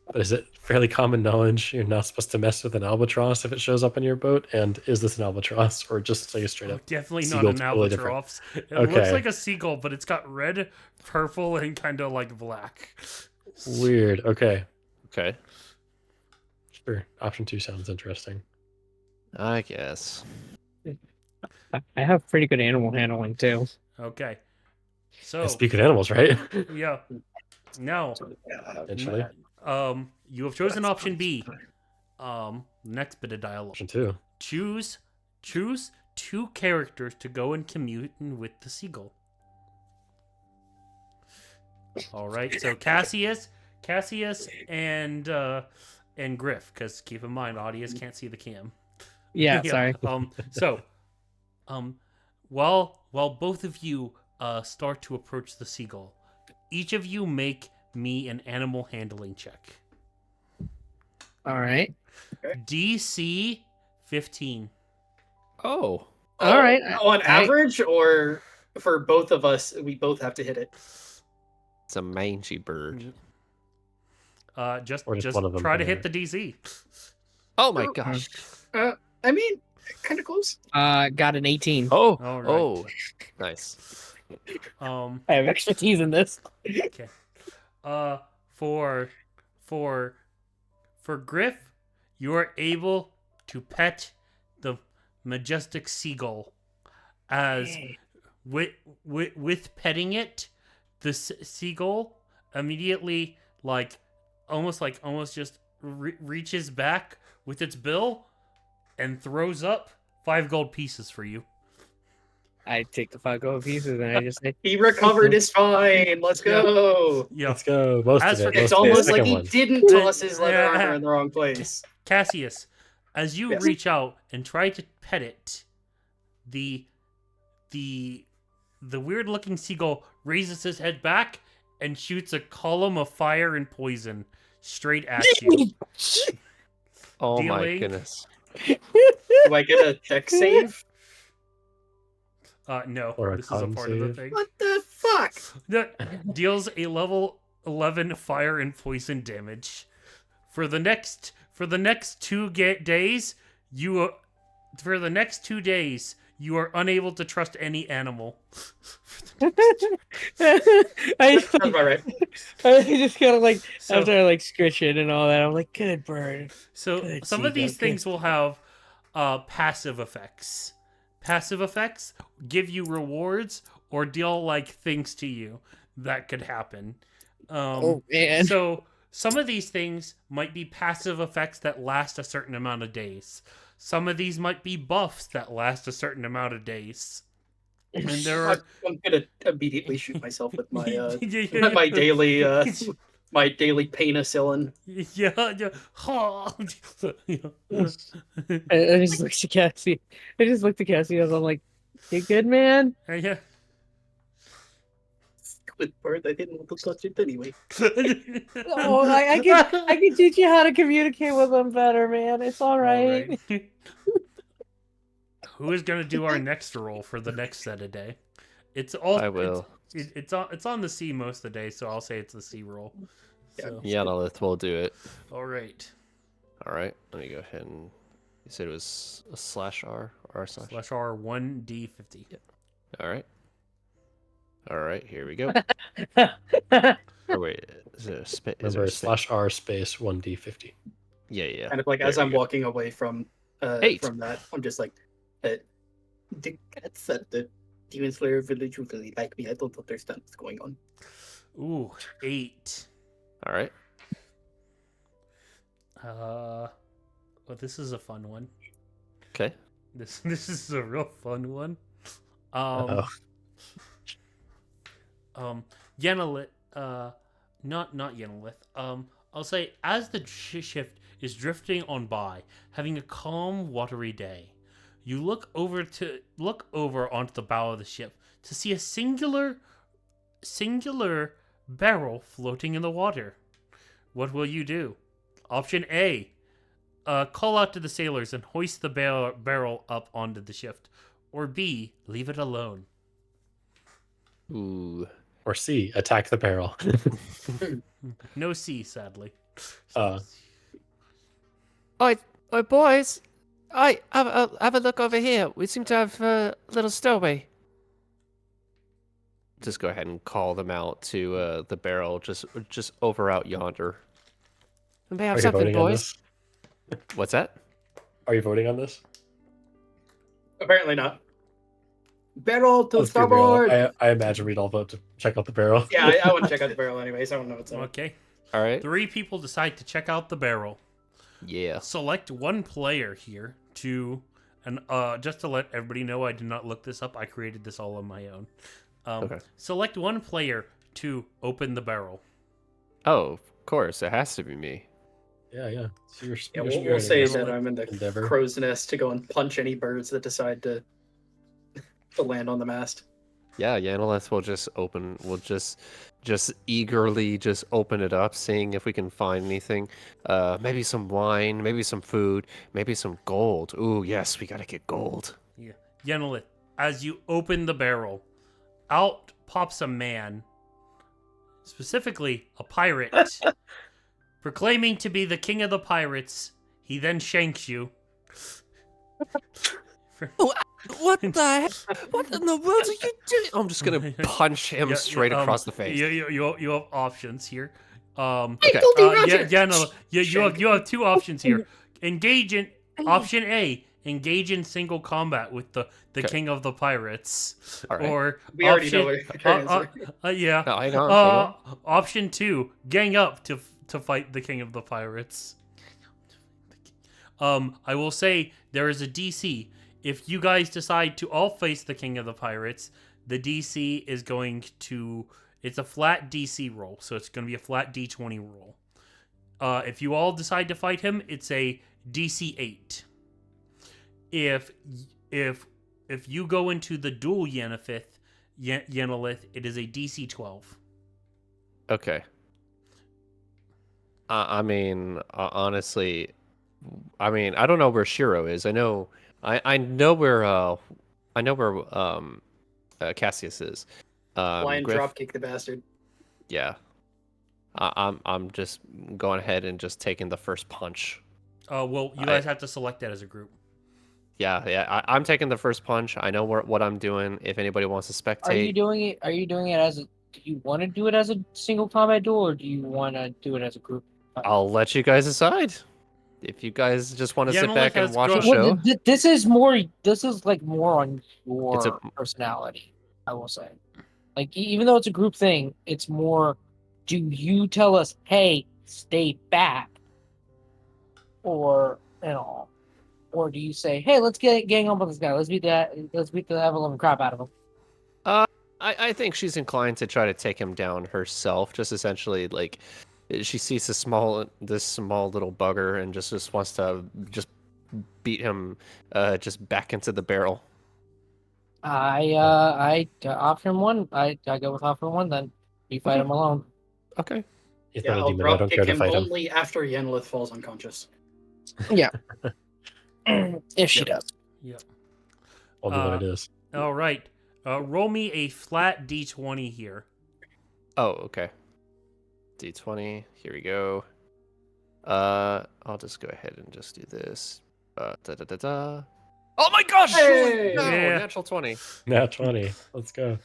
but is it fairly common knowledge you're not supposed to mess with an albatross if it shows up on your boat? And is this an albatross, or just say straight up? Definitely not Seagull's an totally different. albatross. It Okay. looks like a seagull, but it's got red, purple, and kind of like black. Weird. Okay. Okay. Sure. Option 2 sounds interesting. I guess. I have pretty good animal handling too. Okay. So And speak of animals, right? yeah. Now, Eventually. you have chosen option B. Next bit of dialogue. Option 2. Choose 2 characters to go and commute with the seagull. All right. So Cassius, and Griff, because keep in mind, audience can't see the cam. Yeah, sorry. While both of you start to approach the seagull, each of you make me an animal handling check. All right. DC 15. Oh. All right. On average, or for both of us, we both have to hit it. It's a mangy bird. Just Or just one of them try to can hit the DC. Oh my gosh. I mean, kind of close. Got an 18. Oh, All right. oh, nice. I have expertise in this. Okay. For Griff, you are able to pet the majestic seagull. As with petting it, the seagull immediately almost just reaches back with its bill and throws up 5 gold pieces for you. I take the 5 gold pieces and I just say, He recovered his fine. Let's go. Yeah. Let's go. Most As of it. for- It's most of it. almost like Second he one. didn't toss his leather armor in the wrong place. Cassius, as you Yes. reach out and try to pet it, the weird looking seagull raises his head back and shoots a column of fire and poison straight at you. Oh my Dealing- goodness. Do I get a deck save? No, Or a this is a con part of the save. thing. What the fuck? That deals a level 11 fire and poison damage. For the next 2 days, you are unable to trust any animal. I Sounds about right. just kind of like, So- after I like scritch it and all that, I'm like, good bird. So Good some of these seagull, good. things will have passive effects. Passive effects give you rewards or deal things to you that could happen. Oh man. So some of these things might be passive effects that last a certain amount of days. Some of these might be buffs that last a certain amount of days. And there are I'm gonna immediately shoot myself with my my daily penicillin. yeah. I just looked at Cassie. I just looked at Cassie and I'm like, you good, man? Yeah. Good bird, I didn't want to touch it anyway. Oh, I can teach you how to communicate with them better, man. It's all right. Alright. Who is gonna do our next roll for the next set of day? It's all. I will. It's on the C most of the day, so I'll say it's the C roll. So, Yanalith will do it. all right. All right. Let me go ahead and. You said it was a /R or R/? Slash R 1D50. All right. All right. Here we go. Or wait, is it a space? Remember, /R space 1D50. Yeah, yeah. Kind of like There as we I'm go. walking away from 8. that, I'm just like, the cats at the Demon Slayer village really like me. I don't understand what's going on. Ooh, 8. All right. Well, this is a fun one. Okay. This is a real fun one. Uh-oh. Yenilith, not Yenilith. I'll say as the shift is drifting on by, having a calm, watery day, you look over onto the bow of the ship to see a singular barrel floating in the water. What will you do? Option A, call out to the sailors and hoist the barrel up onto the ship. Or B, leave it alone. Ooh. Or C, attack the barrel. No C, sadly. Oi, boys! Have a look over here. We seem to have a little stowaway. Just go ahead and call them out to the barrel, just over out yonder. We may Are have you something, voting on boys. this? What's that? Are you voting on this? Apparently not. Barrel to Let's do barrel. starboard. I imagine we'd all vote to check out the barrel. Yeah, I want to check out the barrel anyways. I don't know what's up. Okay. All right. 3 people decide to check out the barrel. Yeah. Select one player here to, and just to let everybody know, I did not look this up. I created this all on my own. Okay. Select one player to open the barrel. Oh, of course, it has to be me. Yeah. So you're, Yeah, you're we'll say spearheading that I'm in the endeavor. crow's nest to go and punch any birds that decide to land on the mast. Yeah, Yanalith will just open. Will just eagerly just open it up, seeing if we can find anything. Maybe some wine, maybe some food, maybe some gold. Ooh, yes, we gotta get gold. Yeah. Yenilith, as you open the barrel, out pops a man, specifically a pirate, proclaiming to be the king of the pirates. He then shanks you. What the heck? What in the world are you doing? I'm just gonna punch him straight across the face. You have options here. Okay. You have two options here. Engage in option A. Engage in single combat with the King of the Pirates. All right. Or We already know what the current answer. yeah. No, hang on. Option 2. Gang up to fight the King of the Pirates. I will say there is a DC. If you guys decide to all face the King of the Pirates, the DC is going to... It's a flat DC roll, so it's going to be a flat D20 roll. If you all decide to fight him, it's a DC 8. If you go into the dual Yennefer, it is a DC 12. Okay. I mean, honestly, I don't know where Shiro is. I know where Cassius is. Lion Griff, dropkick the bastard. yeah. I'm just going ahead and just taking the first punch. Well, you guys have to select that as a group. Yeah. I'm taking the first punch. I know what I'm doing. If anybody wants to spectate, Are you doing it as a? Do you want to do it as a single combat duel, or do you want to do it as a group? I'll let you guys decide. If you guys just want to sit back and watch a Well, show, this is more. This is like more on It's a- your personality. I will say, like even though it's a group thing, it's more. Do you tell us, hey, stay back, or or do you say, hey, let's gang up on this guy. Let's beat the ever-living crap out of him. I think she's inclined to try to take him down herself. Just essentially, like, she sees this small little bugger and just wants to just beat him just back into the barrel. I option one. I go with option one. Then you fight him alone. Okay. He's Yeah, not a I'll demon. I don't dropkick care to him fight him. only after Yenlith falls unconscious. Yeah. If she does. Yep. I'll do what it is. All right. Roll me a flat D20 here. Oh, okay. D20. Here we go. I'll just go ahead and just do this. Oh my gosh! Hey! No, Yeah. natural 20. Nat 20. Let's go.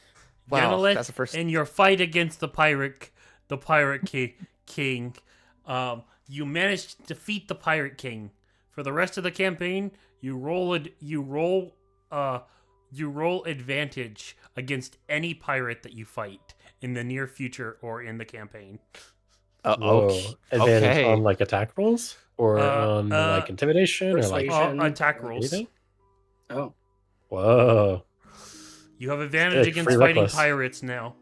Wow, Yennefer, that's the first. in your fight against the pirate king, you managed to defeat the pirate king. For the rest of the campaign, you roll advantage against any pirate that you fight in the near future or in the campaign. Whoa. Advantage okay. on like attack rolls? Or on like intimidation or like persuasion. Attack rolls. anything? Oh. Whoa. You have advantage Sick, against free fighting reckless. pirates now.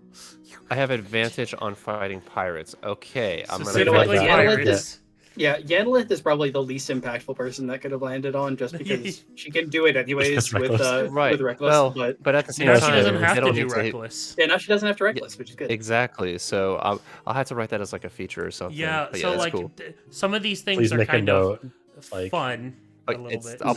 I have advantage on fighting pirates. Okay, I'm gonna Specifically that. pirates. Yeah, Yenlith is probably the least impactful person that could have landed on, just because she can do it anyways with reckless. right. with reckless. Well, but at the same Now time, she doesn't they have to don't do need reckless. yeah, now she doesn't have to reckless, which is good. Exactly. So I'll have to write that as like a feature or something. Yeah, But so that's like cool. some of these things Please are make a kind of note. like- fun a Like, little it's, bit. I'll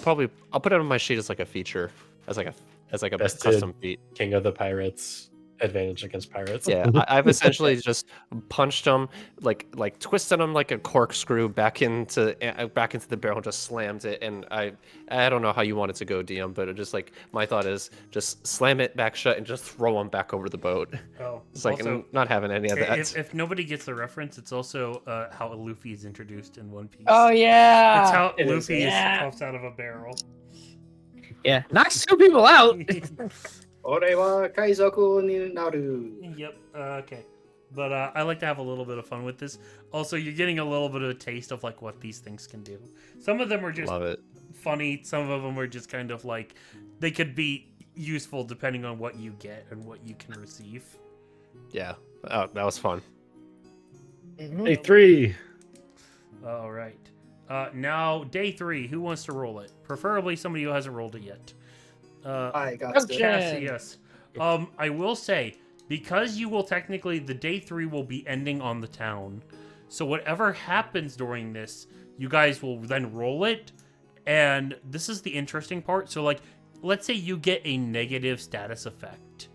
put it on my sheet as like a feature, as like a Vested. custom feat. King of the Pirates. Advantage against pirates. Yeah, I've essentially just punched him, like twisted him like a corkscrew back into the barrel, just slammed it, and I don't know how you want it to go, DM, but it just like my thought is just slam it back shut and just throw him back over the boat. Oh, It's like also, I'm not having any of that. if nobody gets the reference, it's also how Luffy is introduced in One Piece. Oh yeah. It's how It is. Luffy Yeah. pops out of a barrel. Yeah. Knocks two people out. Ore wa kaizoku ni naru. Yep. Okay. But I like to have a little bit of fun with this. Also, you're getting a little bit of a taste of like what these things can do. Some of them are just Love it. funny. Some of them are just kind of like they could be useful depending on what you get and what you can receive. Yeah. Oh, that was fun. Day 3. All right. Now day 3. Who wants to roll it? Preferably somebody who hasn't rolled it yet. I got Okay. it. Cassius. I will say, because you will technically, the day 3 will be ending on the town. So whatever happens during this, you guys will then roll it. And this is the interesting part. So like, let's say you get a negative status effect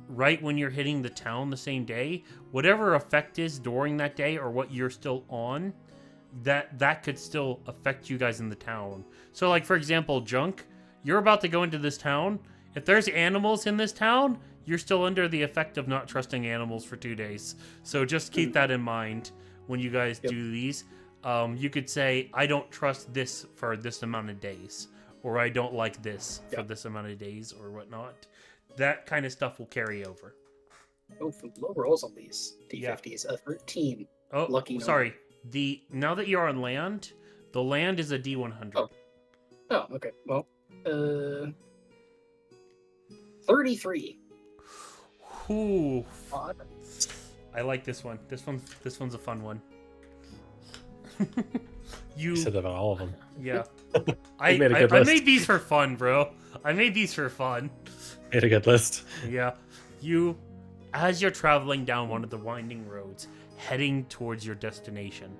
right when you're hitting the town the same day. Whatever effect is during that day or what you're still on, that could still affect you guys in the town. So, like, for example, Junk, you're about to go into this town. If there's animals in this town, you're still under the effect of not trusting animals for 2 days. So just keep that in mind when you guys do these. You could say, I don't trust this for this amount of days, or I don't like this for this amount of days, or whatnot. That kind of stuff will carry over. Oh, low rolls on these D50s. A 13. Oh, Lucky sorry. Now that you're on land, the land is a D100. Oh, okay. Well, 33. Ooh, Odd. I like this one. This one's a fun one. You said that about all of them. Yeah. I made these for fun, bro. I made these for fun. Made a good list. Yeah. As you're traveling down one of the winding roads, heading towards your destination,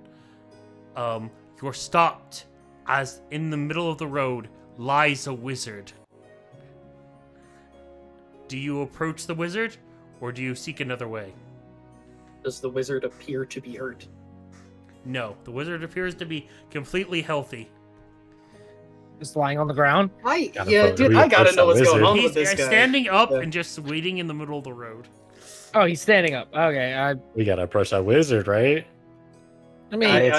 you're stopped as in the middle of the road lies a wizard. Do you approach the wizard, or do you seek another way? Does the wizard appear to be hurt? No, the wizard appears to be completely healthy. Just lying on the ground. I gotta know what's going on with this guy. He's standing up and just waiting in the middle of the road. Oh, he's standing up. Okay, We gotta approach that wizard, right? I mean,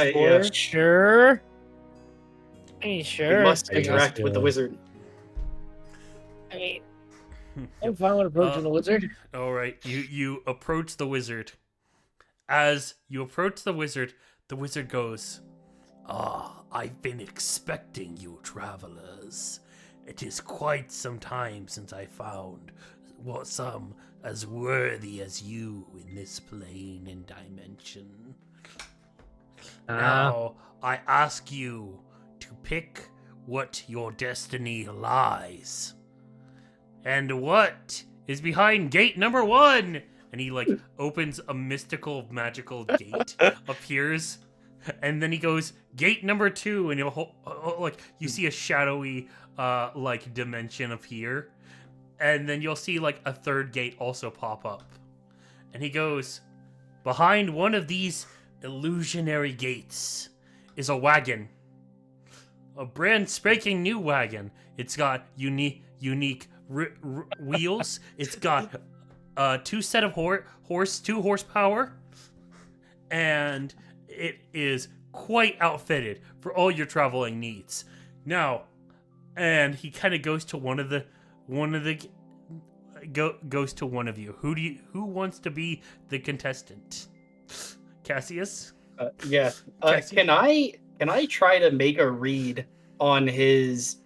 sure. I mean, sure. We must interact with the wizard. I mean, I'm fine with approaching the wizard. All right, you approach the wizard. As you approach the wizard goes, I've been expecting you, travelers. It is quite some time since I found some as worthy as you in this plane and dimension. Now, I ask you to pick what your destiny lies. And what is behind gate number 1? And he, like, opens a mystical, magical gate, appears, and then he goes, gate number 2, and you see a shadowy, dimension appear, and then you'll see, like, a third gate also pop up. And he goes, behind one of these illusionary gates is a wagon. A brand spanking new wagon. It's got unique wheels. It's got 2 set of 2 horsepower, and it is quite outfitted for all your traveling needs. Now, and he kind of goes to one of you. Who wants to be the contestant? Cassius? Yeah. Cassius? Can I try to make a read on his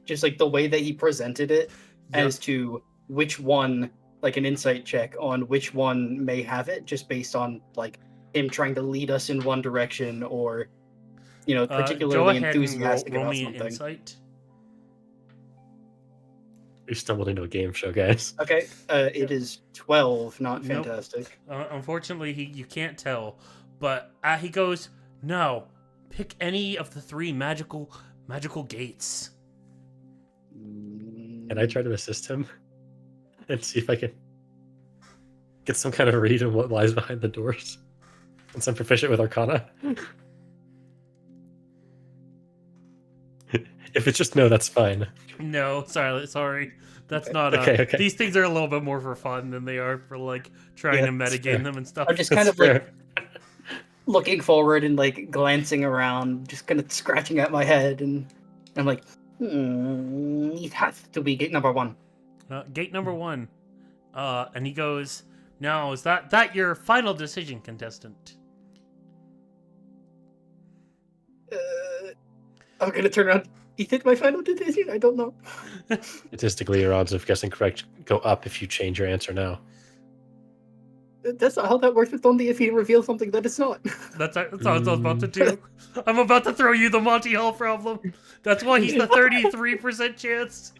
just like the way that he presented it as to which one, like an insight check on which one may have it, just based on like him trying to lead us in one direction, or particularly enthusiastic roll about me something. Insight. We stumbled into a game show, guys. Okay, it is 12, not Nope. fantastic. Unfortunately, you can't tell, but he goes, no, pick any of the 3 magical gates. Can I try to assist him and see if I can get some kind of read on what lies behind the doors? Since I'm proficient with Arcana. If it's just no, that's fine. No, sorry. That's not Okay. These things are a little bit more for fun than they are for like trying to metagame them and stuff. I'm just kind of like looking forward and like glancing around, just kind of scratching at my head, and I'm like, it has to be gate number 1. Gate number 1. And he goes, now, is that your final decision, contestant? I'm gonna turn around. Is it my final decision? I don't know. Statistically, your odds of guessing correct go up if you change your answer now. That's not how that works. It's only if he reveals something that it's not. That's what I was about to do. I'm about to throw you the Monty Hall problem. That's why he's the 33% chance.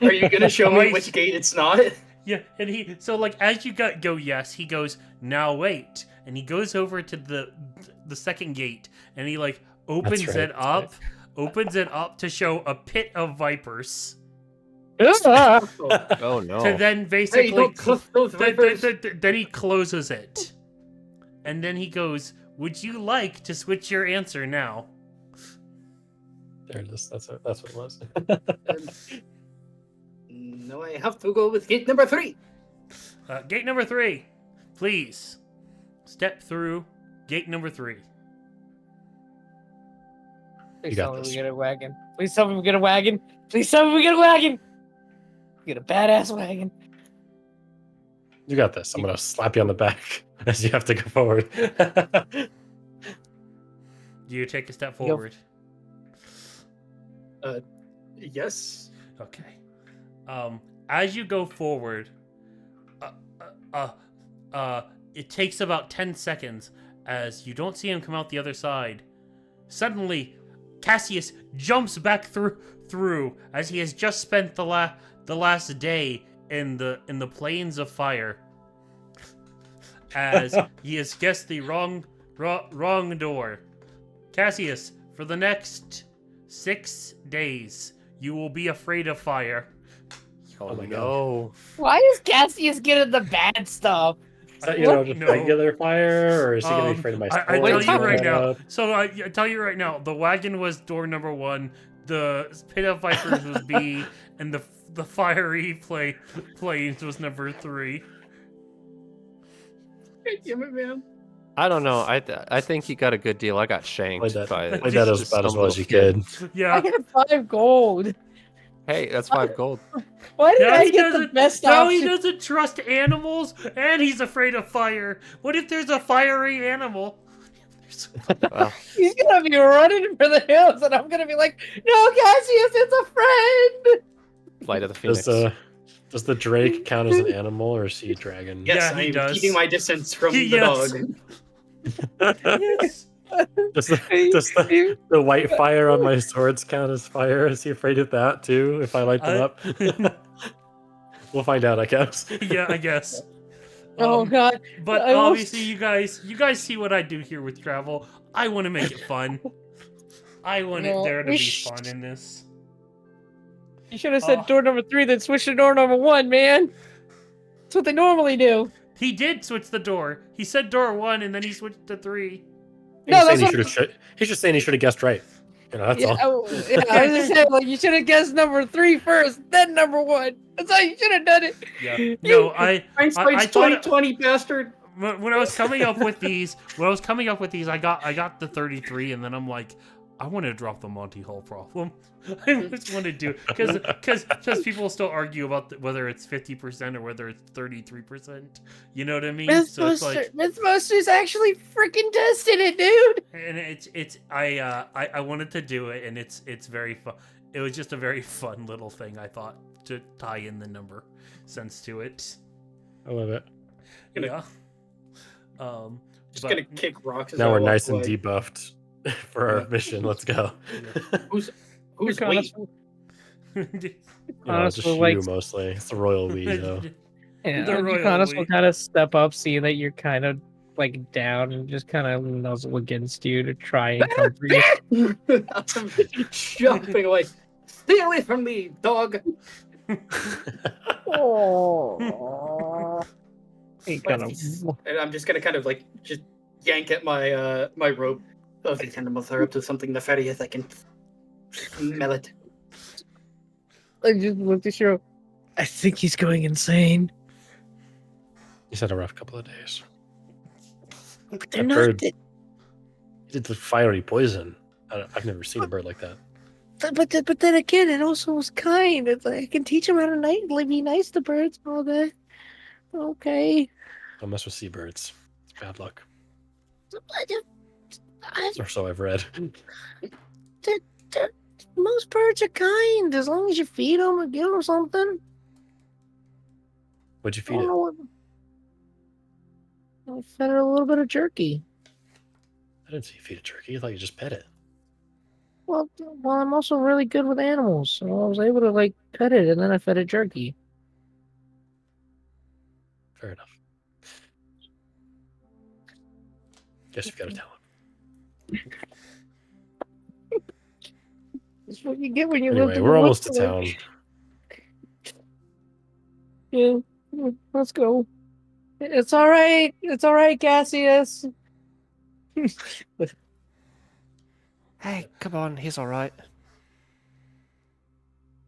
Are you gonna show me which gate it's not? Yeah, and so like as you go yes, he goes, now wait, and he goes over to the second gate, and he like opens it up to show a pit of vipers. Oh no. To then basically Hey, don't close those vipers. then he closes it. And then he goes, would you like to switch your answer now? There it is. That's what it was. No, I have to go with gate number 3. Gate number 3. Please step through gate number 3. Please got tell me this. we get a wagon. Please tell me we get a wagon. Please tell me we get a wagon. We get a badass wagon. You got this. I'm gonna slap you on the back as you have to go forward. Do you take a step forward? Yes. Okay. As you go forward, it takes about 10 seconds as you don't see him come out the other side. Suddenly, Cassius jumps back through as he has just spent the last day in the plains of fire. As he has guessed the wrong door. Cassius, for the next 6 days, you will be afraid of fire. Oh my no. Why is Cassius getting the bad stuff? Is that, just No. regular fire, or is he gonna be afraid of my I swords tell you right going now. up? So I tell you right now, the wagon was door number 1, the pit of vipers was B, and the fiery plains was number 3. Damn it, man. I don't know. I think he got a good deal. I got shanked Played by that as just about as some well as you little kid. could. I Yeah. got 5 gold. Hey, that's 5 gold. Why did Now I he get the doesn't- best Now he option? doesn't trust animals, and he's afraid of fire. What if there's a fiery animal? Well, He's gonna be running for the hills, and I'm gonna be like, "No, Cassius, it's a friend." Flight of the Phoenix. Does the Drake count as an animal, or is he a dragon? Yes, Yeah, he I'm does. keeping my distance from the Yes. dog. Yes. Does the white fire on my swords count as fire? Is he afraid of that too? If I light them up, we'll find out, I guess. Yeah, I guess. Oh God! But I will- obviously, you guys see what I do here with travel. I want to make it fun. I want it No, there to we be sh- fun in this. You should have said Oh. door number 3, then switch to door number 1, man. That's what they normally do. He did switch the door. He said door 1, and then he switched to 3. No, that's He's just saying he should have guessed right. That's Yeah, all. I was just saying, like, you should have guessed number 3 first, then number 1. That's how you should have done it. Yeah. No, I Hindsight's thought 2020, bastard. when I was coming up with these, I got the 33, and then I'm like, I want to drop the Monty Hall problem. I just want to do because people still argue about whether it's 50% or whether it's 33%. You know what I mean? Mythbusters actually freaking tested it, dude. And I wanted to do it, and it's very fun. It was just a very fun little thing I thought to tie in the number sense to it. I love it. Yeah. Just but- gonna kick rocks. as Now I we're walk nice and away. debuffed for our mission. Let's go. Who's Kind wait? Just you like- mostly. It's the royal we, though. Yeah, The royal Giannis we. will kind of step up, see that you're kind of like down, and just kind of nuzzle against you to try and comfort you. I'm jumping away. Stay away from me, dog. Oh. He kind of. And I'm just gonna kind of like just yank at my my rope. Oh, these animals are up to something nefarious. I can smell it. I just looked at you. I think he's going insane. He's had a rough couple of days. But they're That not. bird- He did the fiery poison. I've never seen a bird like that. But then again, it also was kind. It's like I can teach him how to be nice to birds all day. Okay. Don't mess with seabirds. It's bad luck. I- Or so I've read. most birds are kind as long as you feed them or give them something. What'd you I feed don't it? know what- I fed it a little bit of jerky. I didn't see you feed a turkey. I thought you just pet it. Well, I'm also really good with animals, so I was able to like pet it, and then I fed it jerky. Fair enough. Guess you've got to tell him. That's what you get when you live Anyway, in we're the almost to woods. town. Yeah, let's go. It's all right. It's all right, Cassius. Hey, come on, he's all right.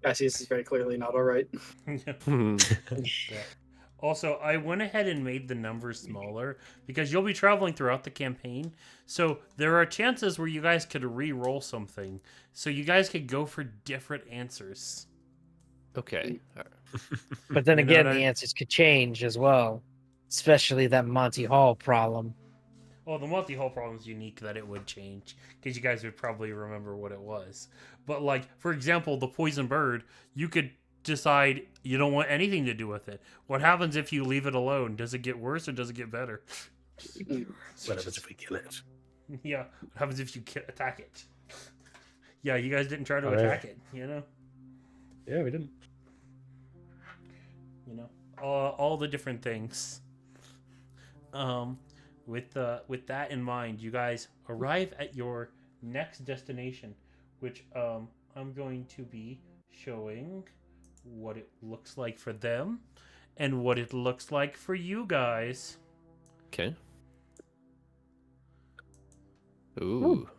Cassius is very clearly not all right. Hmm. Yeah. Also, I went ahead and made the numbers smaller because you'll be traveling throughout the campaign. So there are chances where you guys could re-roll something. So you guys could go for different answers. Okay. But then You know again, what the I- answers could change as well, especially that Monty Hall problem. Well, the multi-hole problem is unique that it would change because you guys would probably remember what it was. But like, for example, the poison bird, you could decide you don't want anything to do with it. What happens if you leave it alone? Does it get worse or does it get better? What happens if we kill it? Yeah. What happens if you attack it? Yeah, you guys didn't try to All right. attack it. You know. Yeah, we didn't. You know, all the different things. With that in mind, you guys arrive at your next destination, which I'm going to be showing what it looks like for them and what it looks like for you guys. Okay. Ooh.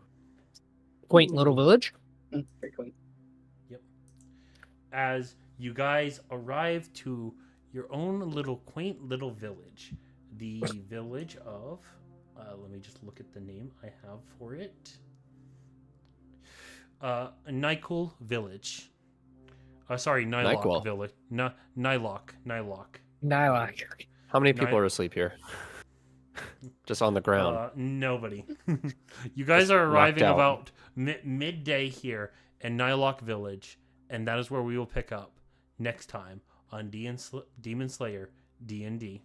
Quaint little village. Very cool. As you guys arrive to your own little quaint little village, the village of let me just look at the name I have for it. Nykul Village. Sorry, Nylok Nyquil. Village. Nylok. Nylac. How many people Ni- are asleep here? Just on the ground. Nobody. You guys Just are arriving knocked out. about midday here in Nylok Village, and that is where we will pick up next time on Demon Slayer D&D.